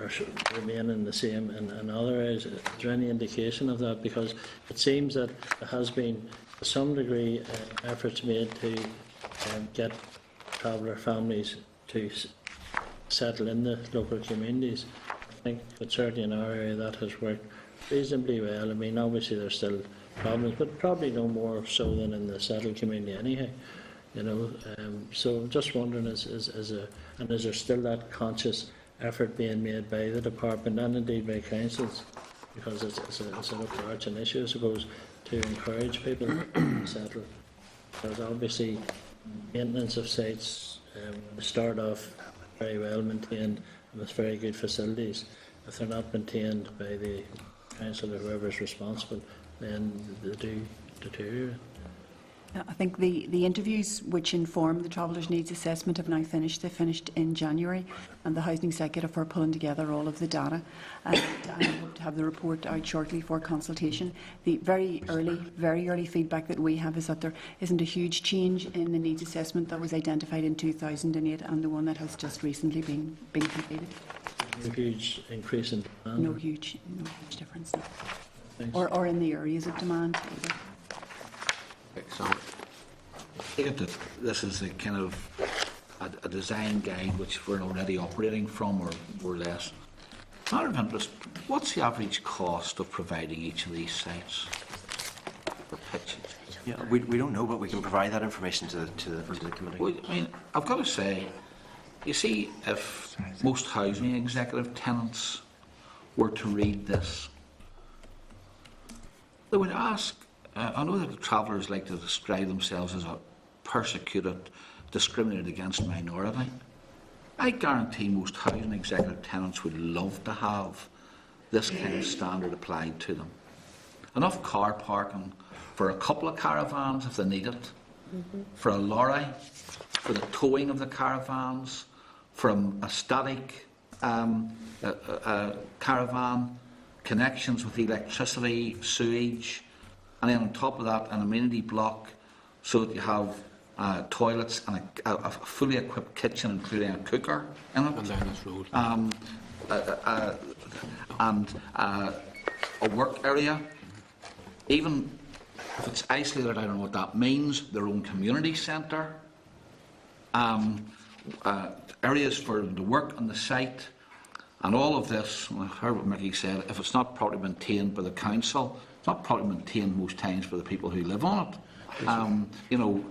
remaining the same in other areas. Is there any indication of that? Because it seems that there has been, to some degree, efforts made to get traveller families to settle in the local communities. I think that certainly in our area that has worked reasonably well. I mean, obviously there's still problems, but probably no more so than in the settled community anyhow. So I'm just wondering, is there still that conscious effort being made by the department and indeed by councils, because it's an overarching issue, I suppose, to encourage people to settle? Because obviously maintenance of sites start off very well maintained and with very good facilities. If they're not maintained by the council or whoever is responsible, then they do deteriorate. I think the interviews which inform the Travellers' Needs Assessment have now finished. They finished in January, and the Housing Executive are pulling together all of the data, and I hope to have the report out shortly for consultation. The very early feedback that we have is that there isn't a huge change in the needs assessment that was identified in 2008 and the one that has just recently been completed. No huge increase in demand? No huge difference. Thanks. Or in the areas of demand either. So, I think that this is a kind of a design guide which we're already operating from, or less. Matter of interest, what's the average cost of providing each of these sites for pitches? Yeah, we don't know, but we can provide that information to the committee. Well, I mean, I've got to say, You see, if most housing executive tenants were to read this, they would ask, I know that the travellers like to describe themselves as a persecuted, discriminated against minority. I guarantee most housing executive tenants would love to have this kind of standard applied to them. Enough car parking for a couple of caravans if they need it, for a lorry, for the towing of the caravans, for a static caravan, connections with electricity, sewage, and then on top of that an amenity block so that you have toilets and a fully equipped kitchen including a cooker in it. And down this road. And a work area. Even if it's isolated, I don't know what that means, their own community centre, areas for them to work on the site, and all of this, I heard what Mickey said, if it's not properly maintained by the council, it's not properly maintained most times by the people who live on it. You know,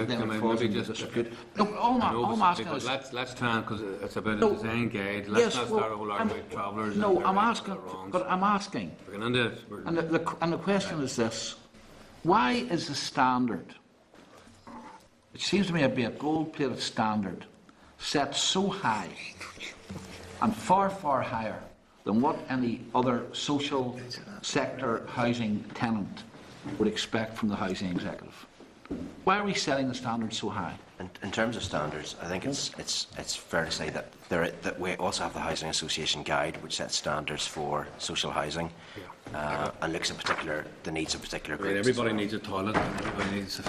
then it falls into dispute. No, all I'm asking is... Let's try, because it's about No, a design guide, let's yes, not well, start a whole argument about travellers. No, and I'm their asking, rights or wrongs. but I'm asking, We're going into it. and the question is this: why is the standard, it seems to me to be a gold-plated standard, set so high and far, far higher than what any other social sector housing tenant would expect from the housing executive? Why are we setting the standard so high? In terms of standards, I think it's fair to say that we also have the Housing Association Guide, which sets standards for social housing and looks at the needs of particular I mean, groups. everybody needs a toilet, everybody needs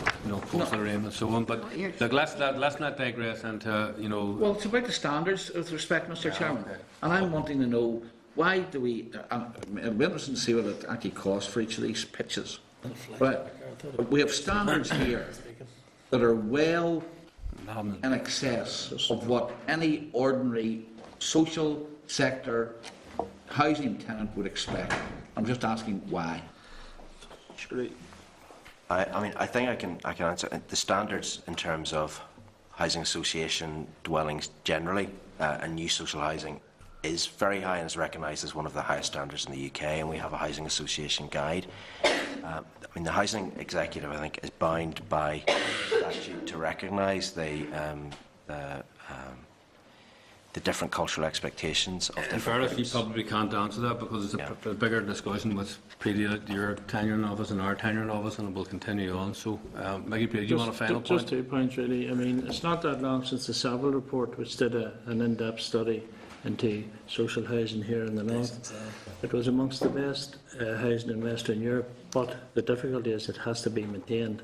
postal arraignment and so on, but look, let's not digress into, you know... Well, it's about the standards, with respect, Mr. Chairman. Okay. And I'm wanting to know, why do we... it'd be interesting to see what it actually costs for each of these pitches. But we have standards here that are well in excess of what any ordinary social sector housing tenant would expect. I'm just asking why. I mean, I think I can answer the standards in terms of housing association dwellings generally and new social housing is very high and is recognised as one of the highest standards in the UK, and we have a housing association guide. I mean, the housing executive, I think, is bound by statute to recognise the different cultural expectations of different In fairness, you groups. probably can't answer that because it's a bigger discussion which predated your tenure in office and our tenure in office, and it will continue on. So, Maggie, do you want a final point? Just 2 points, really. I mean, it's not that long since the Saville report, which did an in-depth study into social housing here in the north. It was amongst the best housing in Western Europe, but the difficulty is it has to be maintained,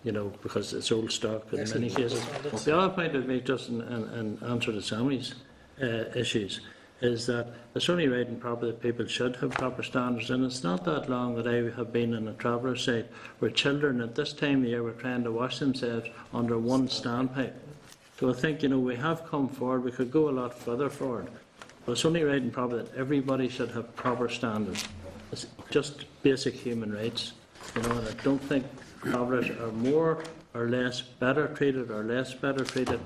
you know, because it's old stock in many cases. The other point I'd make, just in answer to Sammy's issues, is that it's only right and proper that people should have proper standards, and it's not that long that I have been on a traveller site where children at this time of year were trying to wash themselves under one standpipe. So I think, you know, we have come forward. We could go a lot further forward. But it's only right and proper that everybody should have proper standards. It's just basic human rights. You know, and I don't think travellers are more or less better treated or less better treated.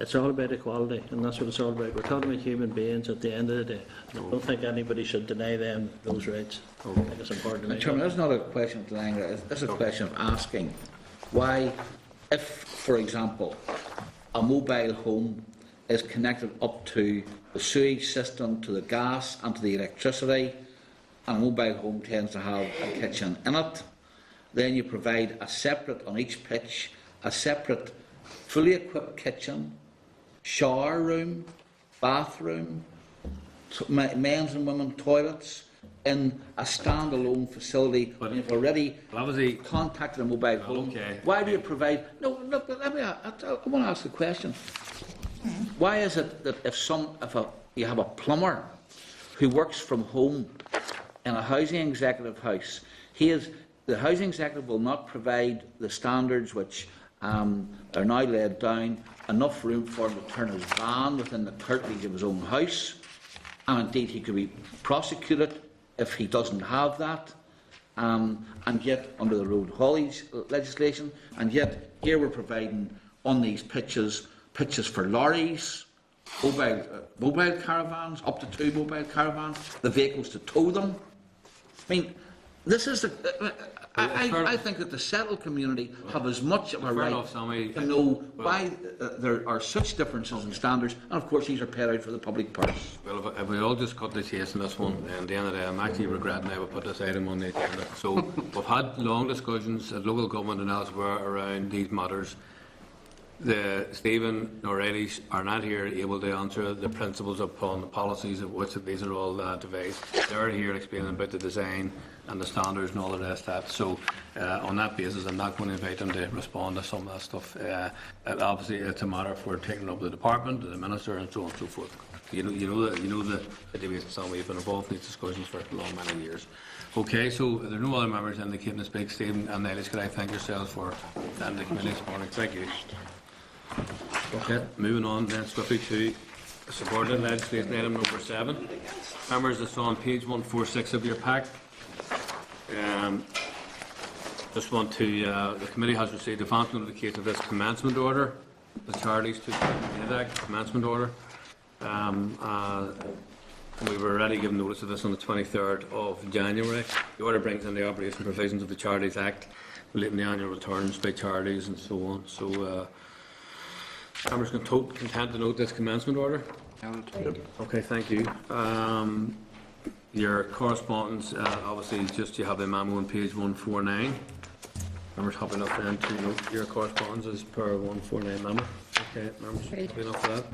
It's all about equality, and that's what it's all about. We're talking about human beings at the end of the day. I don't think anybody should deny them those rights. I think it's important to make Chairman, that's not a question of denying it. It's a question of asking why, if, for example, a mobile home is connected up to the sewage system, to the gas and to the electricity, and a mobile home tends to have a kitchen in it, then you provide a separate, on each pitch, a separate fully equipped kitchen, shower room, bathroom, men's and women's toilets in a standalone facility. But you've already contacted a mobile home. Okay. Why do you provide... No, look, I want to ask a question. Why is it that if you have a plumber who works from home in a housing executive house, the housing executive will not provide the standards which are now laid down, enough room for him to turn his van within the curtilage of his own house, and indeed he could be prosecuted if he doesn't have that, and yet under the road haulage legislation, and yet here we're providing on these pitches pitches for lorries, mobile caravans, up to 2 mobile caravans, the vehicles to tow them. I mean, this is the... I think that the settled community have as much of a right to know why there are such differences in standards, and of course these are paid out for the public purse. Well, if we all just cut the chase on this one, and at the end of the day, I'm actually regretting I would put this item on the agenda. So we've had long discussions at local government and elsewhere around these matters. Stephen O'Reilly are not here able to answer the principles upon the policies of which these are all devised. They're here explaining about the design and the standards and all the rest of that. So on that basis, I'm not going to invite them to respond to some of that stuff. Obviously, it's a matter for taking up the department, the minister, and so on and so forth. You know the debate, Sam. We've been involved in these discussions for many years. Okay, so there are no other members indicating to speak. Stephen and Nellis, could I thank yourselves for attending the committee this morning? Thank you. Okay, moving on then swiftly to subordinate legislation item number 7. Members, it's on page 146 of your pack. Just want to, the committee has received advance notification of this commencement order, the Charities to Aid Act commencement order. We were already given notice of this on the 23rd of January. The order brings in the operation provisions of the Charities Act relating to annual returns by charities and so on. So, members content to note this commencement order? Okay, thank you. Your correspondence, obviously, just you have the memo on page 149. Members happy enough then to note your correspondence as per 149 memo. Okay, members happy enough for that.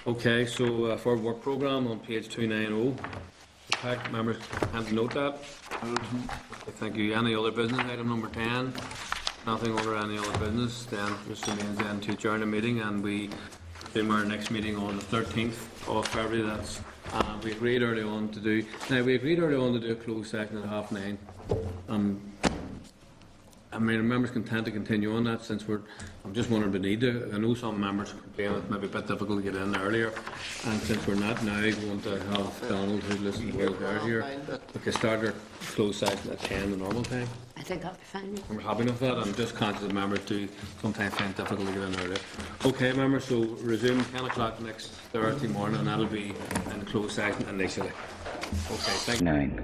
Okay, so for work programme on page 290. The pack members content to note that. Okay, thank you. Any other business? Item number 10. Nothing under any other business. Then just remains then to adjourn the meeting, and we resume our next meeting on the 13th of February. That's we agreed early on to do. Now we agreed early on to do a closed session at 9:30. I mean, members content to continue on that since I'm just wondering if we need to. I know some members complain it may be a bit difficult to get in earlier, and since we're not now going to have Donald who listens to Will here, we can start our closed session at 10 the normal time. I think that'll be fine. We're happy enough with that. I'm just conscious that members do sometimes find it difficult to get in earlier. Okay, members, so resume 10 o'clock next Thursday morning, and that'll be in closed session initially. Okay, thank you. 9.